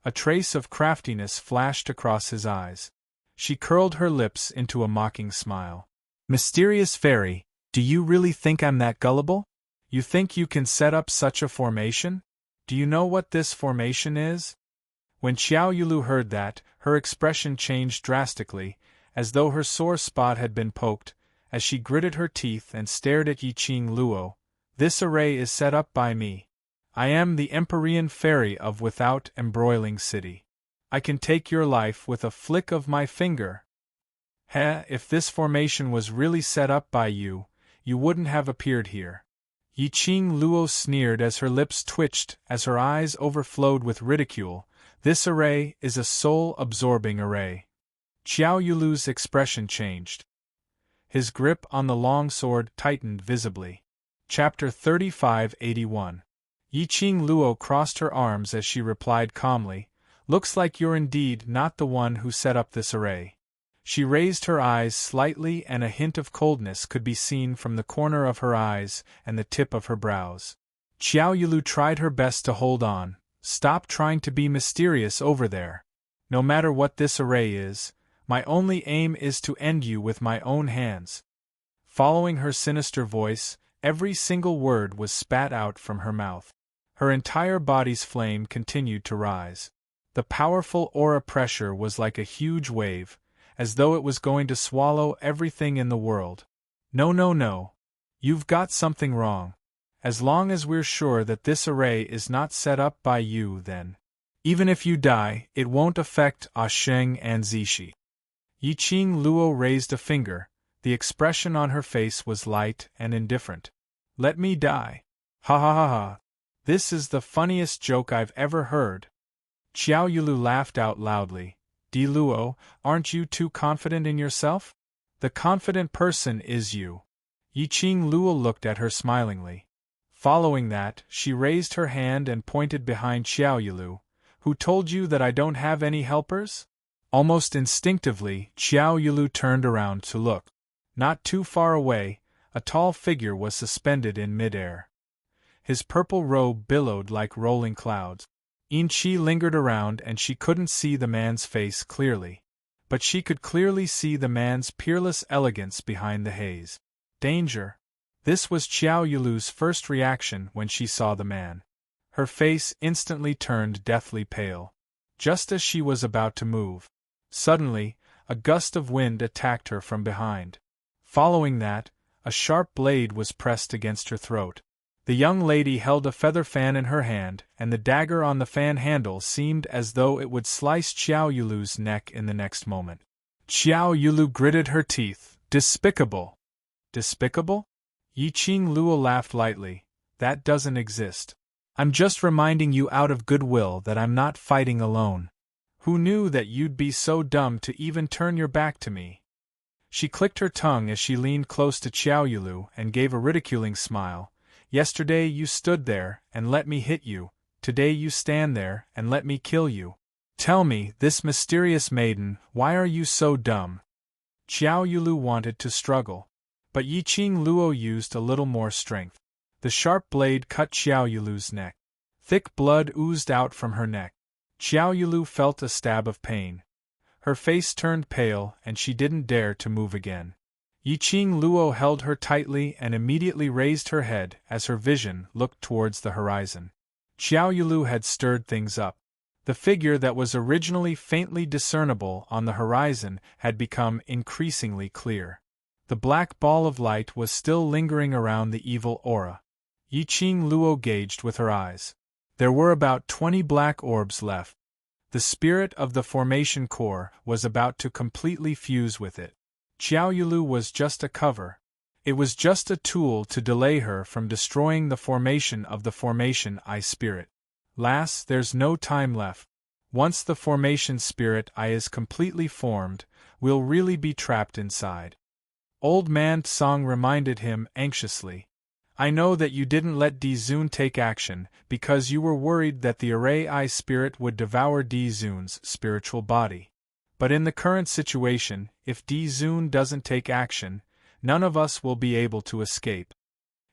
A trace of craftiness flashed across his eyes. She curled her lips into a mocking smile. Mysterious fairy, do you really think I'm that gullible? You think you can set up such a formation? Do you know what this formation is? When Xiao Yulu heard that, her expression changed drastically, as though her sore spot had been poked, as she gritted her teeth and stared at Yi Qing Luo. This array is set up by me. I am the Empyrean Fairy of Without Embroiling City. I can take your life with a flick of my finger. If this formation was really set up by you, you wouldn't have appeared here. Yi Qing Luo sneered as her lips twitched, as her eyes overflowed with ridicule. This array is a soul-absorbing array. Xiao Yulu's expression changed. His grip on the long sword tightened visibly. Chapter 3581. Yi Qing Luo crossed her arms as she replied calmly, "Looks like you're indeed not the one who set up this array." She raised her eyes slightly and a hint of coldness could be seen from the corner of her eyes and the tip of her brows. Xiao Yulu tried her best to hold on. "Stop trying to be mysterious over there. No matter what this array is, my only aim is to end you with my own hands." Following her sinister voice, every single word was spat out from her mouth. Her entire body's flame continued to rise. The powerful aura pressure was like a huge wave, as though it was going to swallow everything in the world. No, no, no. You've got something wrong. As long as we're sure that this array is not set up by you, then. Even if you die, it won't affect Ah Sheng and Zishi. Yiqing Luo raised a finger. The expression on her face was light and indifferent. Let me die. Ha ha ha ha. This is the funniest joke I've ever heard. Xiao Yulu laughed out loudly. Di Luo, aren't you too confident in yourself? The confident person is you. Yiqing Luo looked at her smilingly. Following that, she raised her hand and pointed behind Xiao Yulu. Who told you that I don't have any helpers? Almost instinctively, Xiao Yulu turned around to look. Not too far away, a tall figure was suspended in midair. His purple robe billowed like rolling clouds. Yin Qi lingered around and she couldn't see the man's face clearly. But she could clearly see the man's peerless elegance behind the haze. Danger! This was Xiao Yulu's first reaction when she saw the man. Her face instantly turned deathly pale. Just as she was about to move. Suddenly, a gust of wind attacked her from behind. Following that, a sharp blade was pressed against her throat. The young lady held a feather fan in her hand, and the dagger on the fan handle seemed as though it would slice Xiao Yulu's neck in the next moment. Xiao Yulu gritted her teeth. Despicable! Despicable? Yiqing Luo laughed lightly. That doesn't exist. I'm just reminding you out of goodwill that I'm not fighting alone. Who knew that you'd be so dumb to even turn your back to me? She clicked her tongue as she leaned close to Xiao Yulu and gave a ridiculing smile. Yesterday you stood there and let me hit you, today you stand there and let me kill you. Tell me, this mysterious maiden, why are you so dumb? Xiao Yulu wanted to struggle. But Yiqing Luo used a little more strength. The sharp blade cut Xiao Yulu's neck. Thick blood oozed out from her neck. Xiao Yulu felt a stab of pain. Her face turned pale and she didn't dare to move again. Yiqing Luo held her tightly and immediately raised her head as her vision looked towards the horizon. Xiao Yulu had stirred things up. The figure that was originally faintly discernible on the horizon had become increasingly clear. The black ball of light was still lingering around the evil aura. Yiqing Luo gauged with her eyes. There were about 20 black orbs left. The spirit of the formation core was about to completely fuse with it. Xiao Yulu was just a cover. It was just a tool to delay her from destroying the formation of the formation eye spirit. Lass, there's no time left. Once the formation spirit eye is completely formed, we'll really be trapped inside. Old man Tsang reminded him anxiously. I know that you didn't let Di Zun take action because you were worried that the array eye spirit would devour Di Zun's spiritual body. But in the current situation, if Di Zun doesn't take action, none of us will be able to escape.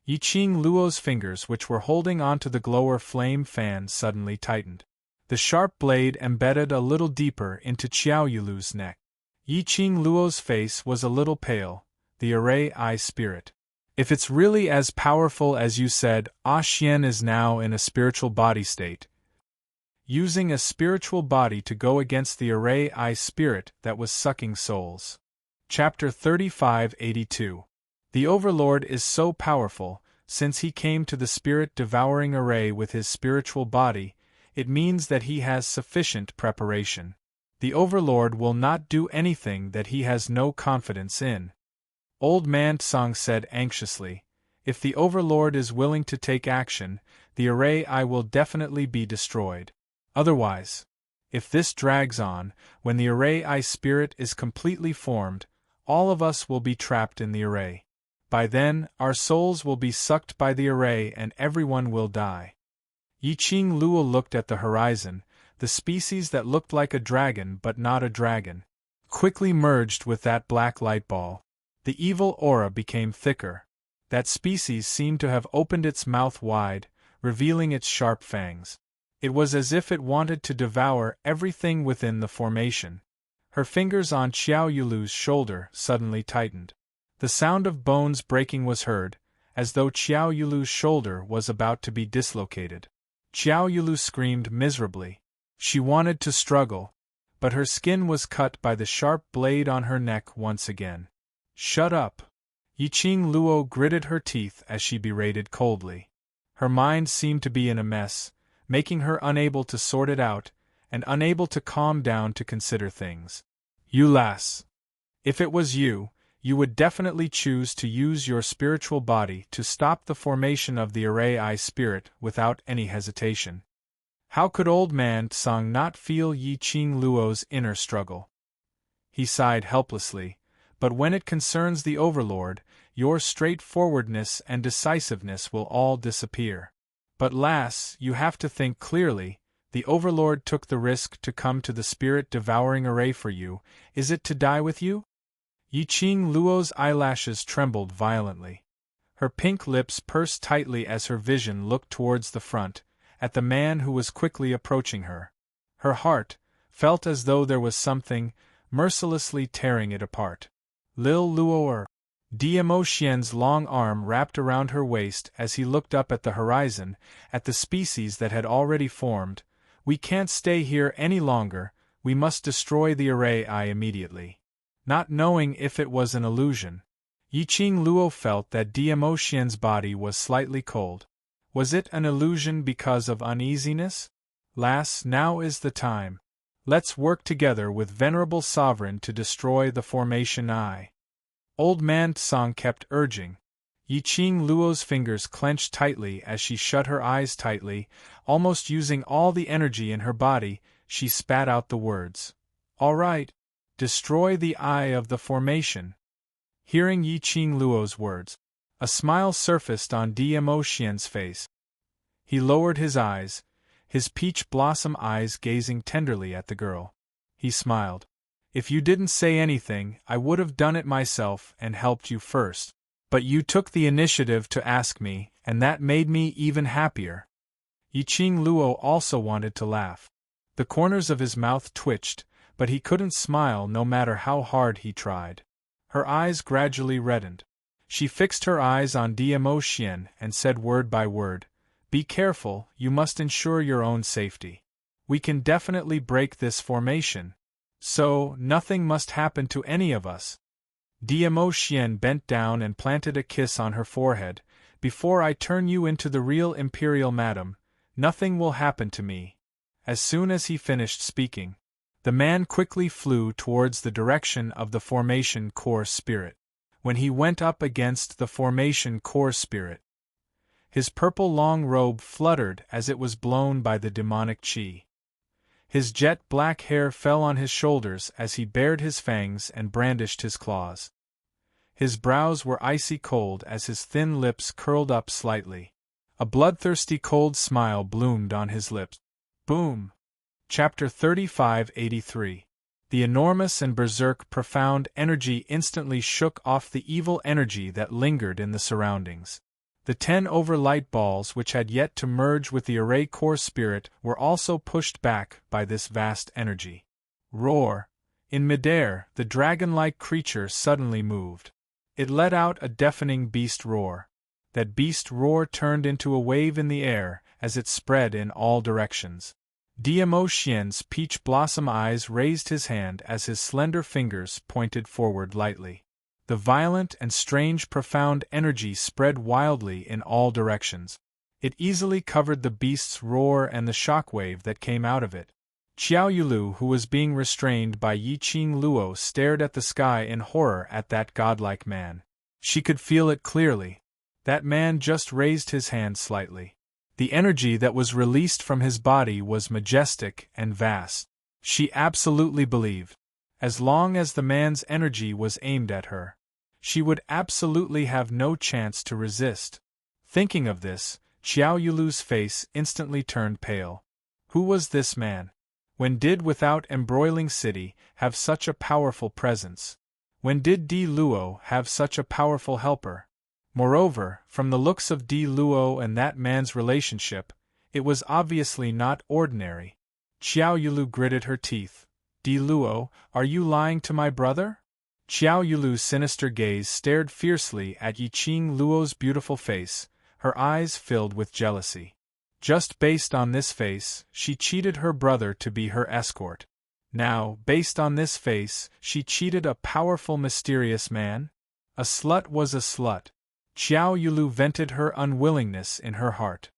Yiqing Luo's fingers, which were holding onto the glower flame fan, suddenly tightened. The sharp blade embedded a little deeper into Xiao Yulu's neck. Yiqing Luo's face was a little pale. The array eye spirit. If it's really as powerful as you said, Ah Xian is now in a spiritual body state. Using a spiritual body to go against the array eye spirit that was sucking souls. Chapter 3582. The Overlord is so powerful, since he came to the spirit-devouring array with his spiritual body, it means that he has sufficient preparation. The Overlord will not do anything that he has no confidence in. Old man Tsang said anxiously, if the Overlord is willing to take action, the array eye will definitely be destroyed. Otherwise, if this drags on, when the array eye spirit is completely formed, all of us will be trapped in the array. By then, our souls will be sucked by the array and everyone will die. Yiqing Luo looked at the horizon. The species that looked like a dragon but not a dragon quickly merged with that black light ball. The evil aura became thicker. That species seemed to have opened its mouth wide, revealing its sharp fangs. It was as if it wanted to devour everything within the formation. Her fingers on Xiao Yulu's shoulder suddenly tightened. The sound of bones breaking was heard, as though Xiao Yulu's shoulder was about to be dislocated. Xiao Yulu screamed miserably. She wanted to struggle, but her skin was cut by the sharp blade on her neck once again. Shut up! Yiqing Luo gritted her teeth as she berated coldly. Her mind seemed to be in a mess, making her unable to sort it out, and unable to calm down to consider things. You lass! If it was you, you would definitely choose to use your spiritual body to stop the formation of the Array Eye spirit without any hesitation. How could old man Tsang not feel Yiqing Luo's inner struggle? He sighed helplessly, but when it concerns the Overlord, your straightforwardness and decisiveness will all disappear. But lass, you have to think clearly. The Overlord took the risk to come to the spirit-devouring array for you. Is it to die with you? Yiqing Luo's eyelashes trembled violently. Her pink lips pursed tightly as her vision looked towards the front, at the man who was quickly approaching her. Her heart felt as though there was something mercilessly tearing it apart. Lil Luo'er. Dmo Xian's long arm wrapped around her waist as he looked up at the horizon, at the species that had already formed. We can't stay here any longer, we must destroy the Array Eye immediately. Not knowing if it was an illusion, Yiqing Luo felt that Dmo Xian's body was slightly cold. Was it an illusion because of uneasiness? Lass, now is the time. Let's work together with Venerable Sovereign to destroy the Formation Eye. Old man Tsang kept urging. Yiqing Luo's fingers clenched tightly as she shut her eyes tightly, almost using all the energy in her body. She spat out the words. All right. Destroy the eye of the formation. Hearing Yiqing Luo's words, a smile surfaced on Dmo Xian's face. He lowered his eyes, his peach blossom eyes gazing tenderly at the girl. He smiled. If you didn't say anything, I would have done it myself and helped you first. But you took the initiative to ask me, and that made me even happier. Yiqing Luo also wanted to laugh. The corners of his mouth twitched, but he couldn't smile no matter how hard he tried. Her eyes gradually reddened. She fixed her eyes on Dmo Xian and said word by word, Be careful, you must ensure your own safety. We can definitely break this formation. So, nothing must happen to any of us. Dmo Xian bent down and planted a kiss on her forehead. Before I turn you into the real Imperial Madam, nothing will happen to me. As soon as he finished speaking, the man quickly flew towards the direction of the Formation Core Spirit. When he went up against the Formation Core Spirit, his purple long robe fluttered as it was blown by the demonic chi. His jet-black hair fell on his shoulders as he bared his fangs and brandished his claws. His brows were icy cold as his thin lips curled up slightly. A bloodthirsty cold smile bloomed on his lips. Boom! Chapter 3583. The enormous and berserk profound energy instantly shook off the evil energy that lingered in the surroundings. The 10 overlight balls which had yet to merge with the Array Core Spirit were also pushed back by this vast energy. Roar! In midair, the dragon-like creature suddenly moved. It let out a deafening beast roar. That beast roar turned into a wave in the air as it spread in all directions. Dmo Xian's peach blossom eyes raised his hand as his slender fingers pointed forward lightly. The violent and strange profound energy spread wildly in all directions. It easily covered the beast's roar and the shockwave that came out of it. Xiao Yulu, who was being restrained by Yiqing Luo, stared at the sky in horror at that godlike man. She could feel it clearly. That man just raised his hand slightly. The energy that was released from his body was majestic and vast. She absolutely believed. As long as the man's energy was aimed at her, she would absolutely have no chance to resist. Thinking of this, Xiao Yulu's face instantly turned pale. Who was this man? When did Without Embroiling City have such a powerful presence? When did Di Luo have such a powerful helper? Moreover, from the looks of Di Luo and that man's relationship, it was obviously not ordinary. Xiao Yulu gritted her teeth. Di Luo, are you lying to my brother? Xiao Yulu's sinister gaze stared fiercely at Yiqing Luo's beautiful face, her eyes filled with jealousy. Just based on this face, she cheated her brother to be her escort. Now, based on this face, she cheated a powerful mysterious man? A slut was a slut. Xiao Yulu vented her unwillingness in her heart.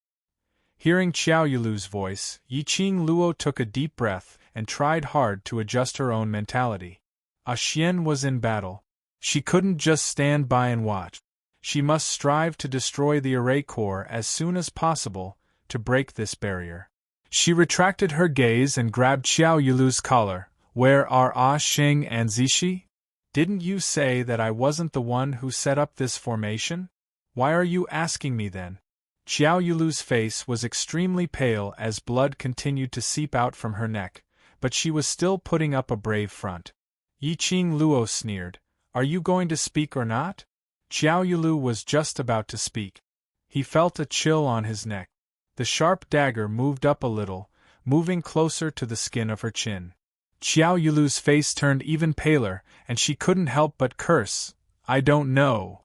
Hearing Xiao Yulu's voice, Yiqing Luo took a deep breath and tried hard to adjust her own mentality. A Xian was in battle. She couldn't just stand by and watch. She must strive to destroy the array core as soon as possible to break this barrier. She retracted her gaze and grabbed Xiao Yulu's collar. Where are Ah Xing and Zishi? Didn't you say that I wasn't the one who set up this formation? Why are you asking me then? Xiao Yulu's face was extremely pale as blood continued to seep out from her neck, but she was still putting up a brave front. Yiqing Luo sneered. Are you going to speak or not? Xiao Yulu was just about to speak. He felt a chill on his neck. The sharp dagger moved up a little, moving closer to the skin of her chin. Xiao Yulu's face turned even paler, and she couldn't help but curse. I don't know.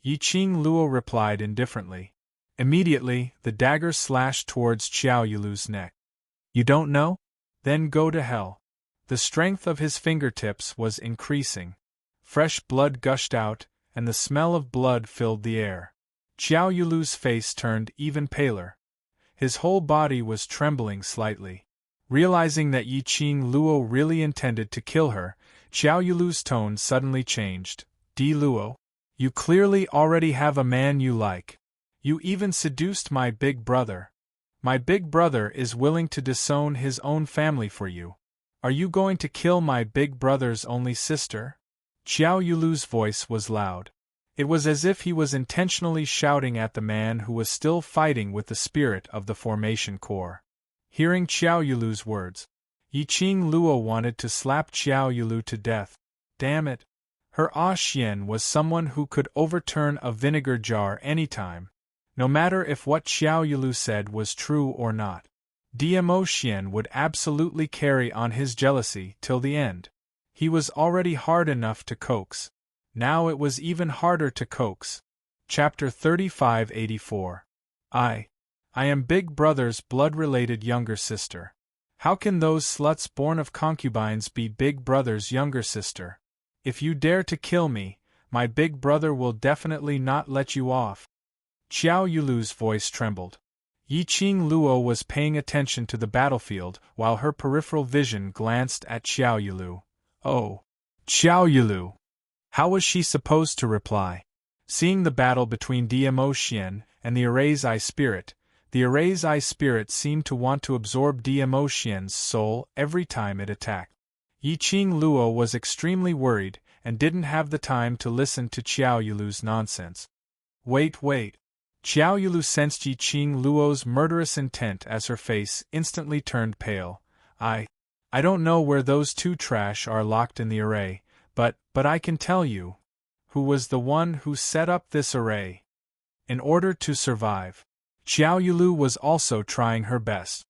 Yiqing Luo replied indifferently. Immediately, the dagger slashed towards Xiao Yulu's neck. You don't know? Then go to hell. The strength of his fingertips was increasing. Fresh blood gushed out, and the smell of blood filled the air. Xiao Yulu's face turned even paler. His whole body was trembling slightly. Realizing that Yiqing Luo really intended to kill her, Xiao Yulu's tone suddenly changed. Di Luo, you clearly already have a man you like. You even seduced my big brother. My big brother is willing to disown his own family for you. Are you going to kill my big brother's only sister? Xiao Yulu's voice was loud. It was as if he was intentionally shouting at the man who was still fighting with the spirit of the formation core. Hearing Xiao Yulu's words, Yiqing Luo wanted to slap Xiao Yulu to death. Damn it! Her Ah Xian was someone who could overturn a vinegar jar anytime, no matter if what Xiao Yulu said was true or not. Dmo Xian would absolutely carry on his jealousy till the end. He was already hard enough to coax. Now it was even harder to coax. Chapter 3584. I am Big Brother's blood-related younger sister. How can those sluts born of concubines be Big Brother's younger sister? If you dare to kill me, my Big Brother will definitely not let you off. Xiao Yulu's voice trembled. Yiqing Luo was paying attention to the battlefield while her peripheral vision glanced at Xiao Yulu. Oh! Xiao Yulu! How was she supposed to reply? Seeing the battle between Dmo Xian and the Array's Eye Spirit, the Array's Eye Spirit seemed to want to absorb Dmo Xian's soul every time it attacked. Yiqing Luo was extremely worried and didn't have the time to listen to Xiao Yulu's nonsense. Wait. Xiao Yulu sensed Yiqing Luo's murderous intent as her face instantly turned pale. I don't know where those two trash are locked in the array, but I can tell you who was the one who set up this array. In order to survive, Xiao Yulu was also trying her best.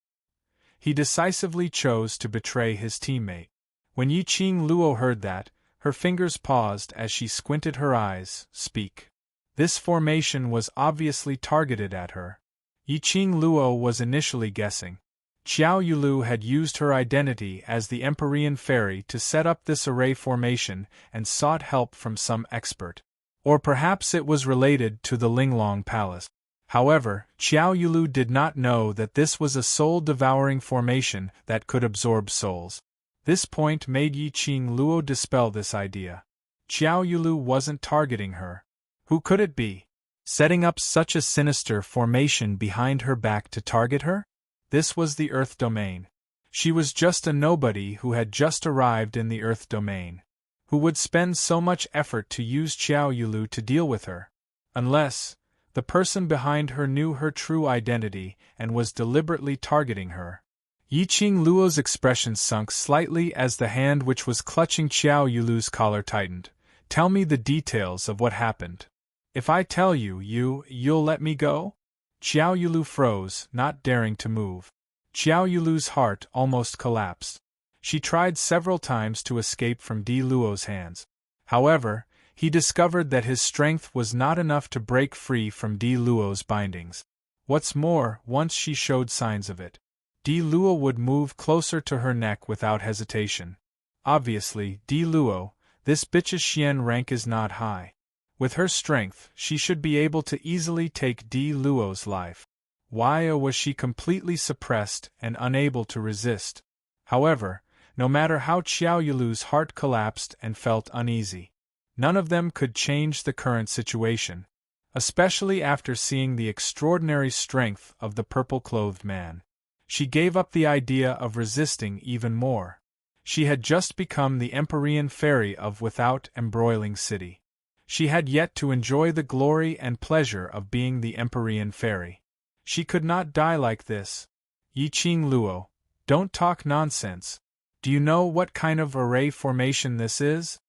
He decisively chose to betray his teammate. When Yiqing Luo heard that, her fingers paused as she squinted her eyes. Speak. This formation was obviously targeted at her. Yiqing Luo was initially guessing. Xiao Yulu had used her identity as the Empyrean Fairy to set up this array formation and sought help from some expert. Or perhaps it was related to the Linglong Palace. However, Xiao Yulu did not know that this was a soul-devouring formation that could absorb souls. This point made Yiqing Luo dispel this idea. Xiao Yulu wasn't targeting her. Who could it be? Setting up such a sinister formation behind her back to target her? This was the Earth Domain. She was just a nobody who had just arrived in the Earth Domain. Who would spend so much effort to use Xiao Yulu to deal with her? Unless the person behind her knew her true identity and was deliberately targeting her. Yiqing Luo's expression sunk slightly as the hand which was clutching Xiao Yulu's collar tightened. Tell me the details of what happened. If I tell you, you'll let me go? Xiao Yulu froze, not daring to move. Xiao Yulu's heart almost collapsed. She tried several times to escape from Di Luo's hands. However, he discovered that his strength was not enough to break free from Di Luo's bindings. What's more, once she showed signs of it, Di Luo would move closer to her neck without hesitation. Obviously, Di Luo, This bitch's Xian rank is not high. With her strength, she should be able to easily take Di Luo's life. Why was she completely suppressed and unable to resist? However, no matter how Xiao Yulu's heart collapsed and felt uneasy, none of them could change the current situation, especially after seeing the extraordinary strength of the purple-clothed man. She gave up the idea of resisting even more. She had just become the Empyrean fairy of Without Embroiling City. She had yet to enjoy the glory and pleasure of being the Empyrean fairy. She could not die like this. Yiqing Luo, don't talk nonsense. Do you know what kind of array formation this is?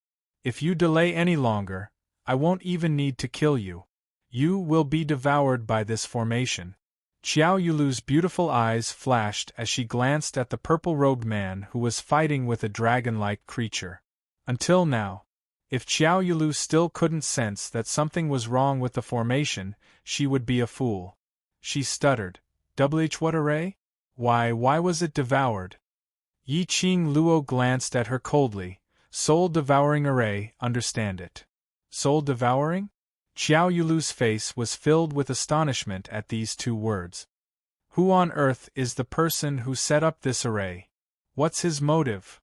If you delay any longer, I won't even need to kill you. You will be devoured by this formation. Xiao Yulu's beautiful eyes flashed as she glanced at the purple-robed man who was fighting with a dragon-like creature. Until now, if Xiao Yulu still couldn't sense that something was wrong with the formation, she would be a fool. She stuttered, What array? Why was it devoured? Yiqing Luo glanced at her coldly. Soul-devouring array, understand it. Soul-devouring? Xiao Yulu's face was filled with astonishment at these two words. Who on earth is the person who set up this array? What's his motive?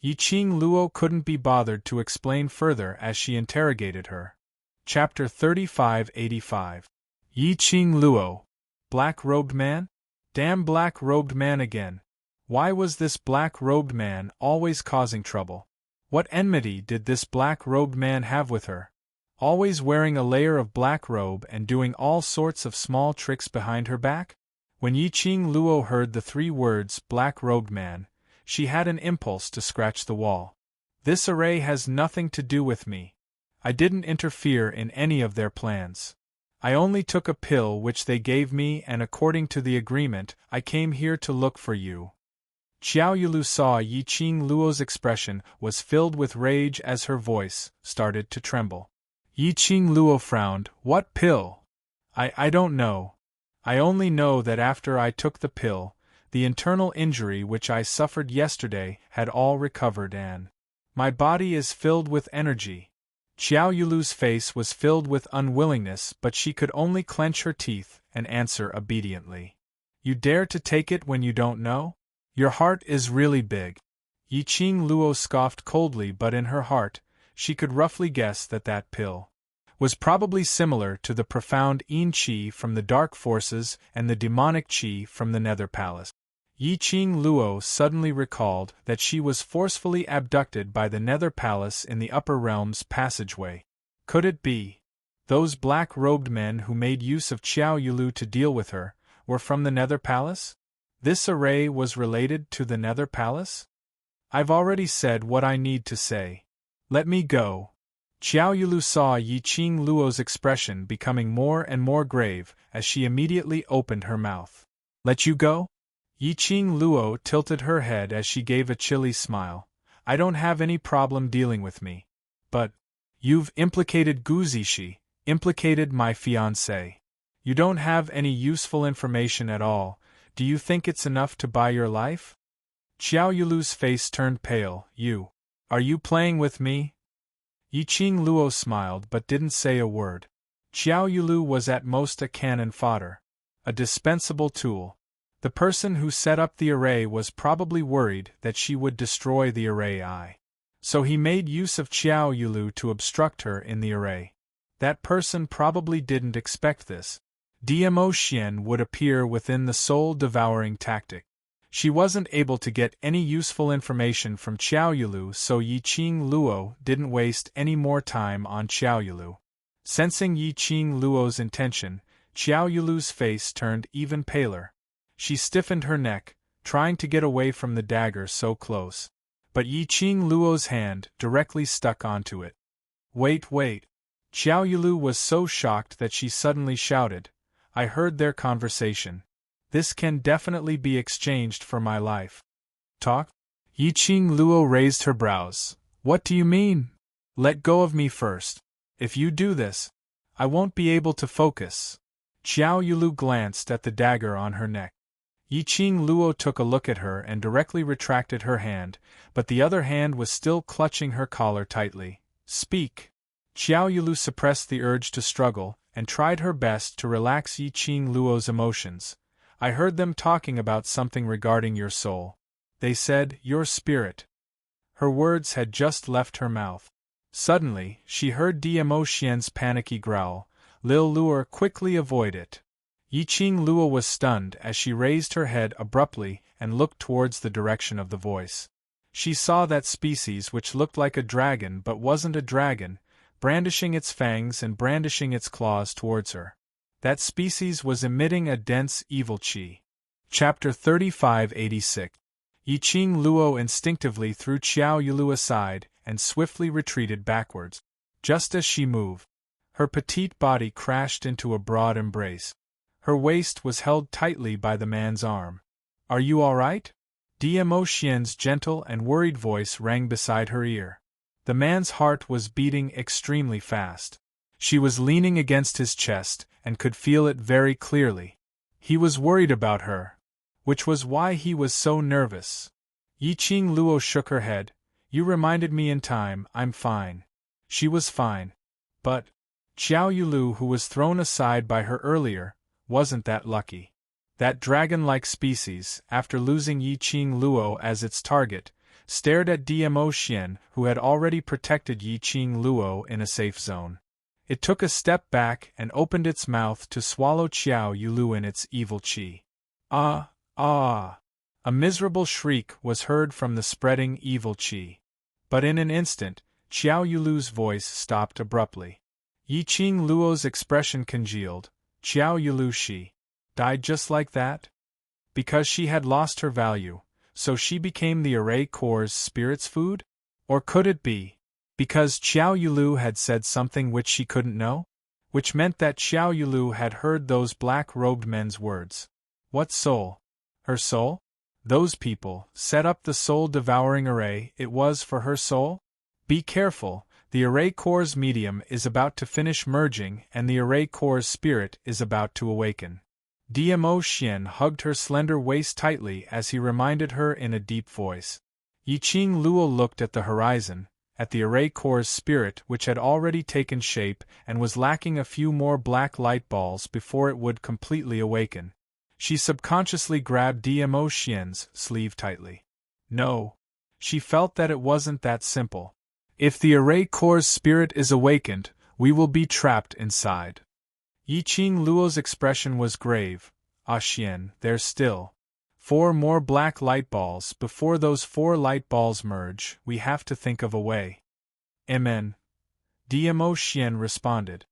Yiqing Luo couldn't be bothered to explain further as she interrogated her. Chapter 3585. Yiqing Luo. Black-robed man? Damn black-robed man again. Why was this black-robed man always causing trouble? What enmity did this black-robed man have with her? Always wearing a layer of black robe and doing all sorts of small tricks behind her back? When Yiqing Luo heard the three words black-robed man, she had an impulse to scratch the wall. This array has nothing to do with me. I didn't interfere in any of their plans. I only took a pill which they gave me, and according to the agreement, I came here to look for you. Xiao Yulu saw Yiqing Luo's expression was filled with rage as her voice started to tremble. Yiqing Luo frowned. What pill? I don't know. I only know that after I took the pill, the internal injury which I suffered yesterday had all recovered and my body is filled with energy. Xiao Yulu's face was filled with unwillingness, but she could only clench her teeth and answer obediently. You dare to take it when you don't know? Your heart is really big. Yiqing Luo scoffed coldly, but in her heart, she could roughly guess that that pill was probably similar to the profound Yin Qi from the Dark Forces and the demonic Qi from the Nether Palace. Yiqing Luo suddenly recalled that she was forcefully abducted by the Nether Palace in the Upper Realms passageway. Could it be? Those black-robed men who made use of Xiao Yulu to deal with her were from the Nether Palace? This array was related to the Nether Palace? I've already said what I need to say. Let me go. Xiao Yulu saw Yiqing Luo's expression becoming more and more grave as she immediately opened her mouth. Let you go? Yiqing Luo tilted her head as she gave a chilly smile. I don't have any problem dealing with me. But you've implicated Gu Zishi, implicated my fiancé. You don't have any useful information at all. Do you think it's enough to buy your life? Xiao Yulu's face turned pale. Are you playing with me? Yiqing Luo smiled but didn't say a word. Xiao Yulu was at most a cannon fodder, a dispensable tool. The person who set up the array was probably worried that she would destroy the array. So he made use of Xiao Yulu to obstruct her in the array. That person probably didn't expect this. DMO Xian would appear within the soul-devouring tactic. She wasn't able to get any useful information from Xiao Yulu, so Yiqing Luo didn't waste any more time on Xiao Yulu. Sensing Yiqing Luo's intention, Xiao Yulu's face turned even paler. She stiffened her neck, trying to get away from the dagger so close. But Yiqing Luo's hand directly stuck onto it. Wait. Xiao Yulu was so shocked that she suddenly shouted, I heard their conversation. This can definitely be exchanged for my life. Talk? Yiqing Luo raised her brows. What do you mean? Let go of me first. If you do this, I won't be able to focus. Xiao Yulu glanced at the dagger on her neck. Yiqing Luo took a look at her and directly retracted her hand, but the other hand was still clutching her collar tightly. Speak. Xiao Yulu suppressed the urge to struggle, and tried her best to relax Yiqing Luo's emotions. I heard them talking about something regarding your soul. They said, your spirit. Her words had just left her mouth. Suddenly, she heard Diamo Xian's panicky growl. Lil Luo quickly avoided it. Yiqing Luo was stunned as she raised her head abruptly and looked towards the direction of the voice. She saw that species which looked like a dragon but wasn't a dragon, brandishing its fangs and brandishing its claws towards her. That species was emitting a dense evil qi. Chapter 3586. Yiqing Luo instinctively threw Xiao Yulu aside and swiftly retreated backwards. Just as she moved, her petite body crashed into a broad embrace. Her waist was held tightly by the man's arm. Are you all right? Diamo Xian's gentle and worried voice rang beside her ear. The man's heart was beating extremely fast. She was leaning against his chest and could feel it very clearly. He was worried about her, which was why he was so nervous. Yiqing Luo shook her head. You reminded me in time, I'm fine. She was fine. But Xiao Yulu, who was thrown aside by her earlier, wasn't that lucky. That dragon-like species, after losing Yiqing Luo as its target, stared at Diamo Xian, who had already protected Yiqing Luo in a safe zone. It took a step back and opened its mouth to swallow Xiao Yulu in its evil qi. Ah, ah! A miserable shriek was heard from the spreading evil qi. But in an instant, Xiao Yulu's voice stopped abruptly. Yiqing Luo's expression congealed. Xiao Yulu, she died just like that? Because she had lost her value, so she became the Array Corps' spirit's food? Or could it be because Xiao Yulu had said something which she couldn't know? Which meant that Xiao Yulu had heard those black-robed men's words. What soul? Her soul? Those people set up the soul-devouring array. It was for her soul? Be careful. The Array Corps' medium is about to finish merging and the Array Corps' spirit is about to awaken. Diamo Xian hugged her slender waist tightly as he reminded her in a deep voice. Yiqing Luo looked at the horizon, at the Array Corps' spirit which had already taken shape and was lacking a few more black light balls before it would completely awaken. She subconsciously grabbed Diamo Xian's sleeve tightly. No. She felt that it wasn't that simple. If the Array Corps' spirit is awakened, we will be trapped inside. Yiqing Luo's expression was grave. Ah Xian, there's still 4 more black light balls before those 4 light balls merge. We have to think of a way. Amen. Diamo Xian responded.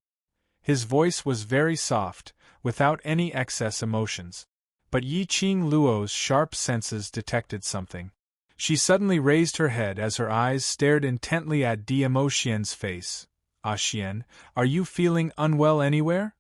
His voice was very soft, without any excess emotions. But Yiqing Luo's sharp senses detected something. She suddenly raised her head as her eyes stared intently at Diamo Xian's face. Ah Xian, are you feeling unwell anywhere?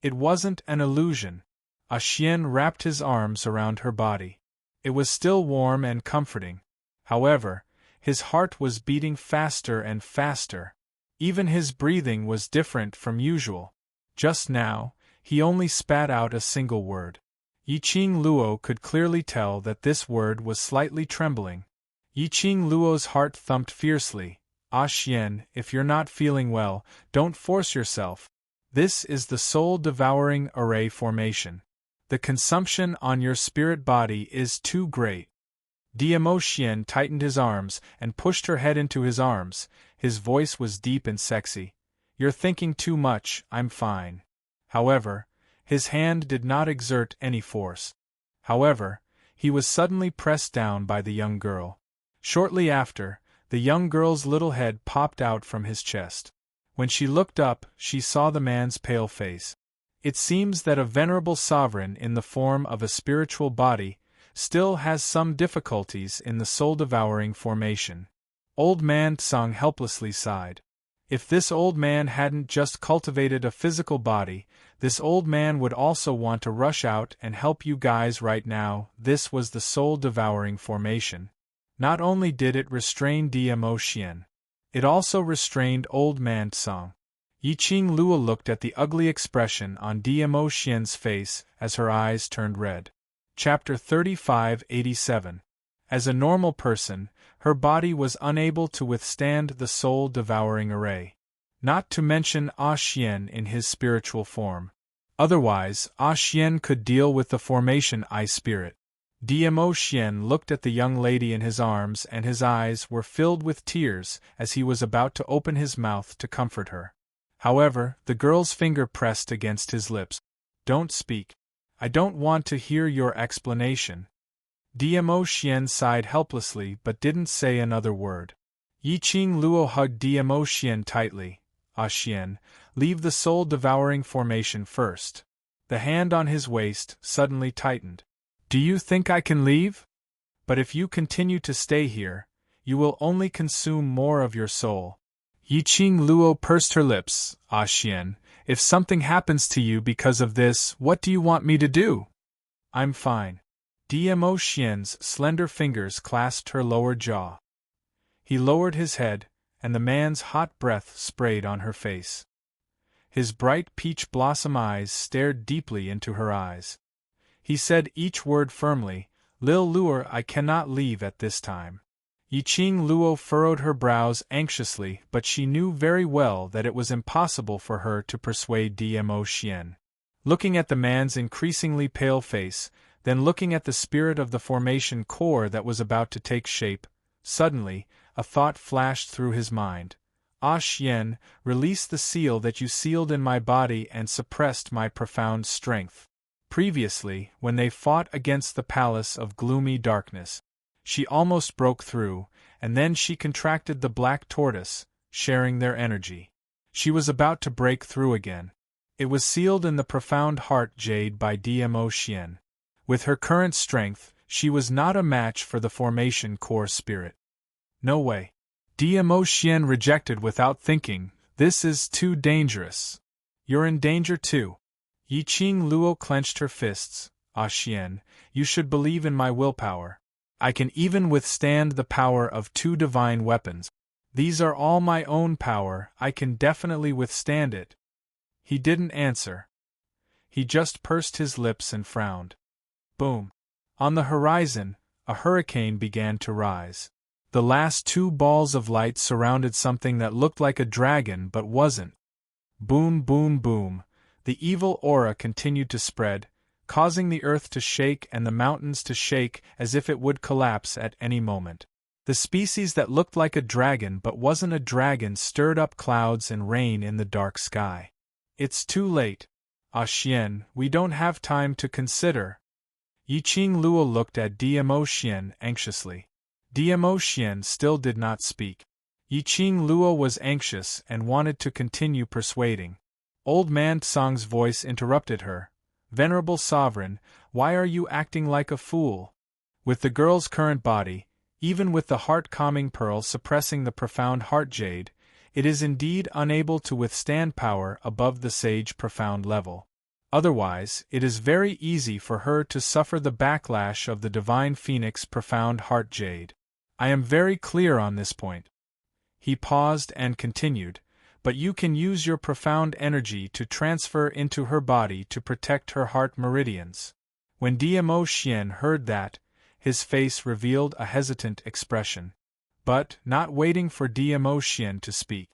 It wasn't an illusion. Ah Xian wrapped his arms around her body. It was still warm and comforting. However, his heart was beating faster and faster. Even his breathing was different from usual. Just now, he only spat out a single word. Yiqing Luo could clearly tell that this word was slightly trembling. Yiqing Luo's heart thumped fiercely. Ah Xian, if you're not feeling well, don't force yourself. This is the soul-devouring array formation. The consumption on your spirit body is too great. Diamo Xian tightened his arms and pushed her head into his arms. His voice was deep and sexy. You're thinking too much, I'm fine. However, his hand did not exert any force. However, he was suddenly pressed down by the young girl. Shortly after, the young girl's little head popped out from his chest. When she looked up, she saw the man's pale face. It seems that a venerable sovereign in the form of a spiritual body still has some difficulties in the soul-devouring formation. Old Man Tsang helplessly sighed. If this old man hadn't just cultivated a physical body, this old man would also want to rush out and help you guys right now. This was the soul-devouring formation. Not only did it restrain Diamo Xian, it also restrained Old Man Tsang. Yiqing Luo looked at the ugly expression on Diamo Xian's face as her eyes turned red. Chapter 3587. As a normal person, her body was unable to withstand the soul-devouring array. Not to mention Ah Xian in his spiritual form. Otherwise, Ah Xian could deal with the formation I spirit. Dmo Xian looked at the young lady in his arms and his eyes were filled with tears as he was about to open his mouth to comfort her. However, the girl's finger pressed against his lips. Don't speak. I don't want to hear your explanation. Dmo Xian sighed helplessly but didn't say another word. Yiqing Luo hugged Dmo Xian tightly. Ah Xian, leave the soul-devouring formation first. The hand on his waist suddenly tightened. Do you think I can leave? But if you continue to stay here, you will only consume more of your soul. Yiqing Luo pursed her lips. Ah Xian, if something happens to you because of this, what do you want me to do? I'm fine. Dmo Xian's slender fingers clasped her lower jaw. He lowered his head, and the man's hot breath sprayed on her face. His bright peach blossom eyes stared deeply into her eyes. He said each word firmly, Lil Luo, I cannot leave at this time. Yiqing Luo furrowed her brows anxiously, but she knew very well that it was impossible for her to persuade Dmo Xian. Looking at the man's increasingly pale face, then looking at the spirit of the formation core that was about to take shape, suddenly, a thought flashed through his mind. Ah Xian, release the seal that you sealed in my body and suppressed my profound strength. Previously, when they fought against the palace of gloomy darkness, she almost broke through, and then she contracted the black tortoise, sharing their energy. She was about to break through again. It was sealed in the profound heart jade by Dmo Xian. With her current strength, she was not a match for the formation core spirit. No way. Dmo Xian rejected without thinking, this is too dangerous. You're in danger too. Yiqing Luo clenched her fists. Ah Xian, you should believe in my willpower. I can even withstand the power of 2 divine weapons. These are all my own power, I can definitely withstand it. He didn't answer. He just pursed his lips and frowned. Boom. On the horizon, a hurricane began to rise. The last 2 balls of light surrounded something that looked like a dragon but wasn't. Boom, boom, boom. The evil aura continued to spread, causing the earth to shake and the mountains to shake as if it would collapse at any moment. The species that looked like a dragon but wasn't a dragon stirred up clouds and rain in the dark sky. It's too late. Ah Xian, we don't have time to consider. Yiqing Luo looked at Dmo Xian anxiously. Dmo Xian still did not speak. Yiqing Luo was anxious and wanted to continue persuading. Old man Tsang's voice interrupted her. Venerable Sovereign, why are you acting like a fool? With the girl's current body, even with the heart-calming pearl suppressing the profound heart jade, it is indeed unable to withstand power above the sage profound level. Otherwise, it is very easy for her to suffer the backlash of the divine phoenix profound heart jade. I am very clear on this point. He paused and continued, but you can use your profound energy to transfer into her body to protect her heart meridians. When Dmo Xian heard that, his face revealed a hesitant expression. But, not waiting for Dmo Xian to speak,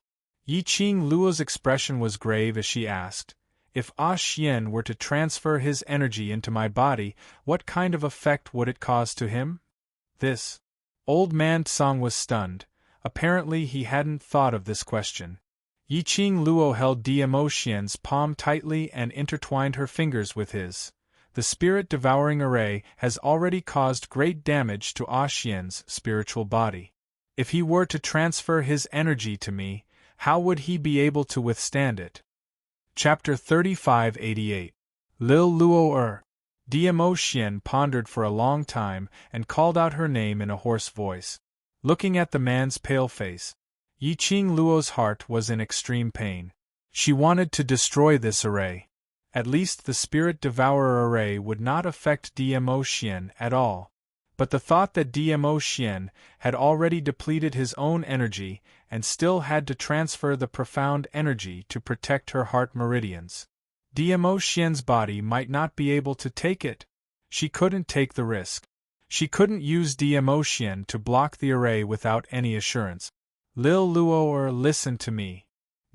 Yiqing Luo's expression was grave as she asked, if Ah Xian were to transfer his energy into my body, what kind of effect would it cause to him? This. Old man Tsang was stunned. Apparently he hadn't thought of this question. Yiqing Luo held Dmo Xian's palm tightly and intertwined her fingers with his. The spirit-devouring array has already caused great damage to Ah Xian's spiritual body. If he were to transfer his energy to me, how would he be able to withstand it? Chapter 3588. Lil Luo Dmo Xian pondered for a long time and called out her name in a hoarse voice. Looking at the man's pale face, Yiqing Luo's heart was in extreme pain. She wanted to destroy this array. At least the Spirit Devourer array would not affect Dmo Xian at all. But the thought that Dmo Xian had already depleted his own energy and still had to transfer the profound energy to protect her heart meridians. Dmo Xian's body might not be able to take it. She couldn't take the risk. She couldn't use Emotion to block the array without any assurance. Lil Luoer, listen to me.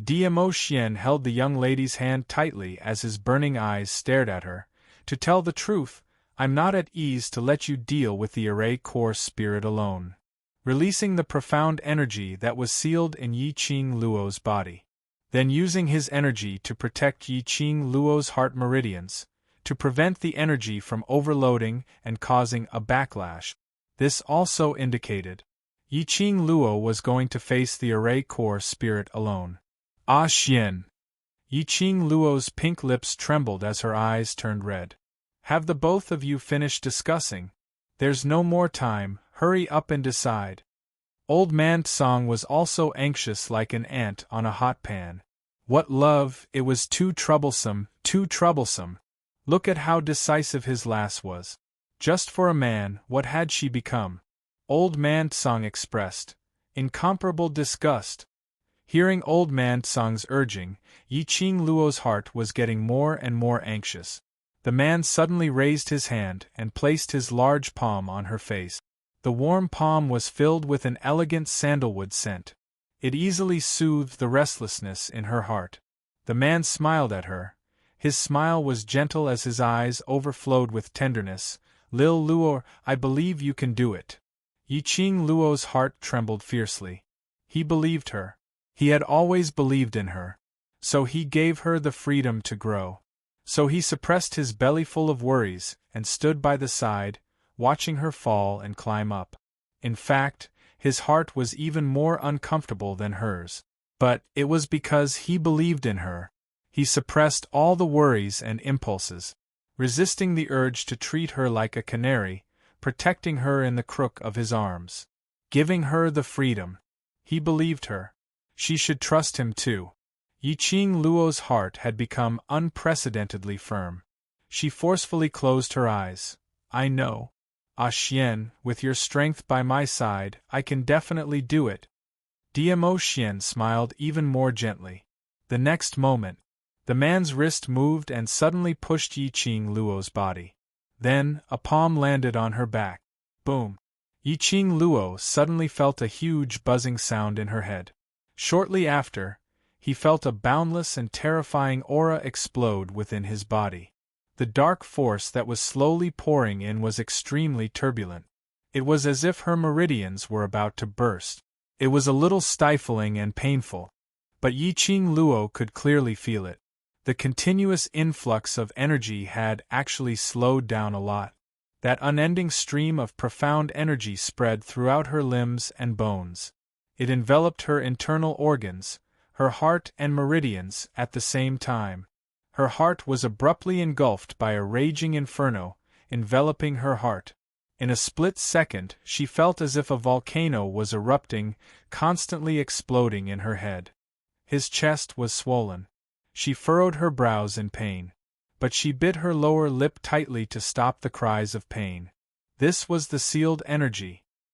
Emotion held the young lady's hand tightly as his burning eyes stared at her. To tell the truth, I'm not at ease to let you deal with the array core spirit alone. Releasing the profound energy that was sealed in Yiqing Luo's body. Then using his energy to protect Yiqing Luo's heart meridians, to prevent the energy from overloading and causing a backlash. This also indicated Yiqing Luo was going to face the array core spirit alone. Ah Xian! Yiqing Luo's pink lips trembled as her eyes turned red. Have the both of you finished discussing? There's no more time, hurry up and decide. Old Man Tsang was also anxious like an ant on a hot pan. What love, it was too troublesome, too troublesome. Look at how decisive his lass was. Just for a man, what had she become? Old Man Tsang expressed incomparable disgust. Hearing Old Man Tsang's urging, Yiqing Luo's heart was getting more and more anxious. The man suddenly raised his hand and placed his large palm on her face. The warm palm was filled with an elegant sandalwood scent. It easily soothed the restlessness in her heart. The man smiled at her. His smile was gentle as his eyes overflowed with tenderness. Lil Luo, I believe you can do it. Yiqing Luo's heart trembled fiercely. He believed her. He had always believed in her. So he gave her the freedom to grow. So he suppressed his belly full of worries and stood by the side, watching her fall and climb up. In fact, his heart was even more uncomfortable than hers. But it was because he believed in her. He suppressed all the worries and impulses, resisting the urge to treat her like a canary, protecting her in the crook of his arms, giving her the freedom. He believed her. She should trust him too. Yiqing Luo's heart had become unprecedentedly firm. She forcefully closed her eyes. I know. Ah Xian, with your strength by my side, I can definitely do it. Emotion smiled even more gently. The next moment, the man's wrist moved and suddenly pushed Yiqing Luo's body. Then, a palm landed on her back. Boom! Yiqing Luo suddenly felt a huge buzzing sound in her head. Shortly after, he felt a boundless and terrifying aura explode within his body. The dark force that was slowly pouring in was extremely turbulent. It was as if her meridians were about to burst. It was a little stifling and painful. But Yiqing Luo could clearly feel it. The continuous influx of energy had actually slowed down a lot. That unending stream of profound energy spread throughout her limbs and bones. It enveloped her internal organs, her heart and meridians at the same time. Her heart was abruptly engulfed by a raging inferno, enveloping her heart. In a split second, she felt as if a volcano was erupting, constantly exploding in her head. His chest was swollen. She furrowed her brows in pain. But she bit her lower lip tightly to stop the cries of pain. This was the sealed energy,